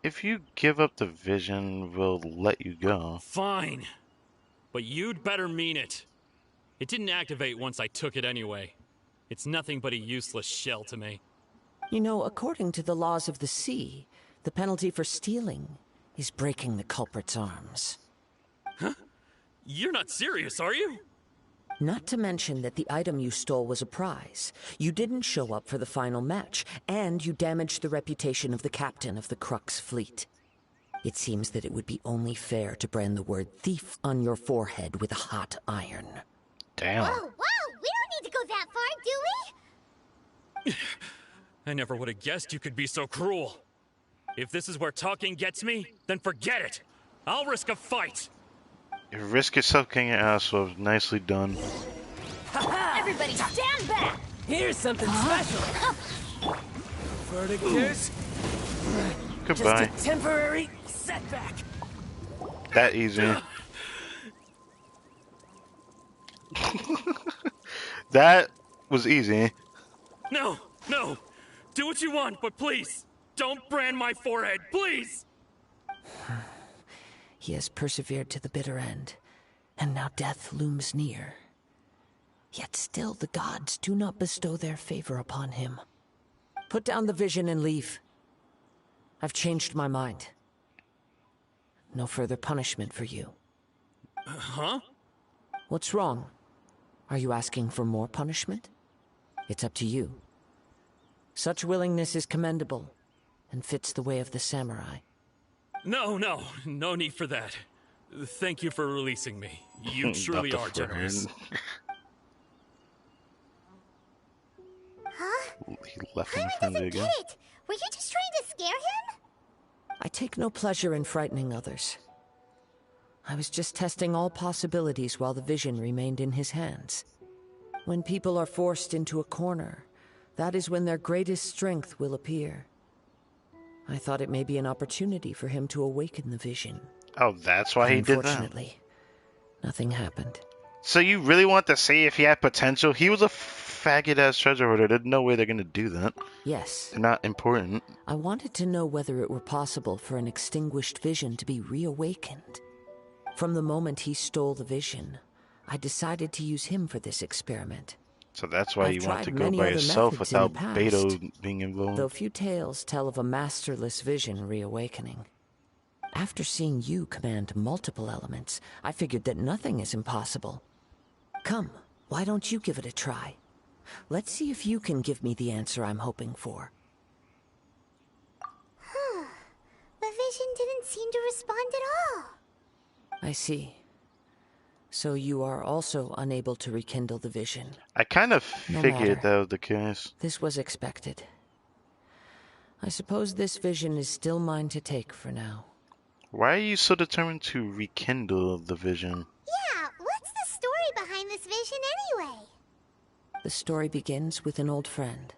Speaker 1: If you give up the vision, we'll let you go.
Speaker 18: Fine. But you'd better mean it. It didn't activate once I took it anyway. It's nothing but a useless shell to me.
Speaker 10: You know, according to the laws of the sea, the penalty for stealing is breaking the culprit's arms.
Speaker 18: Huh? You're not serious, are you?
Speaker 10: Not to mention that the item you stole was a prize. You didn't show up for the final match, and you damaged the reputation of the captain of the Crux fleet. It seems that it would be only fair to brand the word thief on your forehead with a hot iron.
Speaker 1: Damn.
Speaker 6: Whoa, we don't need to go that far, do we?
Speaker 18: I never would have guessed you could be so cruel. If this is where talking gets me, then forget it. I'll risk a fight.
Speaker 1: You risk yourself getting your ass whooped. Nicely done.
Speaker 4: Everybody stand back!
Speaker 14: Here's something special. Verdigris.
Speaker 1: Goodbye.
Speaker 14: Just a temporary setback.
Speaker 1: That easy. That was easy.
Speaker 18: No, no. Do what you want, but please, don't brand my forehead, please!
Speaker 10: He has persevered to the bitter end, and now death looms near. Yet still the gods do not bestow their favor upon him. Put down the vision and leave. I've changed my mind. No further punishment for you.
Speaker 18: Huh?
Speaker 10: What's wrong? Are you asking for more punishment? It's up to you. Such willingness is commendable, and fits the way of the samurai.
Speaker 18: No need for that. Thank you for releasing me. You truly are generous.
Speaker 6: Huh?
Speaker 1: He left him
Speaker 6: Paimon doesn't get it. Were you just trying to scare him?
Speaker 10: I take no pleasure in frightening others. I was just testing all possibilities while the vision remained in his hands. When people are forced into a corner, that is when their greatest strength will appear. I thought it may be an opportunity for him to awaken the vision.
Speaker 1: Oh, that's why he did that?
Speaker 10: Unfortunately, nothing happened.
Speaker 1: So you really want to see if he had potential? He was a faggot-ass treasure hoarder. There's no way they're gonna do that.
Speaker 10: Yes.
Speaker 1: They're not important.
Speaker 10: I wanted to know whether it were possible for an extinguished vision to be reawakened. From the moment he stole the vision, I decided to use him for this experiment.
Speaker 1: So that's why you want to go by
Speaker 10: other
Speaker 1: yourself
Speaker 10: methods in the
Speaker 1: without
Speaker 10: past,
Speaker 1: Beto being involved.
Speaker 10: Though few tales tell of a masterless vision reawakening. After seeing you command multiple elements, I figured that nothing is impossible. Come, why don't you give it a try? Let's see if you can give me the answer I'm hoping for.
Speaker 6: The vision didn't seem to respond at all.
Speaker 10: I see. So you are also unable to rekindle the vision.
Speaker 1: I kind of
Speaker 10: No
Speaker 1: figured
Speaker 10: matter.
Speaker 1: that was the case.
Speaker 10: This was expected. I suppose this vision is still mine to take for now.
Speaker 1: Why are you so determined to rekindle the vision?
Speaker 6: Yeah, what's the story behind this vision anyway?
Speaker 10: The story begins with an old friend.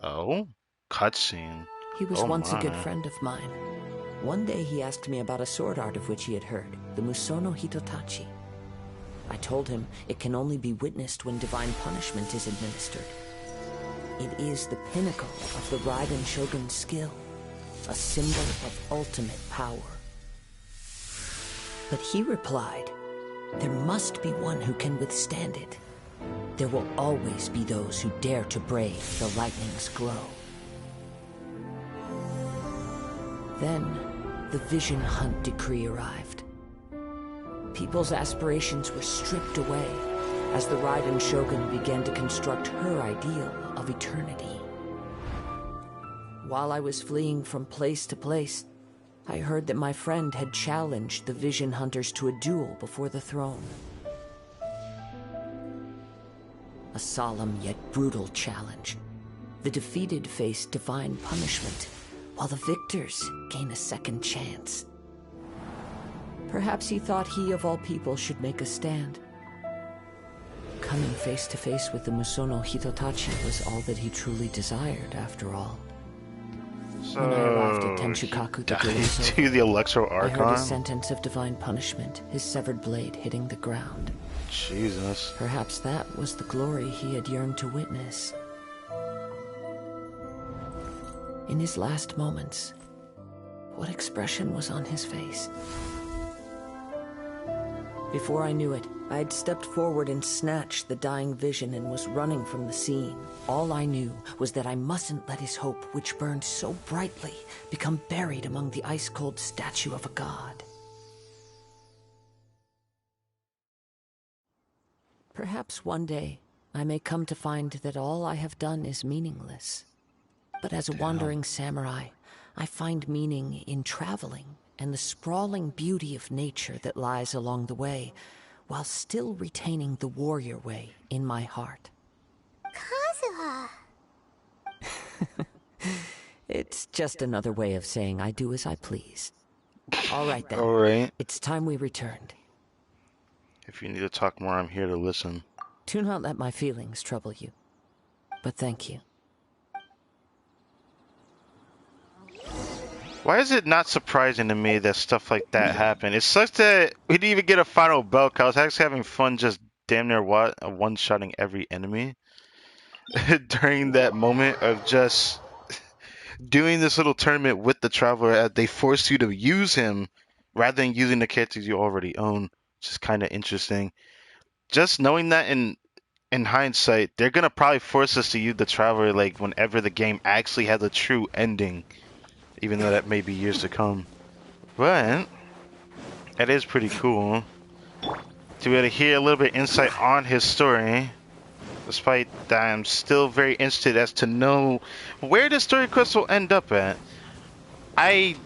Speaker 1: Oh? Cutscene.
Speaker 10: He was
Speaker 1: Oh
Speaker 10: once a good
Speaker 1: my.
Speaker 10: friend of mine. One day he asked me about a sword art of which he had heard, the Musono Hitotachi. I told him it can only be witnessed when divine punishment is administered. It is the pinnacle of the Raiden Shogun's skill, a symbol of ultimate power. But he replied, there must be one who can withstand it. There will always be those who dare to brave the lightning's glow. Then, the Vision Hunt decree arrived. People's aspirations were stripped away as the Raiden Shogun began to construct her ideal of eternity. While I was fleeing from place to place, I heard that my friend had challenged the Vision Hunters to a duel before the throne. A solemn yet brutal challenge. The defeated face divine punishment, while the victors gain a second chance. Perhaps he thought he of all people should make a stand. Coming face to face with the Musono Hitotachi was all that he truly desired, after all.
Speaker 1: So,
Speaker 10: when I arrived at Tenchukaku,
Speaker 1: the Electro Archon?
Speaker 10: I heard his sentence of divine punishment, his severed blade hitting the ground.
Speaker 1: Jesus.
Speaker 10: Perhaps that was the glory he had yearned to witness. In his last moments, what expression was on his face? Before I knew it, I had stepped forward and snatched the dying vision and was running from the scene. All I knew was that I mustn't let his hope, which burned so brightly, become buried among the ice-cold statue of a god. Perhaps one day, I may come to find that all I have done is meaningless. But as a wandering samurai, I find meaning in traveling and the sprawling beauty of nature that lies along the way, while still retaining the warrior way in my heart.
Speaker 6: Kazuha!
Speaker 10: It's just another way of saying I do as I please. All right then.
Speaker 1: All right.
Speaker 10: It's time we returned.
Speaker 1: If you need to talk more, I'm here to listen.
Speaker 10: Do not let my feelings trouble you. But thank you.
Speaker 1: Why is it not surprising to me that stuff like that happened? It sucks that we didn't even get a final bell. I was actually having fun just damn near one-shotting every enemy during that moment of just doing this little tournament with the Traveler, as they force you to use him rather than using the characters you already own, which is kind of interesting. Just knowing that in hindsight, they're gonna probably force us to use the Traveler like whenever the game actually has a true ending. Even though that may be years to come. But that is pretty cool to be able to hear a little bit insight on his story. Despite that, I'm still very interested as to know where the story quest will end up at. I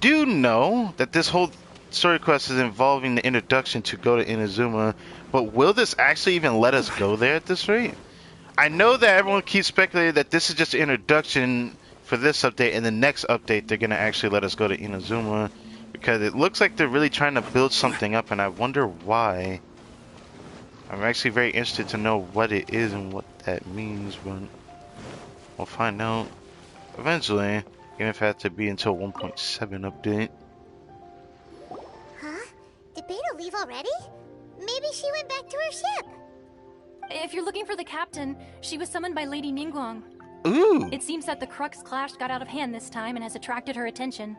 Speaker 1: do know that this whole story quest is involving the introduction to go to Inazuma, but will this actually even let us go there at this rate? I know that everyone keeps speculating that this is just an introduction for this update, and the next update they're gonna actually let us go to Inazuma, because it looks like they're really trying to build something up, and I wonder why. I'm actually very interested to know what it is and what that means, but we'll find out eventually, even if it has to be until 1.7 update.
Speaker 6: Huh? Did Beta leave already? Maybe she went back to her ship.
Speaker 16: If you're looking for the captain, she was summoned by Lady Ningguang.
Speaker 1: Ooh!
Speaker 16: It seems that the Crux clash got out of hand this time and has attracted her attention.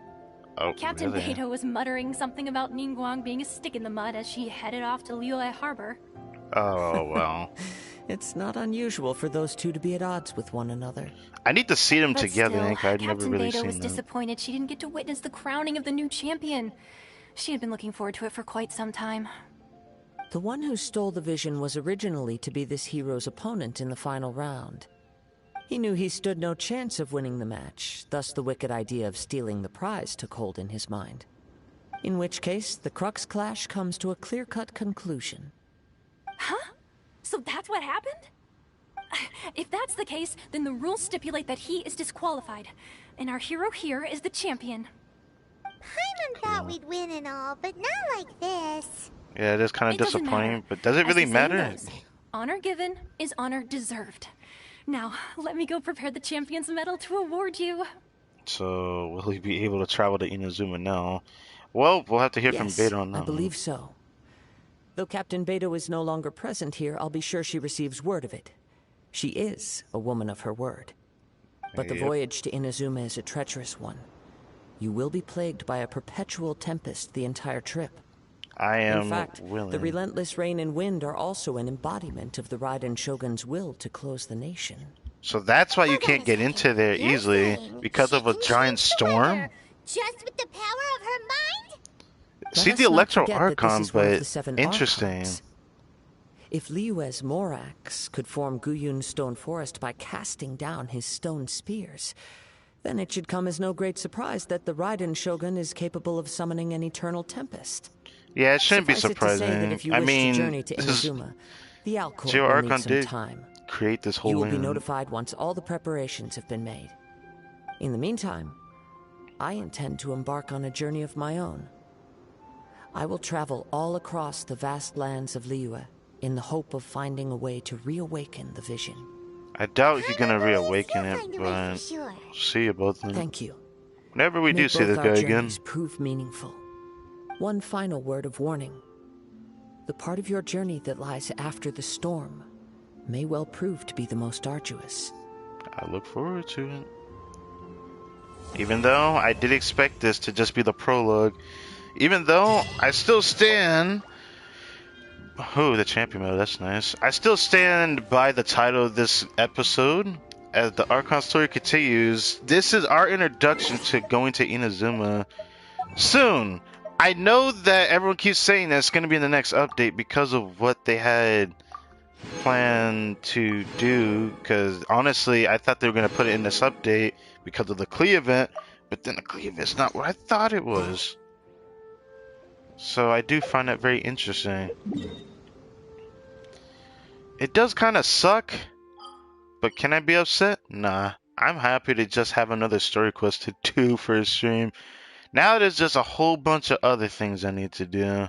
Speaker 1: Oh,
Speaker 16: Captain
Speaker 1: really?
Speaker 16: Beto was muttering something about Ningguang being a stick in the mud as she headed off to Liyue Harbor.
Speaker 1: Oh, well.
Speaker 10: It's not unusual for those two to be at odds with one another.
Speaker 1: I need to see them
Speaker 16: But
Speaker 1: together,
Speaker 16: still,
Speaker 1: Nick. I've
Speaker 16: Captain
Speaker 1: never really
Speaker 16: Beto
Speaker 1: seen
Speaker 16: was
Speaker 1: them.
Speaker 16: disappointed she didn't get to witness the crowning of the new champion. She had been looking forward to it for quite some time.
Speaker 10: The one who stole the vision was originally to be this hero's opponent in the final round. He knew he stood no chance of winning the match, thus the wicked idea of stealing the prize took hold in his mind. In which case, the Crux clash comes to a clear-cut conclusion.
Speaker 16: Huh? So that's what happened? If that's the case, then the rules stipulate that he is disqualified, and our hero here is the champion.
Speaker 6: Paimon thought we'd win and all, but not like this.
Speaker 1: Yeah, it is kind
Speaker 16: It
Speaker 1: of
Speaker 16: doesn't
Speaker 1: disappointing,
Speaker 16: matter.
Speaker 1: but does it
Speaker 16: As
Speaker 1: really
Speaker 16: the saying
Speaker 1: matter?
Speaker 16: goes, honor given is honor deserved. Now, let me go prepare the champion's medal to award you.
Speaker 1: So, will he be able to travel to Inazuma now? Well, we'll have to hear from Beta on that.
Speaker 10: I believe so. Though Captain Beto is no longer present here, I'll be sure she receives word of it. She is a woman of her word. But the
Speaker 1: Yep.
Speaker 10: voyage to Inazuma is a treacherous one. You will be plagued by a perpetual tempest the entire trip.
Speaker 1: I am
Speaker 10: In fact,
Speaker 1: willing.
Speaker 10: the relentless rain and wind are also an embodiment of the Raiden Shogun's will to close the nation.
Speaker 1: So that's why you can't get into there easily, because of a giant storm?
Speaker 6: Just with the power of her mind?
Speaker 10: Let
Speaker 1: See
Speaker 10: us
Speaker 1: the
Speaker 10: not
Speaker 1: Electro
Speaker 10: forget that this
Speaker 1: Archon,
Speaker 10: is one of
Speaker 1: but
Speaker 10: the 7
Speaker 1: interesting.
Speaker 10: Archons. If Liyue's Morax could form Guyun's stone forest by casting down his stone spears, Then it should come as no great surprise that the Raiden Shogun is capable of summoning an eternal tempest.
Speaker 1: Yeah, it shouldn't be
Speaker 10: Suffice it to say that
Speaker 1: surprising.
Speaker 10: if you
Speaker 1: I
Speaker 10: wish to
Speaker 1: mean,
Speaker 10: journey to
Speaker 1: this is
Speaker 10: Inazuma, the Alcor
Speaker 1: Geo
Speaker 10: will need
Speaker 1: Archon
Speaker 10: some
Speaker 1: did
Speaker 10: time.
Speaker 1: create this whole
Speaker 10: You will be
Speaker 1: land.
Speaker 10: notified once all the preparations have been made. In the meantime, I intend to embark on a journey of my own. I will travel all across the vast lands of Liyue in the hope of finding a way to reawaken the vision.
Speaker 1: I doubt you're gonna reawaken it, but
Speaker 6: sure.
Speaker 1: see about them.
Speaker 10: Thank you.
Speaker 1: Whenever we do
Speaker 10: May
Speaker 1: see
Speaker 10: both
Speaker 1: this
Speaker 10: our
Speaker 1: guy again.
Speaker 10: journeys prove meaningful. One final word of warning. The part of your journey that lies after the storm may well prove to be the most arduous.
Speaker 1: I look forward to it. Even though I did expect this to just be the prologue. Even though I still stand... Oh, the champion mode, that's nice. I still stand by the title of this episode. As the Archon story continues, this is our introduction to going to Inazuma soon. I know that everyone keeps saying that it's going to be in the next update because of what they had planned to do. Because honestly, I thought they were going to put it in this update because of the Klee event. But then the Klee event's not what I thought it was. So I do find that very interesting. It does kind of suck. But can I be upset? Nah. I'm happy to just have another story quest to do for a stream. Now there's just a whole bunch of other things I need to do.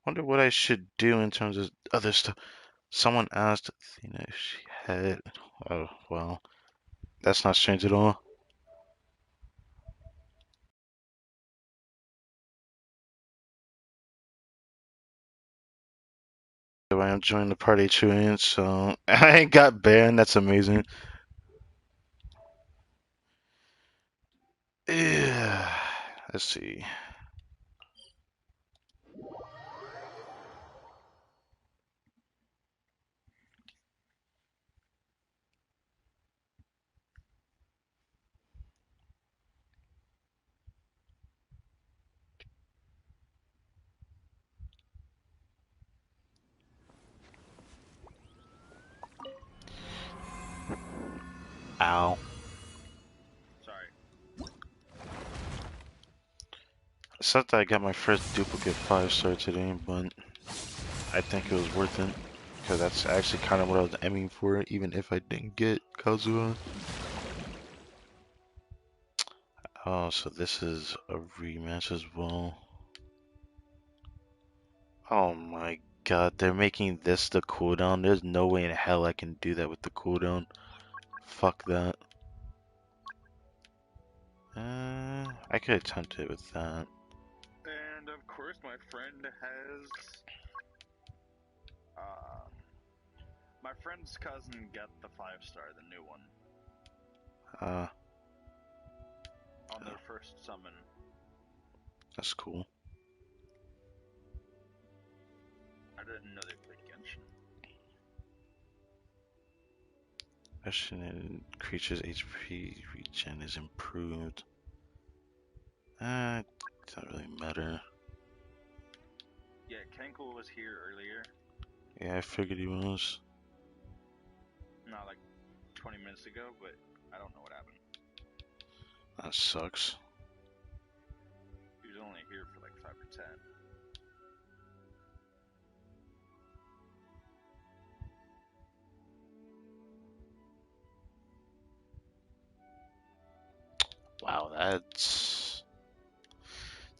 Speaker 1: Wonder what I should do in terms of other stuff. Someone asked Athena if she had... Oh, well. That's not strange at all. I am joining the party train, so I ain't got banned. That's amazing. Yeah. Let's see. Ow.
Speaker 19: Sorry.
Speaker 1: I thought that I got my first duplicate 5-star today, but I think it was worth it. Because that's actually kind of what I was aiming for, even if I didn't get Kazuha. Oh, so this is a rematch as well. Oh my god, they're making this the cooldown. There's no way in hell I can do that with the cooldown. Fuck that. I could attempt it with that.
Speaker 19: And of course, my friend has. My friend's cousin got the 5-star, the new one. On their first summon.
Speaker 1: That's cool.
Speaker 19: I didn't know they played Genshin.
Speaker 1: Question: creatures' HP regen is improved. It doesn't really matter.
Speaker 19: Yeah, Kenko was here earlier.
Speaker 1: Yeah, I figured he was.
Speaker 19: Not like 20 minutes ago, but I don't know what happened.
Speaker 1: That sucks.
Speaker 19: He was only here for like 5 or 10.
Speaker 1: Wow, that's...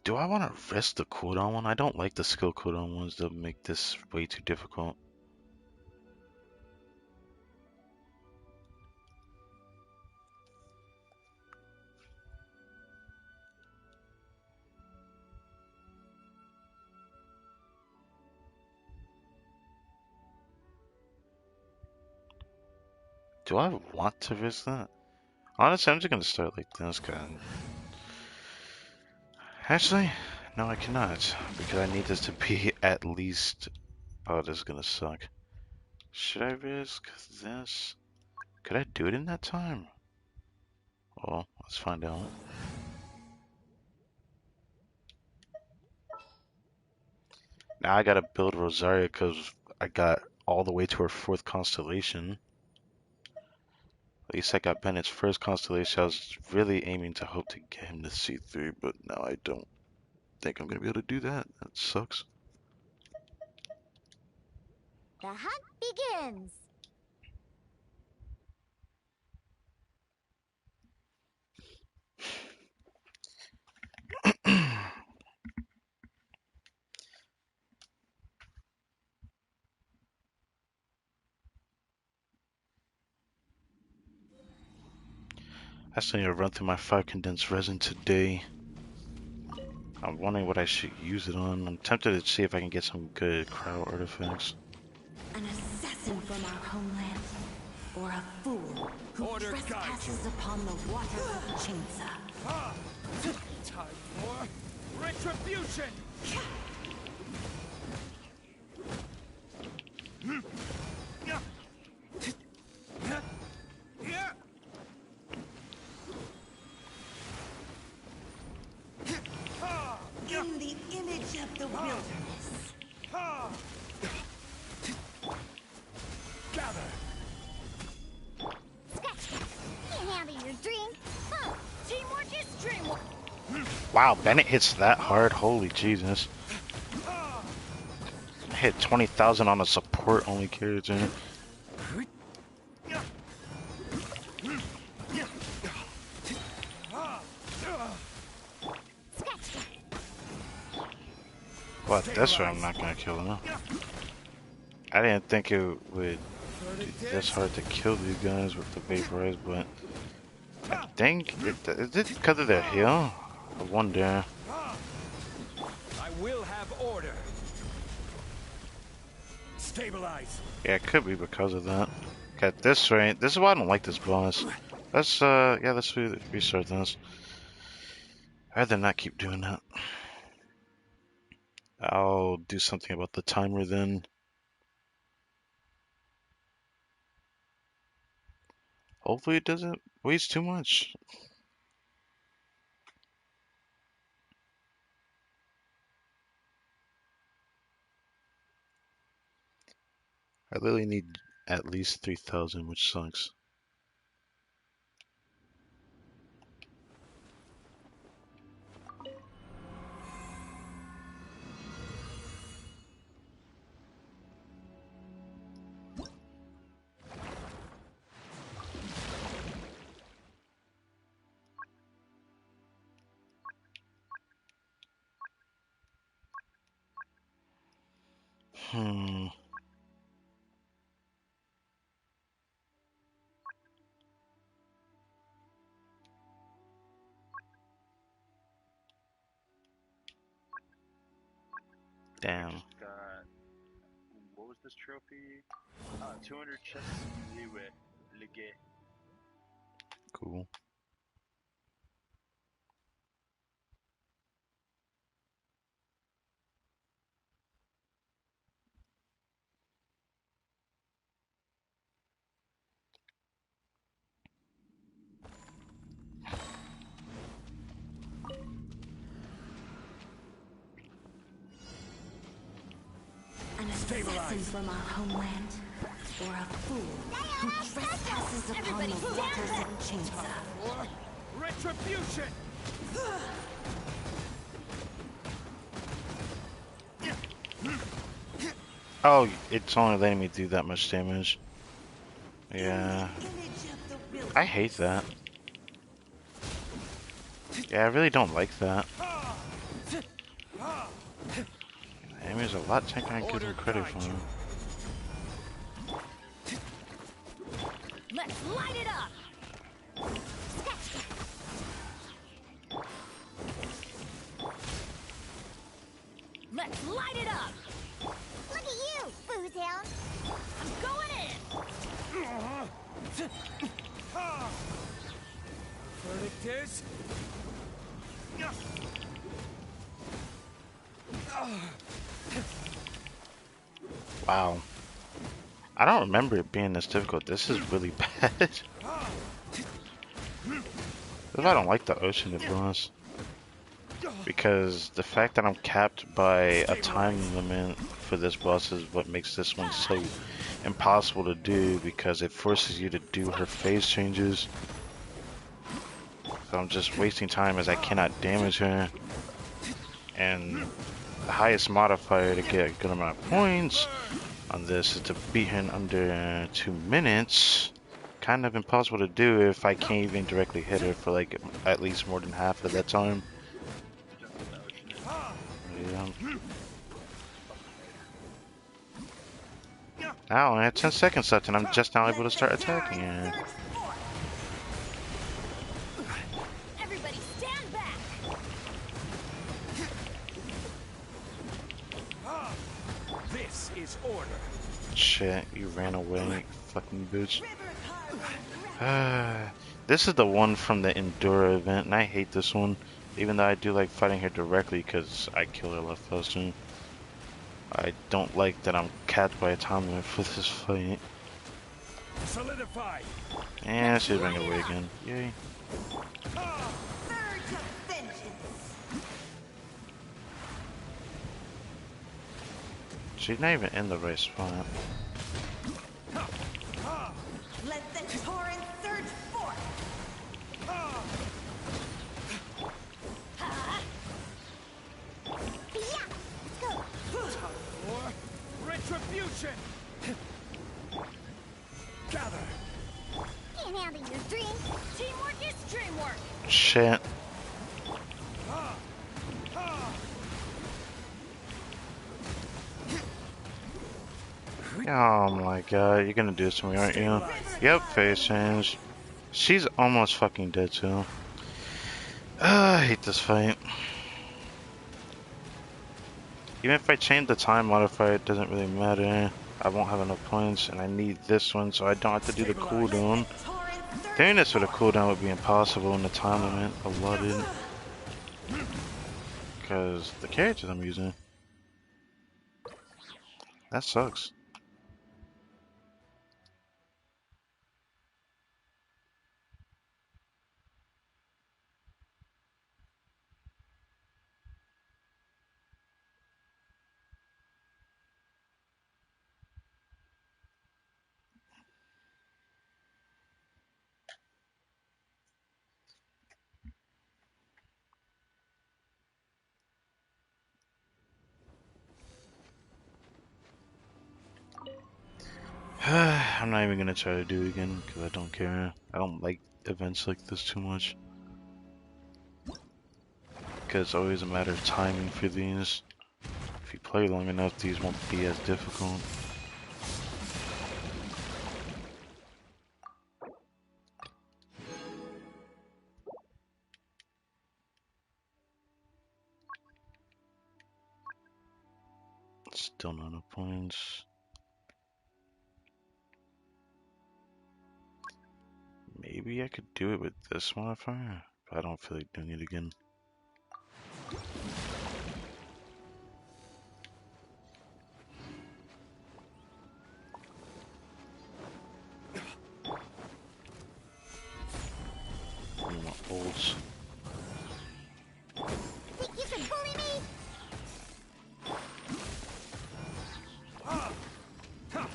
Speaker 1: Do I want to risk the cooldown one? I don't like the skill cooldown ones that make this way too difficult. Do I want to risk that? Honestly, I'm just gonna start like this guy. Actually, no, I cannot, because I need this to be at least... Oh, this is gonna suck. Should I risk this? Could I do it in that time? Well, let's find out. Now I gotta build Rosaria because I got all the way to her 4th constellation. At least I got Bennett's 1st constellation. I was really aiming to hope to get him to C3, but now I don't think I'm gonna be able to do that. That sucks.
Speaker 6: The hunt begins.
Speaker 1: I still need to run through my 5 condensed resin today. I'm wondering what I should use it on. I'm tempted to see if I can get some good cryo artifacts.
Speaker 20: An assassin from our homeland, or a fool who trespasses upon the waters of Chinsa.
Speaker 17: Time for retribution!
Speaker 20: In the image of the wilderness.
Speaker 17: Gather!
Speaker 6: Can't handle your drink. Huh. Teamwork is dreamwork.
Speaker 1: Wow, Bennett hits that hard. Holy Jesus. I hit 20,000 on a support only character. But this way I'm not gonna kill him. I didn't think it would be this hard to kill these guys with the vaporize, but I think is it because of their heal? I wonder.
Speaker 17: I will have order. Stabilize.
Speaker 1: Yeah, it could be because of that. At this rate, this is why I don't like this boss. Let's yeah, let's restart this. I'd rather not keep doing that. I'll do something about the timer then. Hopefully it doesn't waste too much. I literally need at least 3,000, which sucks. Damn.
Speaker 19: What was this trophy? 200 chests with Ligue.
Speaker 1: Cool.
Speaker 20: An assassin from our homeland, or a fool who trespasses upon the waters of Chinsa.
Speaker 17: Retribution!
Speaker 1: Oh, it's only letting me do that much damage. Yeah. I hate that. Yeah, I really don't like that. Enemy's a lot tanker I give him credit for.
Speaker 4: Let's light it up! Let's light it up!
Speaker 6: Look at you, Boozhound.
Speaker 4: I'm going in!
Speaker 17: Verdict is...
Speaker 1: Wow. I don't remember it being this difficult. This is really bad. If I don't like the ocean, it boss. Because the fact that I'm capped by a time limit for this boss is what makes this one so impossible to do, because it forces you to do her phase changes. So I'm just wasting time as I cannot damage her. And the highest modifier to get a good amount of points on this is to beat her in under 2 minutes. Kind of impossible to do if I can't even directly hit her for like at least more than half of that time. Yeah. Now I have 10 seconds left and I'm just now able to start attacking her.
Speaker 4: Everybody stand back.
Speaker 17: This is order.
Speaker 1: Shit, you ran away, fucking bitch. This is the one from the Endura event, and I hate this one. Even though I do like fighting her directly, because I kill her a lot faster. I don't like that I'm capped by a time limit for this fight.
Speaker 17: Solidify.
Speaker 1: And she's running away again. Yay. She's not even in the right spot.
Speaker 20: Let the torrent surge forth.
Speaker 17: Retribution. Gather.
Speaker 6: Can't handle your drink.
Speaker 4: Teamwork is dreamwork.
Speaker 1: Shit. Oh my god, you're gonna do this to me, aren't you? Yep, phase change. She's almost fucking dead too. I hate this fight. Even if I change the time modifier, it doesn't really matter. I won't have enough points, and I need this one so I don't have to do the cooldown. Doing this with a cooldown would be impossible in the time limit allotted. Because the characters I'm using. That sucks. I'm not even gonna try to do it again because I don't care. I don't like events like this too much. Because it's always a matter of timing for these. If you play long enough, these won't be as difficult. Still not enough points. Maybe I could do it with this modifier, but I don't feel like doing it again. My ults.
Speaker 6: Think you can bully me?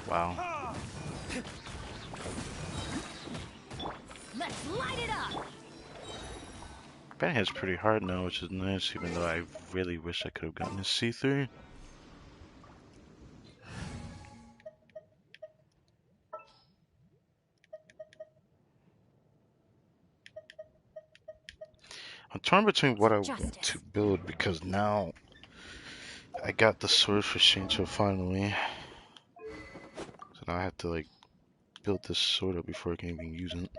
Speaker 1: Wow.
Speaker 4: Let's light it up.
Speaker 1: Ben hits pretty hard now, which is nice, even though I really wish I could have gotten his C3. I'm torn between what I want to build, because now I got the sword for Shincho finally. So now I have to like build this sword up before I can even use it.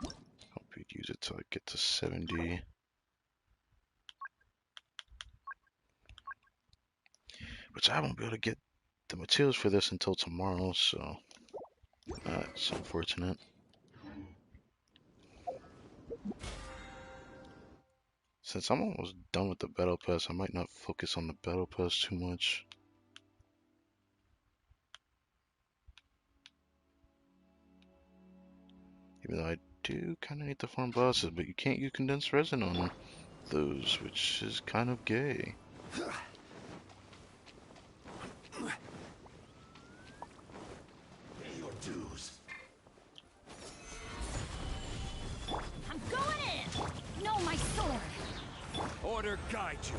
Speaker 1: Hope we use it till I get to 70. Which I won't be able to get the materials for this until tomorrow, so that's unfortunate. Since I'm almost done with the battle pass, I might not focus on the battle pass too much. Even though I do kind of need to farm bosses, but you can't use condensed resin on them. those, which is kind of gay.
Speaker 17: Your dues.
Speaker 4: I'm going in! No, my sword!
Speaker 18: Order guide you.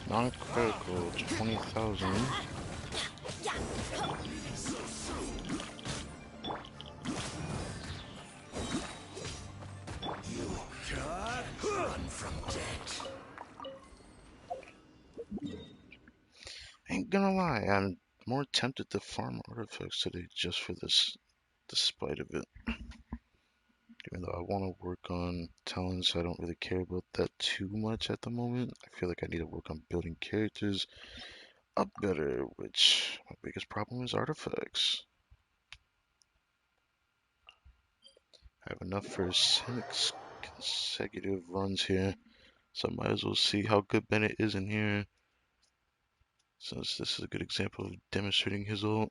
Speaker 1: Non-critical, 20,000.
Speaker 17: You can't run from death.
Speaker 1: Ain't gonna lie, I'm more tempted to farm artifacts today just for this, despite of it. Even though I want to work on talents, I don't really care about that too much at the moment. I feel like I need to work on building characters up better, which my biggest problem is artifacts. I have enough for 6 consecutive runs here, so I might as well see how good Bennett is in here, since this is a good example of demonstrating his ult.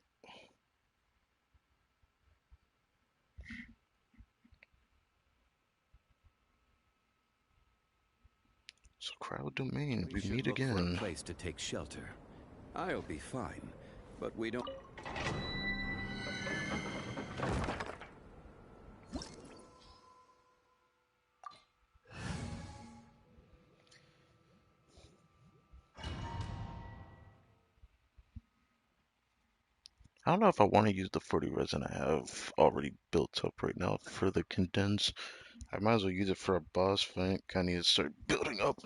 Speaker 1: So crowd domain, we meet
Speaker 2: look for
Speaker 1: again.
Speaker 2: a place to take shelter. I'll be fine, but we don't.
Speaker 1: I don't know if I want to use the 40 resin I have already built up right now for the condense. I might as well use it for a boss fight. I need to start building up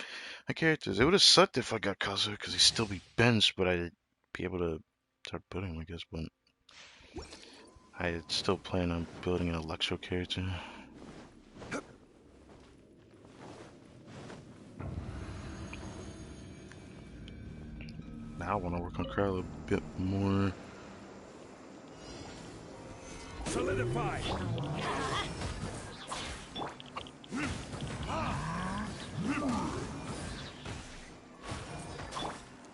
Speaker 1: my characters. It would have sucked if I got Kazuha because he'd still be benched, but I'd be able to start building him, I guess. But I still plan on building an Electro character. Now I want to work on Crow a bit more.
Speaker 17: Solidify.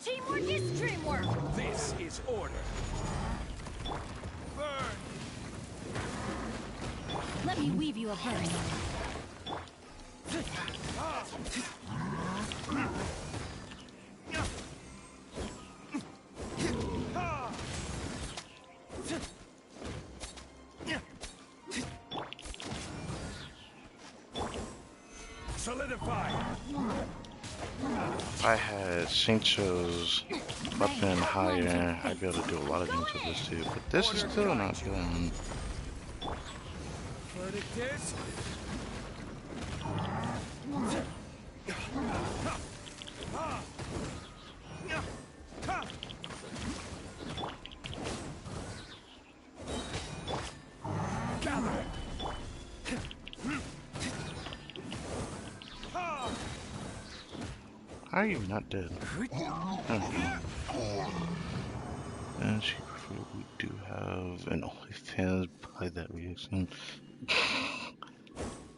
Speaker 4: Teamwork is dreamwork!
Speaker 17: This is order. Burn.
Speaker 4: Let me weave you a verse.
Speaker 17: Solidify.
Speaker 1: If I had Shincho's weapon higher, I'd be able to do a lot of things with this too. But this is still not good.
Speaker 17: Verdict is. Gather.
Speaker 1: How are you not dead? And she prefer we do have an OnlyFans by that reaction.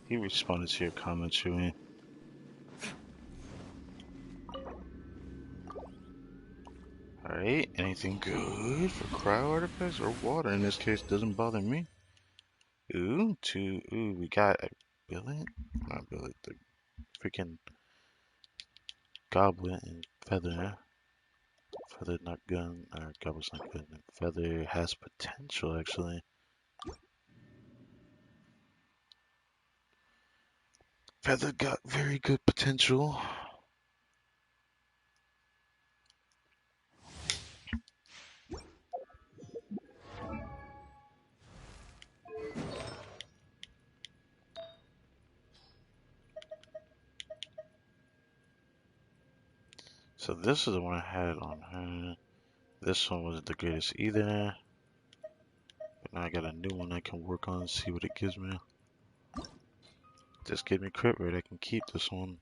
Speaker 1: He responded to your comment, Chewie. Alright, anything good for cryo artifacts or water? In this case, doesn't bother me. Ooh, we got a billet? Not billet, the freaking goblet and feather. Feather not gun, or goblet's not good. And feather has potential actually. Feather got very good potential. So this is the one I had on her. This one wasn't the greatest either. But now I got a new one I can work on and see what it gives me. Just give me crit rate, I can keep this one.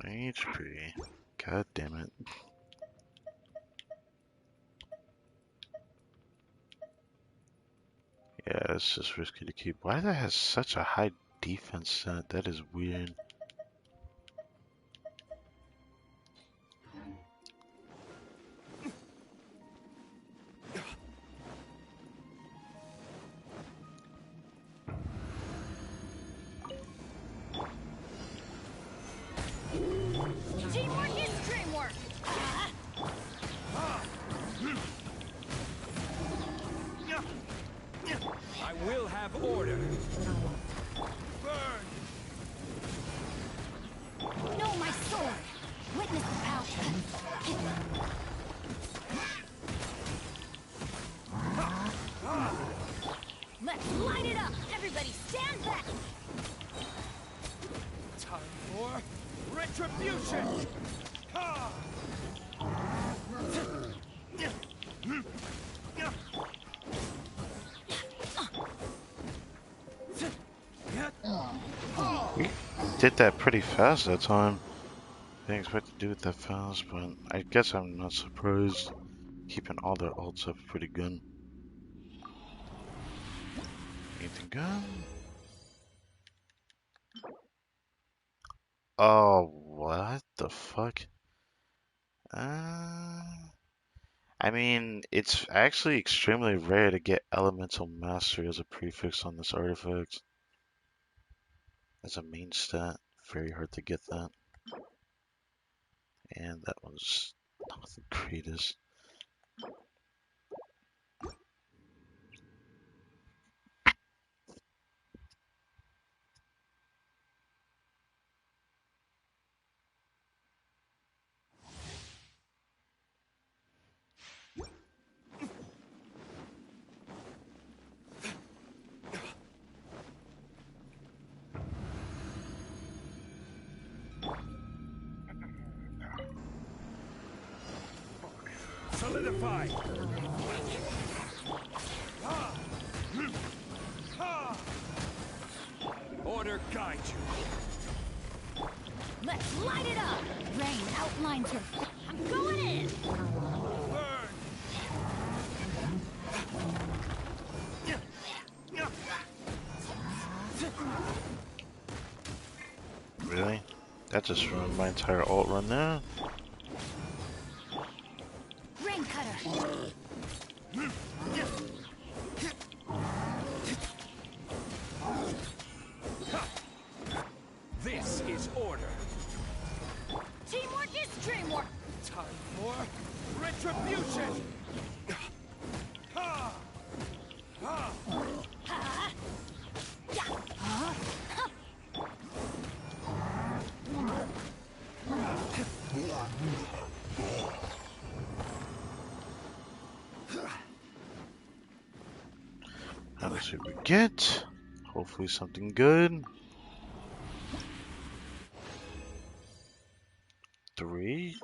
Speaker 1: HP. God damn it. Yeah, it's just risky to keep. Why does that have such a high defense set? That is weird.
Speaker 17: have order. Burn!
Speaker 4: No, my sword! Witness the power! Let's light it up! Everybody stand back!
Speaker 17: Time for retribution! Ha!
Speaker 1: We did that pretty fast that time. Didn't expect to do it that fast, but I guess I'm not surprised. Keeping all their ults up pretty good. Anything good? Oh, what the fuck? I mean, it's actually extremely rare to get Elemental Mastery as a prefix on this artifact. As a main stat, very hard to get that. And that was not the greatest.
Speaker 17: Solidify! Ha! Ha! Order guide you.
Speaker 4: Let's light it up! Rain outlines her. I'm going in!
Speaker 17: Burn!
Speaker 1: Really? That just ruined my entire ult run there.
Speaker 4: Rain cutter!
Speaker 17: This is order.
Speaker 4: Teamwork is dreamwork!
Speaker 17: Time for retribution! Ha! Ha!
Speaker 4: Ha! Yeah! Huh?
Speaker 1: Now let's see what we get. Hopefully something good. 3.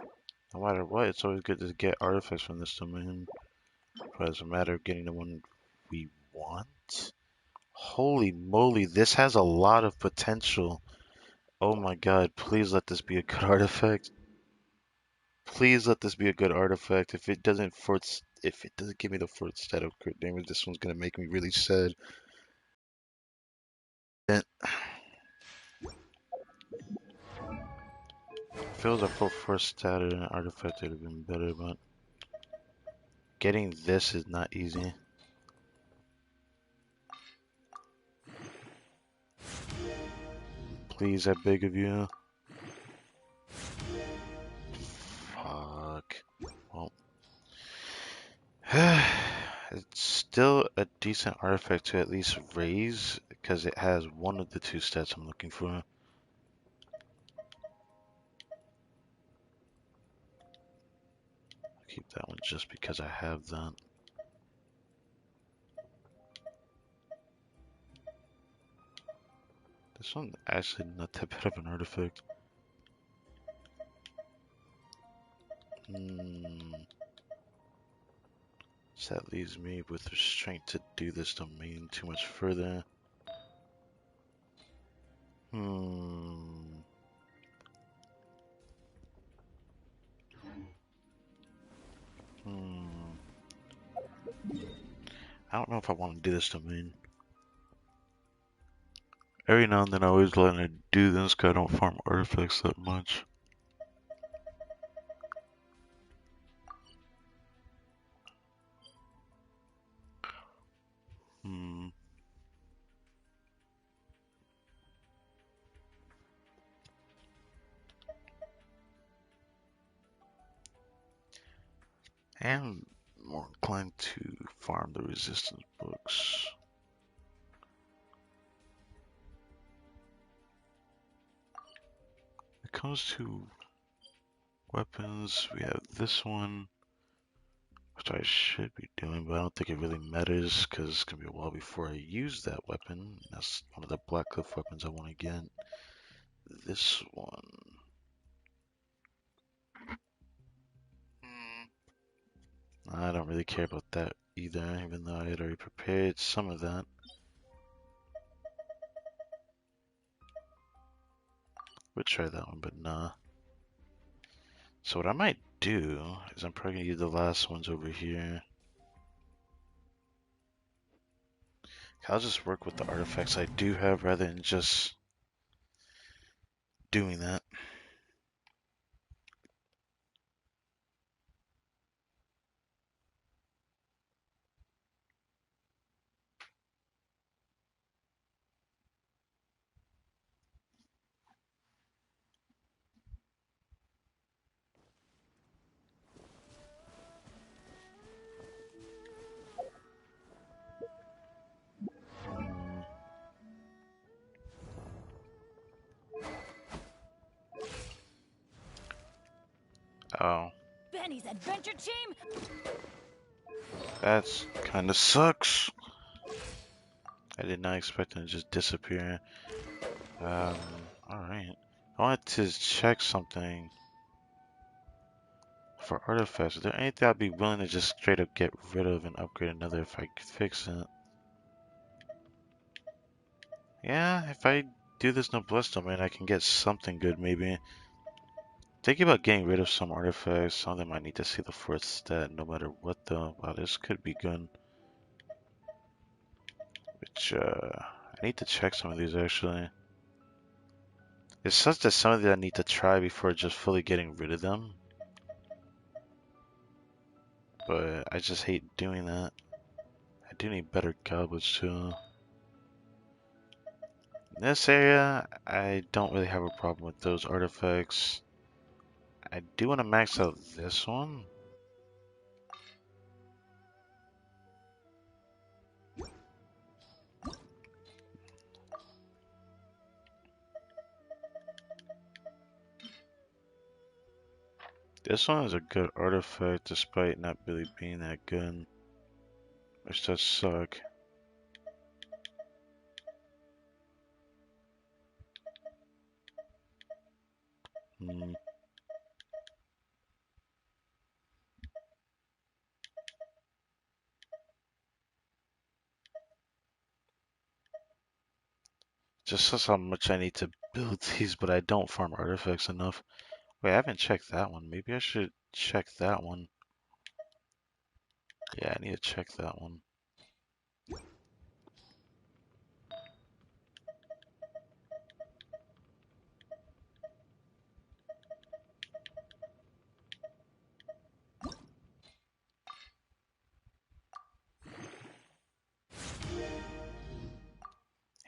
Speaker 1: No matter what, it's always good to get artifacts from this domain. But it's a matter of getting the one we want. Holy moly, this has a lot of potential. Oh my god, please let this be a good artifact. Please let this be a good artifact. If it doesn't give me the fourth stat of crit damage, this one's gonna make me really sad. If it was a full first stat and an artifact, it would have been better, but getting this is not easy. Please, I beg of you. Fuck. Well, it's still a decent artifact to at least raise because it has one of the 2 stats I'm looking for. Keep that one just because I have that. This one actually not that bad of an artifact. So that leaves me with restraint to do this domain too much further. I don't know if I want to do this domain. Every now and then I always let it do this because I don't farm artifacts that much. And more inclined to farm the resistance books. it comes to weapons, we have this one, which I should be doing, but I don't think it really matters because it's gonna be a while before I use that weapon. That's one of the Black Cliff weapons I want to get. This one. I don't really care about that either, even though I had already prepared some of that. Would try that one, but nah. So what I might do is I'm probably gonna use the last ones over here. I'll just work with the artifacts I do have rather than just doing that. Oh.
Speaker 4: Benny's adventure team.
Speaker 1: That's kinda sucks. I did not expect them to just disappear. Alright. I wanted to check something for artifacts. Is there anything I'd be willing to just straight up get rid of and upgrade another if I could fix it? Yeah, if I do this Noblesse Domain, I can get something good maybe. Thinking about getting rid of some artifacts. Some of them might need to see the fourth stat no matter what though. Wow, this could be good. Which, I need to check some of these actually. It's such that some of these I need to try before just fully getting rid of them. But I just hate doing that. I do need better goblets too. In this area, I don't really have a problem with those artifacts. I do want to max out this one. This one is a good artifact despite not really being that good. Which does suck. Hmm. Just says how much I need to build these, but I don't farm artifacts enough. Wait, I haven't checked that one. Maybe I should check that one. Yeah, I need to check that one.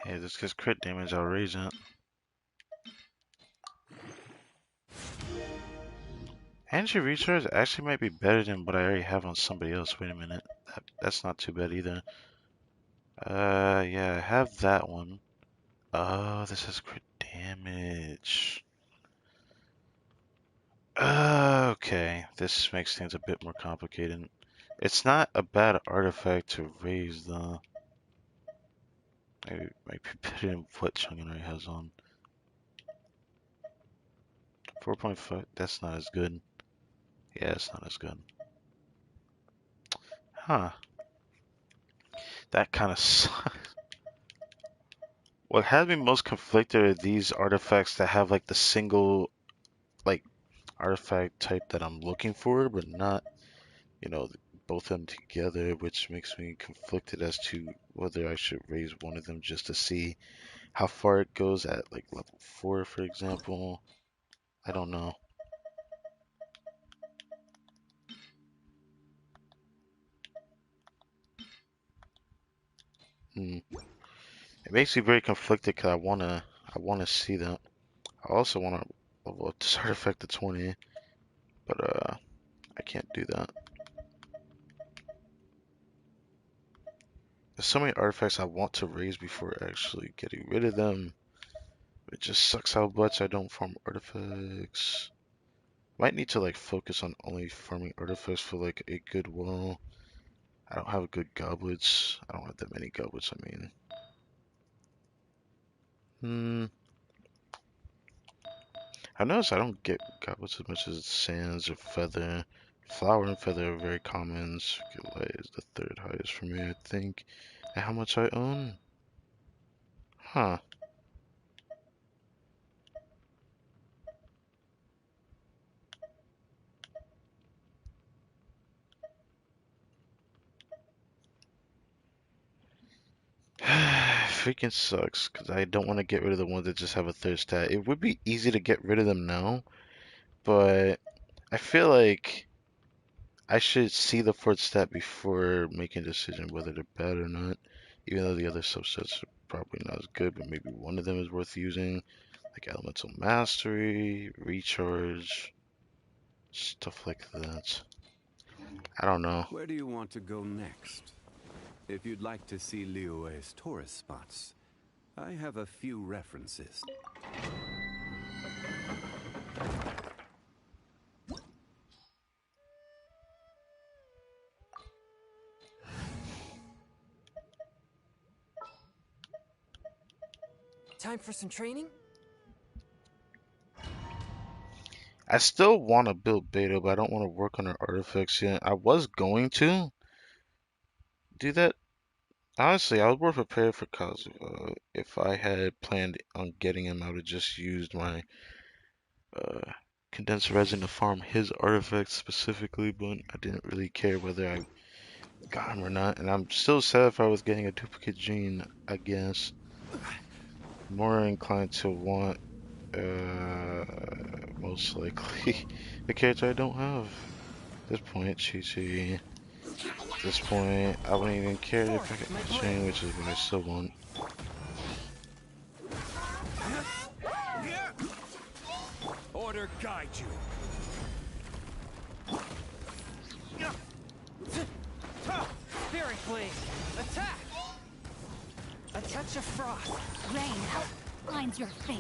Speaker 1: Hey, this gets crit damage, I'll raise it. Energy recharge actually might be better than what I already have on somebody else. Wait a minute. That's not too bad either. Yeah, I have that one. Oh, this has crit damage. Okay, this makes things a bit more complicated. It's not a bad artifact to raise though. Maybe might be better than what Chungin already has on. 4.5, that's not as good. Yeah, it's not as good. Huh. That kind of sucks. What has me most conflicted are these artifacts that have like the single like artifact type that I'm looking for, but not, you know, both of them together, which makes me conflicted as to whether I should raise one of them just to see how far it goes at like level 4, for example. I don't know. It makes me very conflicted because I wanna see that. I also wanna level up this artifact to 20, but I can't do that. There's so many artifacts I want to raise before actually getting rid of them, It just sucks how much I don't farm artifacts. Might need to like focus on only farming artifacts for like a good while. I don't have good goblets. I don't have that many goblets, I mean. I notice I don't get goblets as much as sands or feather. Flower and feather are very common. Circuit light is the third highest for me, I think. And how much I own? Huh. Freaking sucks, because I don't want to get rid of the ones that just have a third stat. It would be easy to get rid of them now, but I feel like I should see the fourth stat before making a decision whether they're bad or not. Even though the other subsets are probably not as good, but maybe one of them is worth using. Like Elemental Mastery, Recharge, stuff like that. I don't know.
Speaker 2: Where do you want to go next? If you'd like to see Liyue's tourist spots, I have a few references.
Speaker 12: Time for some training?
Speaker 1: I still want to build beta, but I don't want to work on our artifacts yet. I was going to do that. Honestly, I was more prepared for Kazuha. If I had planned on getting him, I would have just used my condensed resin to farm his artifacts specifically, but I didn't really care whether I got him or not. And I'm still sad if I was getting a duplicate gene, I guess. More inclined to want, most likely, the character I don't have. At this point, Chi-Chi. At this point, I wouldn't even care if I get my chain, which is what I still want.
Speaker 17: Order guide you.
Speaker 12: Spirit Blade! Attack! A touch of frost.
Speaker 4: Rain outlines your fate.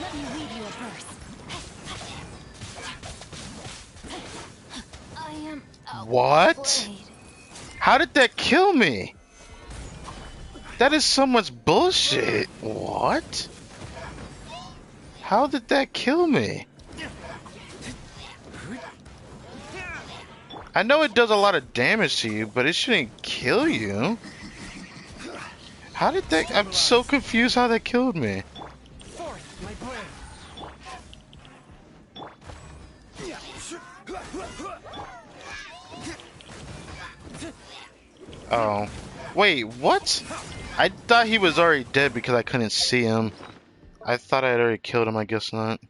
Speaker 4: Let me weave you a verse. I am
Speaker 1: What? How did that kill me? That is so much bullshit. What? How did that kill me? I know it does a lot of damage to you, but it shouldn't kill you. How did that? I'm so confused how that killed me. Oh. Wait, what? I thought he was already dead because I couldn't see him. I thought I had already killed him, I guess not.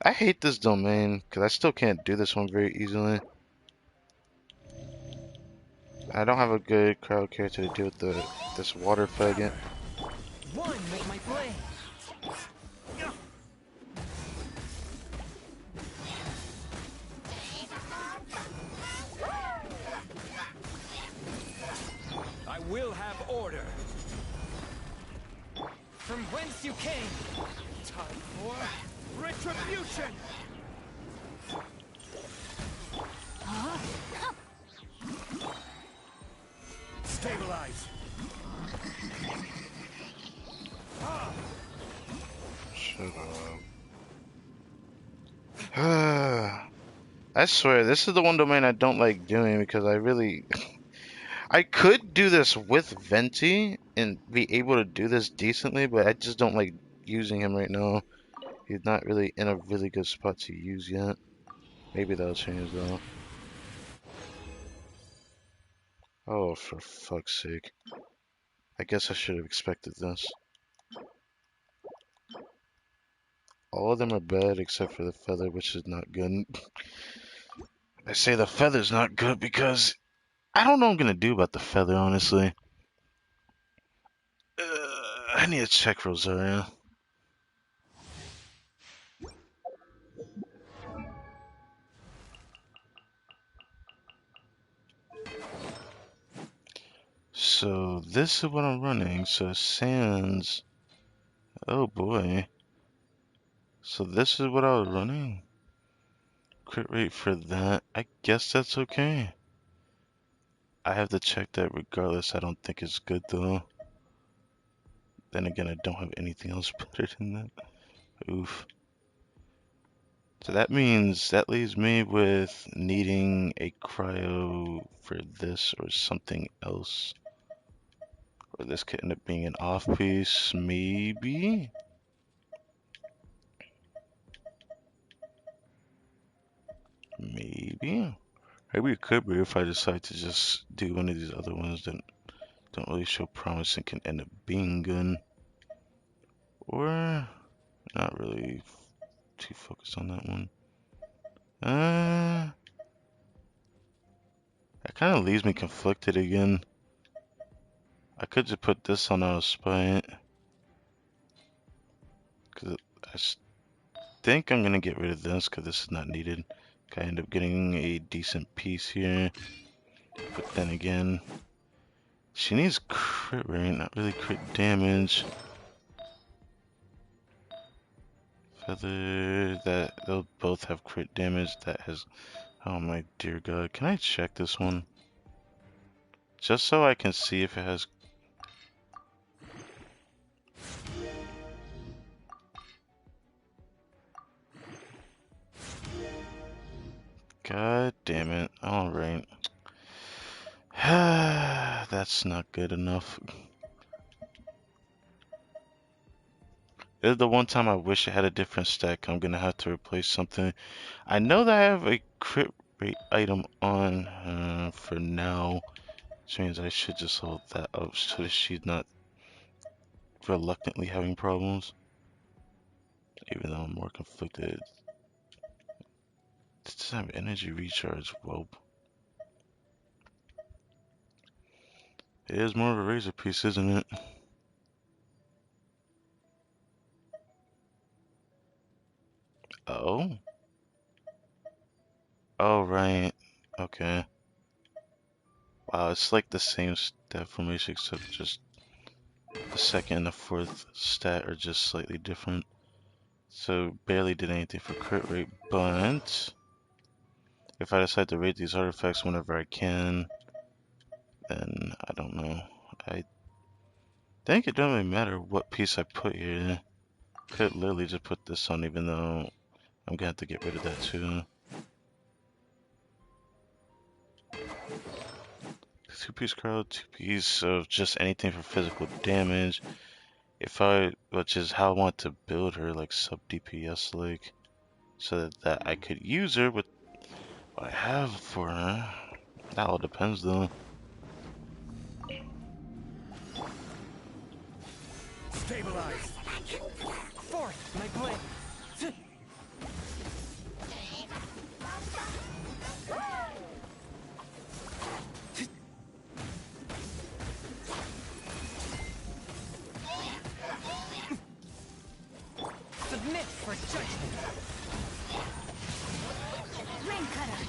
Speaker 1: I hate this domain, because I still can't do this one very easily. I don't have a good crowd character to deal with this water faggot.
Speaker 12: One with my blade.
Speaker 17: I will have order.
Speaker 12: From whence you came.
Speaker 17: Time for retribution. Stabilize.
Speaker 1: Shut up. I swear, this is the one domain I don't like doing because I really... I could do this with Venti and be able to do this decently, but I just don't like using him right now. He's not really in a really good spot to use yet. Maybe that'll change though. Oh, for fuck's sake. I guess I should have expected this. All of them are bad except for the feather, which is not good. I say the feather's not good because I don't know what I'm gonna do about the feather, honestly. I need to check Rosaria. So this is what I'm running. So Sans, oh boy, So this is what I was running. Crit rate for that. I guess that's okay. I have to check that regardless. I don't think it's good though. Then again, I don't have anything else better than that. Oof. So that means that leaves me with needing a cryo for this or something else. Or this could end up being an off piece, maybe? Maybe? Maybe it could be if I decide to just do one of these other ones that don't really show promise and can end up being good. Or not really too focused on that one. That kind of leaves me conflicted again. I could just put this on out of spite. Because I think I'm going to get rid of this because this is not needed. I end up getting a decent piece here. But then again, she needs crit rate, not really crit damage. Feather, they'll both have crit damage. That has, oh my dear god. Can I check this one? Just so I can see if it has. God damn it. Alright. That's not good enough. This is the one time I wish it had a different stack. I'm gonna have to replace something. I know that I have a crit rate item on for now, which means I should just hold that up so that she's not reluctantly having problems. Even though I'm more conflicted. It doesn't have energy recharge. Well, it is more of a razor piece, isn't it? Oh? Oh, right. Okay. Wow, it's like the same stat formation except just the second and the fourth stat are just slightly different. So barely did anything for crit rate, but if I decide to rate these artifacts whenever I can, then I don't know. I think it doesn't really matter what piece I put here. Could literally just put this on even though I'm gonna have to get rid of that too. Two-piece crowd, two-piece of just anything for physical damage. Which is how I want to build her, like sub DPS like, so that I could use her with what I have for her. That all depends though.
Speaker 17: Stabilize.
Speaker 13: Fourth, my blade.
Speaker 14: Submit for judgment.
Speaker 4: Rain cutter.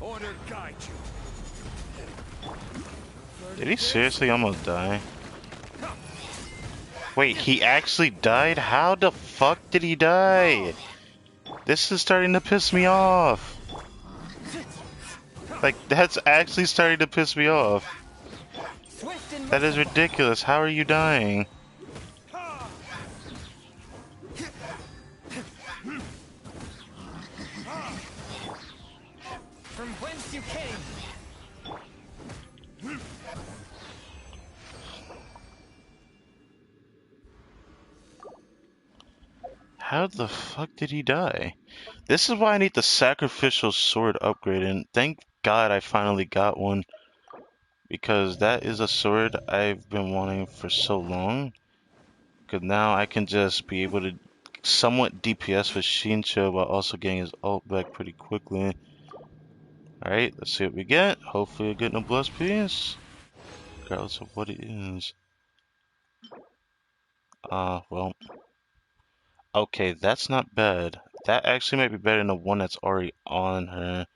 Speaker 17: Order guide you.
Speaker 1: Did he seriously almost die? Wait, he actually died? How the fuck did he die? This is starting to piss me off. Like, that's actually starting to piss me off. That is ridiculous. How are you dying?
Speaker 14: From whence you came.
Speaker 1: How the fuck did he die? This is why I need the sacrificial sword upgrade, and thank God I finally got one. Because that is a sword I've been wanting for so long. Because now I can just be able to somewhat DPS with Shincho while also getting his ult back pretty quickly. Alright, let's see what we get. Hopefully we're getting a blessed piece. Regardless of what it is. Well. Okay, that's not bad. That actually might be better than the one that's already on her.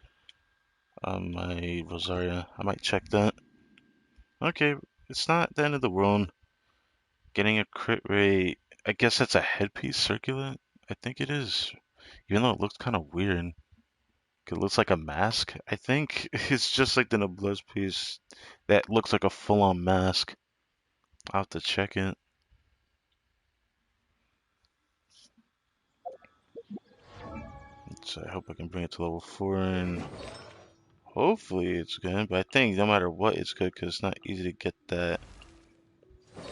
Speaker 1: My Rosaria. I might check that. Okay, it's not the end of the world. Getting a crit rate I guess that's a headpiece circlet. I think it is. Even though it looks kind of weird. It looks like a mask, I think. It's just like the noblesse piece that looks like a full-on mask. I'll have to check it. So I hope I can bring it to level 4 and hopefully it's good. But I think no matter what, it's good because it's not easy to get that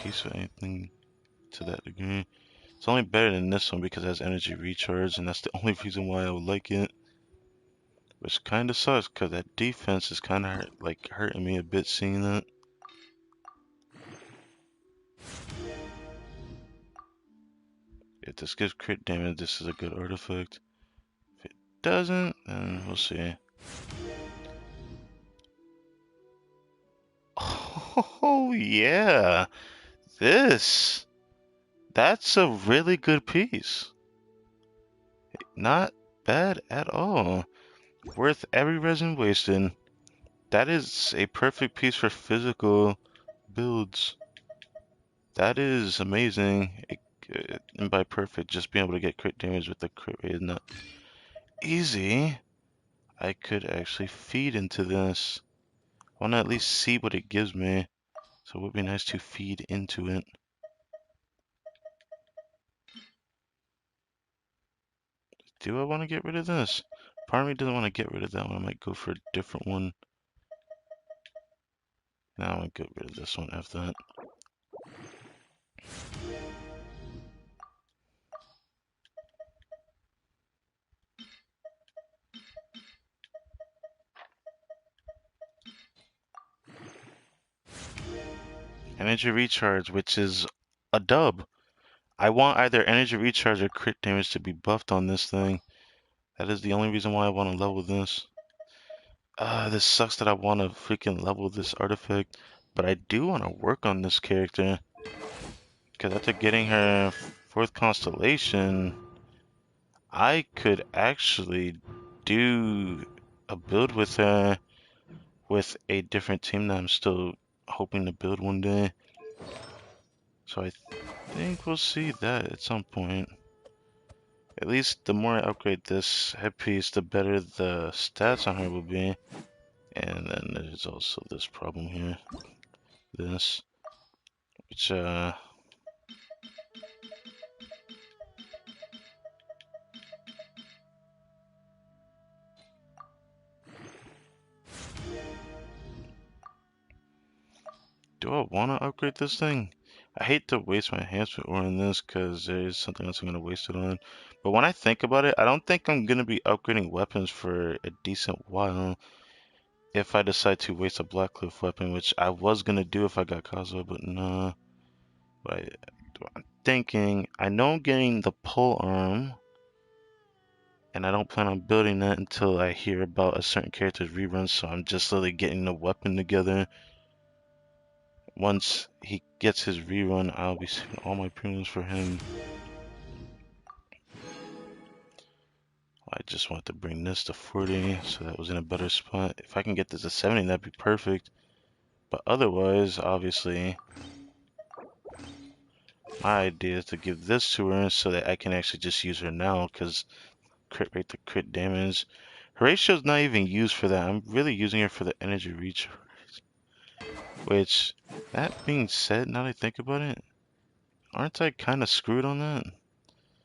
Speaker 1: piece of anything to that degree. It's only better than this one because it has energy recharge, and that's the only reason why I would like it. Which kind of sucks because that defense is kind of like hurting me a bit seeing that. If this gives crit damage, this is a good artifact. If it doesn't, then we'll see. Oh yeah, that's a really good piece. Not bad at all. Worth every resin wasted. That is a perfect piece for physical builds. That is amazing. And by perfect, just being able to get crit damage with the crit rate is not easy. I could actually feed into this. I want to at least see what it gives me. So it would be nice to feed into it. Do I want to get rid of this? Part of me doesn't want to get rid of that one. I might go for a different one. Now I want to get rid of this one after that. Energy recharge, which is a dub. I want either energy recharge or crit damage to be buffed on this thing. That is the only reason why I want to level this. This sucks that I want to freaking level this artifact, but I do want to work on this character. Because after getting her 4th constellation, I could actually do a build with her with a different team that I'm still hoping to build one day. So I think we'll see that at some point. At least the more I upgrade this headpiece, the better the stats on her will be. And then there's also this problem here. This. Which, do I want to upgrade this thing? I hate to waste my enhancement ore on this because there is something else I'm going to waste it on. But when I think about it, I don't think I'm going to be upgrading weapons for a decent while. If I decide to waste a Blackcliff weapon, which I was going to do if I got Kazuha, but nah. But I'm thinking, I know I'm getting the pole arm. And I don't plan on building that until I hear about a certain character's rerun, so I'm just slowly getting the weapon together. Once he gets his rerun, I'll be saving all my premiums for him. I just want to bring this to 40, so that was in a better spot. If I can get this to 70, that'd be perfect. But otherwise, obviously, my idea is to give this to her so that I can actually just use her now, because crit rate to crit damage. Horatio's not even used for that. I'm really using her for the energy reach. Which, that being said, now that I think about it, aren't I kind of screwed on that?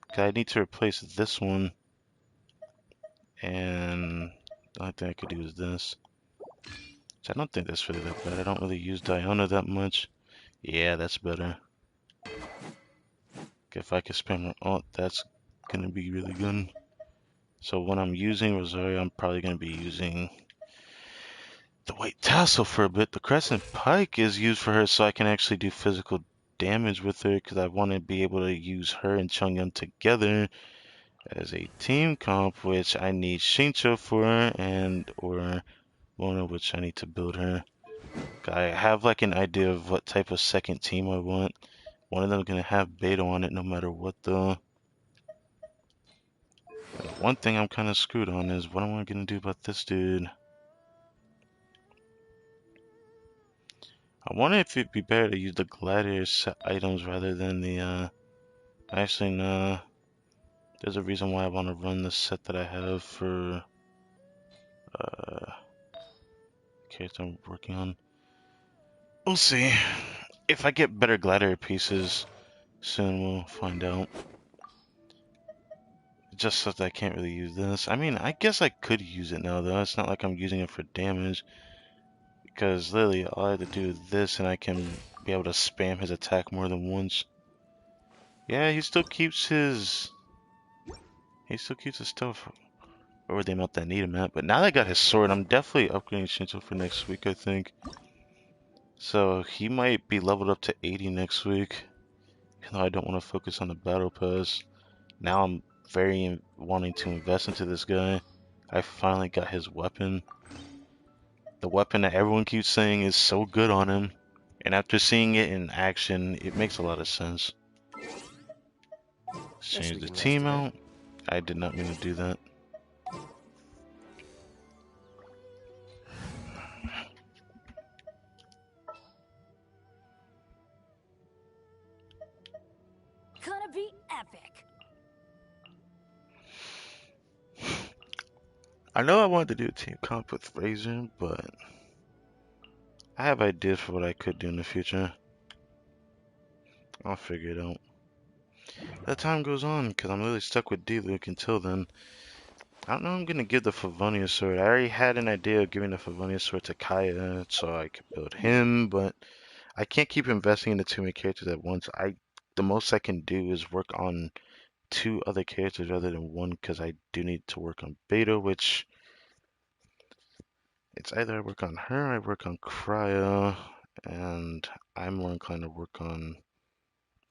Speaker 1: Because I need to replace this one. And the only thing I could do is this. Which I don't think that's really that bad. I don't really use Diona that much. Yeah, that's better. If I could spam her ult, that's going to be really good. So when I'm using Rosario, I'm probably going to be using the White Tassel for a bit. The Crescent Pike is used for her so I can actually do physical damage with her because I want to be able to use her and Chungyun together as a team comp, which I need Shincho for, and or Mona, which I need to build her. I have like an idea of what type of second team I want. One of them is gonna have Beta on it no matter what though. One thing I'm kind of screwed on is what am I gonna do about this dude? I wonder if it'd be better to use the gladiator set items rather than the Actually, no. There's a reason why I want to run the set that I have for character I'm working on. We'll see. If I get better glider pieces soon, we'll find out. Just so that I can't really use this. I mean, I guess I could use it now, though. It's not like I'm using it for damage. Because literally, all I have to do is this, and I can be able to spam his attack more than once. Yeah, he still keeps his... He still keeps his stuff over the amount that I need him at. But now that I got his sword, I'm definitely upgrading Shinto for next week, I think. So he might be leveled up to 80 next week. Even though I don't want to focus on the battle pass. Now I'm very wanting to invest into this guy. I finally got his weapon. The weapon that everyone keeps saying is so good on him. And after seeing it in action, it makes a lot of sense. Let's change the team out. I did not mean to do that.
Speaker 4: Gonna be epic.
Speaker 1: I know I wanted to do a team comp with Razor, but I have ideas for what I could do in the future. I'll figure it out. That time goes on, because I'm really stuck with D-Luke until then. I don't know I'm going to give the Favonius sword. I already had an idea of giving the Favonius sword to Kaya, so I could build him, but I can't keep investing into too many characters at once. The most I can do is work on 2 other characters rather than 1, because I do need to work on Beta, which... It's either I work on her or I work on Cryo, and I'm more inclined to work on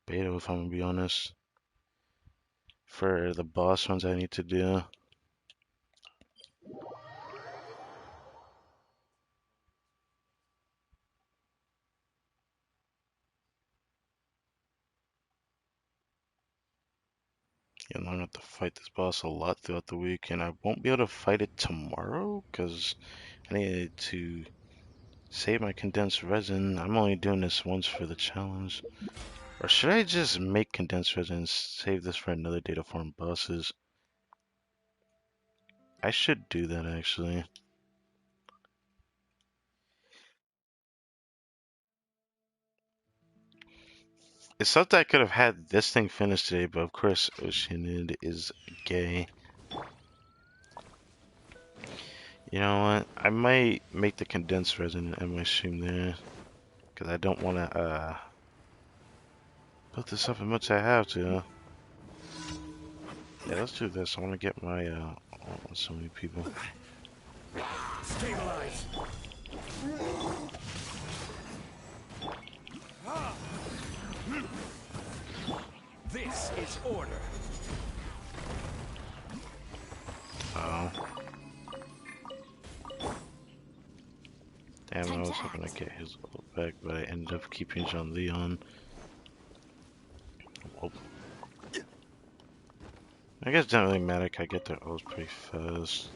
Speaker 1: Beta, if I'm going to be honest. For the boss runs I need to do. Yeah, I'm gonna have to fight this boss a lot throughout the week, and I won't be able to fight it tomorrow because I needed to save my condensed resin. I'm only doing this once for the challenge. Or should I just make condensed resin and save this for another data farm bosses? I should do that actually. It's something I could have had this thing finished today, but of course Oceanid is gay. You know what? I might make the condensed resin and end my stream there. Because I don't want to put this up as much as I have to. Yeah, let's do this. I want to get my, oh, so many people.
Speaker 17: Stabilize. This is order.
Speaker 1: Oh. Damn, I was hoping to get his ult back, but I ended up keeping Jean Leon. Oh. I guess it doesn't really matter, I get their ults pretty fast.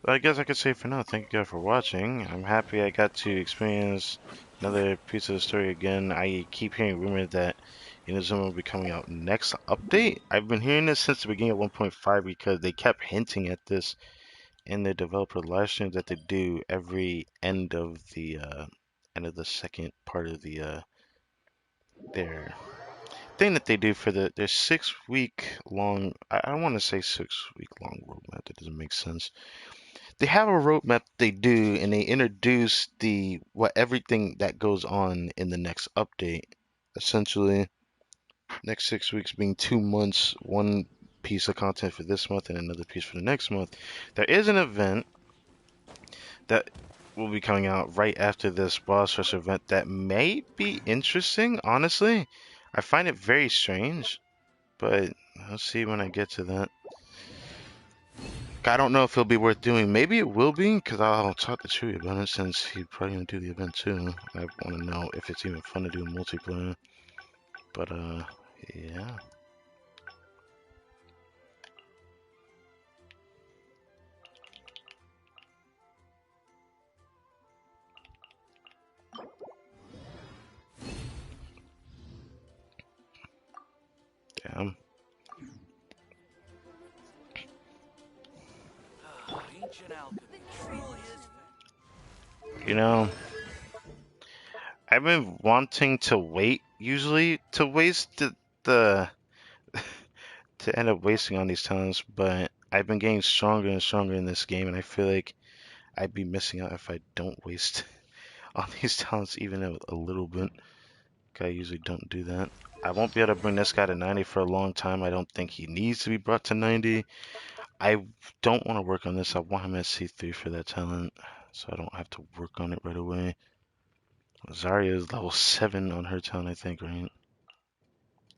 Speaker 1: But I guess I could say for now, thank you guys for watching. I'm happy I got to experience another piece of the story again. I keep hearing rumors that INAZUMA will be coming out next update. I've been hearing this since the beginning of 1.5 because they kept hinting at this in the developer live streams that they do every end of the second part of the their thing that they do for their 6-week long. I don't want to say 6-week long roadmap. That doesn't make sense. They have a roadmap they do, and they introduce everything that goes on in the next update. Essentially, next 6 weeks being 2 months, one piece of content for this month and another piece for the next month. There is an event that will be coming out right after this boss rush event that may be interesting, honestly. I find it very strange, but I'll see when I get to that. I don't know if it'll be worth doing. Maybe it will be, because I'll talk to Chewie about it since he's probably going to do the event too. I want to know if it's even fun to do multiplayer. But, yeah. You know, I've been wanting to wait, usually, to waste the to end up wasting on these talents, but I've been getting stronger and stronger in this game, and I feel like I'd be missing out if I don't waste on these talents even a little bit. I usually don't do that. I won't be able to bring this guy to 90 for a long time. I don't think he needs to be brought to 90. I don't want to work on this. I want him at C3 for that talent, so I don't have to work on it right away. Zarya is level 7 on her talent, I think, right?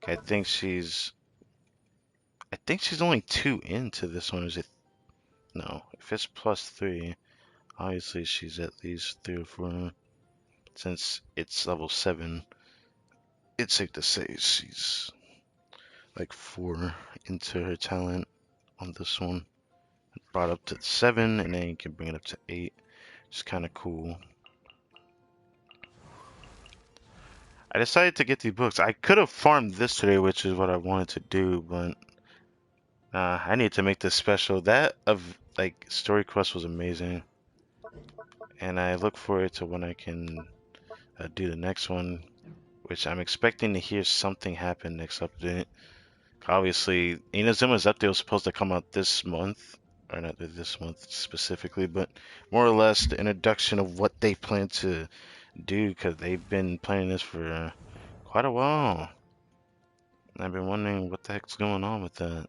Speaker 1: I think she's only 2 into this one. Is it? No. If it's +3, obviously she's at least 3 or 4. Since it's level 7, it's safe to say she's like 4 into her talent on this one. Brought up to 7, and then you can bring it up to 8. It's kind of cool. I decided to get these books. I could have farmed this today, which is what I wanted to do, but I need to make this special. That of like story quest was amazing, and I look forward to when I can do the next one, which I'm expecting to hear something happen next update. Obviously, Inazuma's update was supposed to come out this month, or not this month specifically, but more or less the introduction of what they plan to do, because they've been planning this for quite a while. I've been wondering what the heck's going on with that.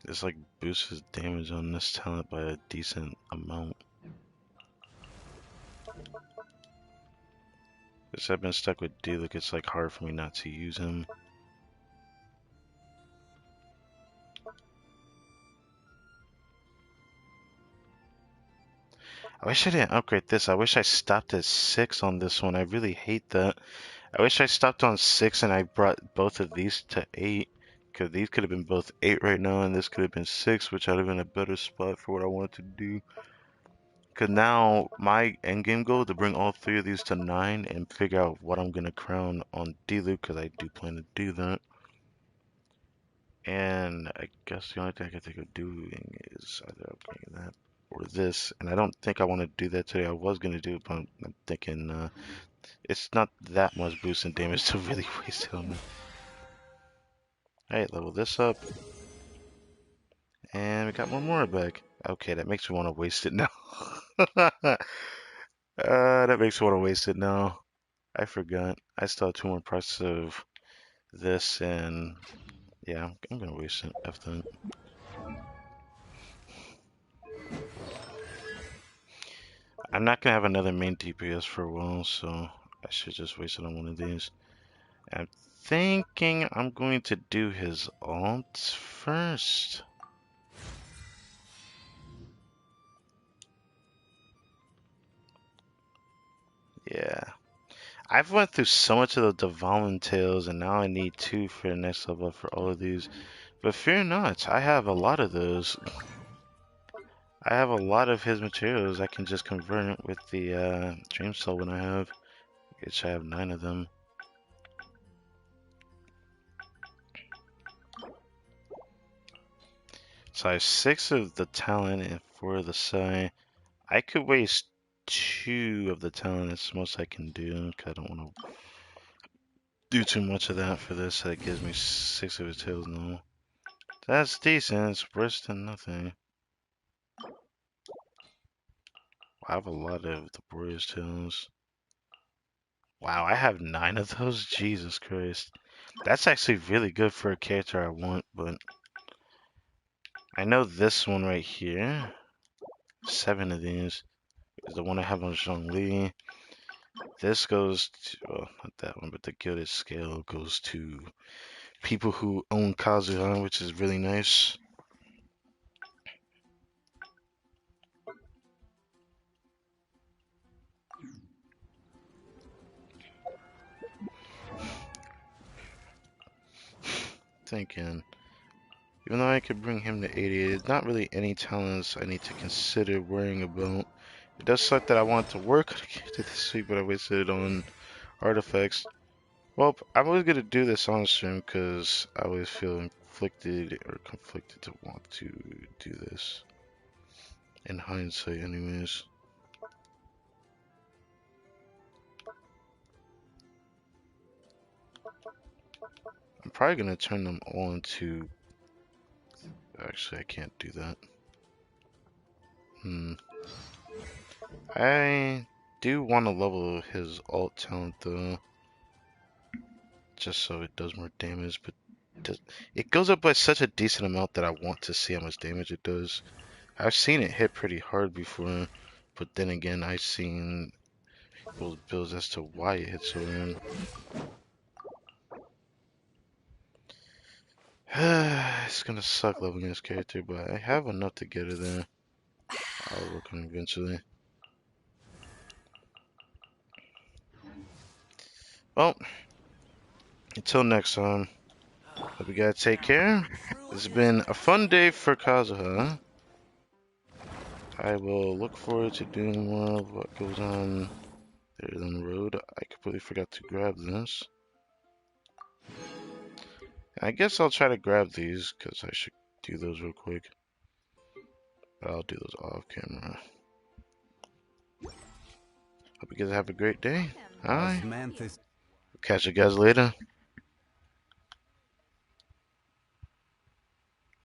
Speaker 1: It's like boosts his damage on this talent by a decent amount. Because I've been stuck with Diluc, it's like hard for me not to use him. I wish I didn't upgrade this. I wish I stopped at 6 on this one. I really hate that. I wish I stopped on 6 and I brought both of these to 8. Because these could have been both 8 right now, and this could have been 6, which I'd have been a better spot for what I wanted to do. Because now my endgame goal is to bring all 3 of these to 9 and figure out what I'm going to crown on Diluc, because I do plan to do that. And I guess the only thing I can think of doing is either upgrading that or this. And I don't think I want to do that today. I was going to do it, but I'm thinking it's not that much boost in damage to really waste it on me. Alright, level this up. And we got one more back. Okay, that makes me want to waste it now. That makes me want to waste it now. I forgot. I still have 2 more parts of this, and yeah, I'm gonna waste it after that. I'm not gonna have another main DPS for a while, so I should just waste it on one of these. I'm thinking I'm going to do his ult first. Yeah. I've went through so much of the Devalin Tales, and now I need 2 for the next level for all of these. But fear not, I have a lot of those. I have a lot of his materials. I can just convert it with the Dream Soul when I have, which I have 9 of them. So I have 6 of the talent and 4 of the Sai. I could waste 2 of the talent. That's the most I can do, because I don't want to do too much of that for this. That gives me 6 of his tails now. That's decent. It's worse than nothing. I have a lot of the Warrior's Tails. Wow, I have 9 of those? Jesus Christ. That's actually really good for a character I want, but I know this one right here, 7 of these, is the one I have on Zhongli. This goes to, well, not that one, but the Gilded Scale goes to people who own Kazuha, which is really nice. Thinking, even though I could bring him to 80, there's not really any talents I need to consider worrying about. It does suck that I want to work on a character this week, but I wasted it on artifacts. Well, I'm always going to do this on stream because I always feel conflicted to want to do this. In hindsight, anyways. I'm probably gonna turn them on to. Actually, I can't do that. I do want to level his alt talent though, just so it does more damage. But it goes up by such a decent amount that I want to see how much damage it does. I've seen it hit pretty hard before, but then again, I've seen those builds as to why it hits so hard. It's gonna suck leveling this character, but I have enough to get it there. I'll work on it eventually. Well, until next time, hope you guys take care. It's been a fun day for Kazuha. I will look forward to doing more of what goes on there down the road. I completely forgot to grab this. I guess I'll try to grab these, because I should do those real quick. But I'll do those off camera. Hope you guys have a great day. Alright. Catch you guys later.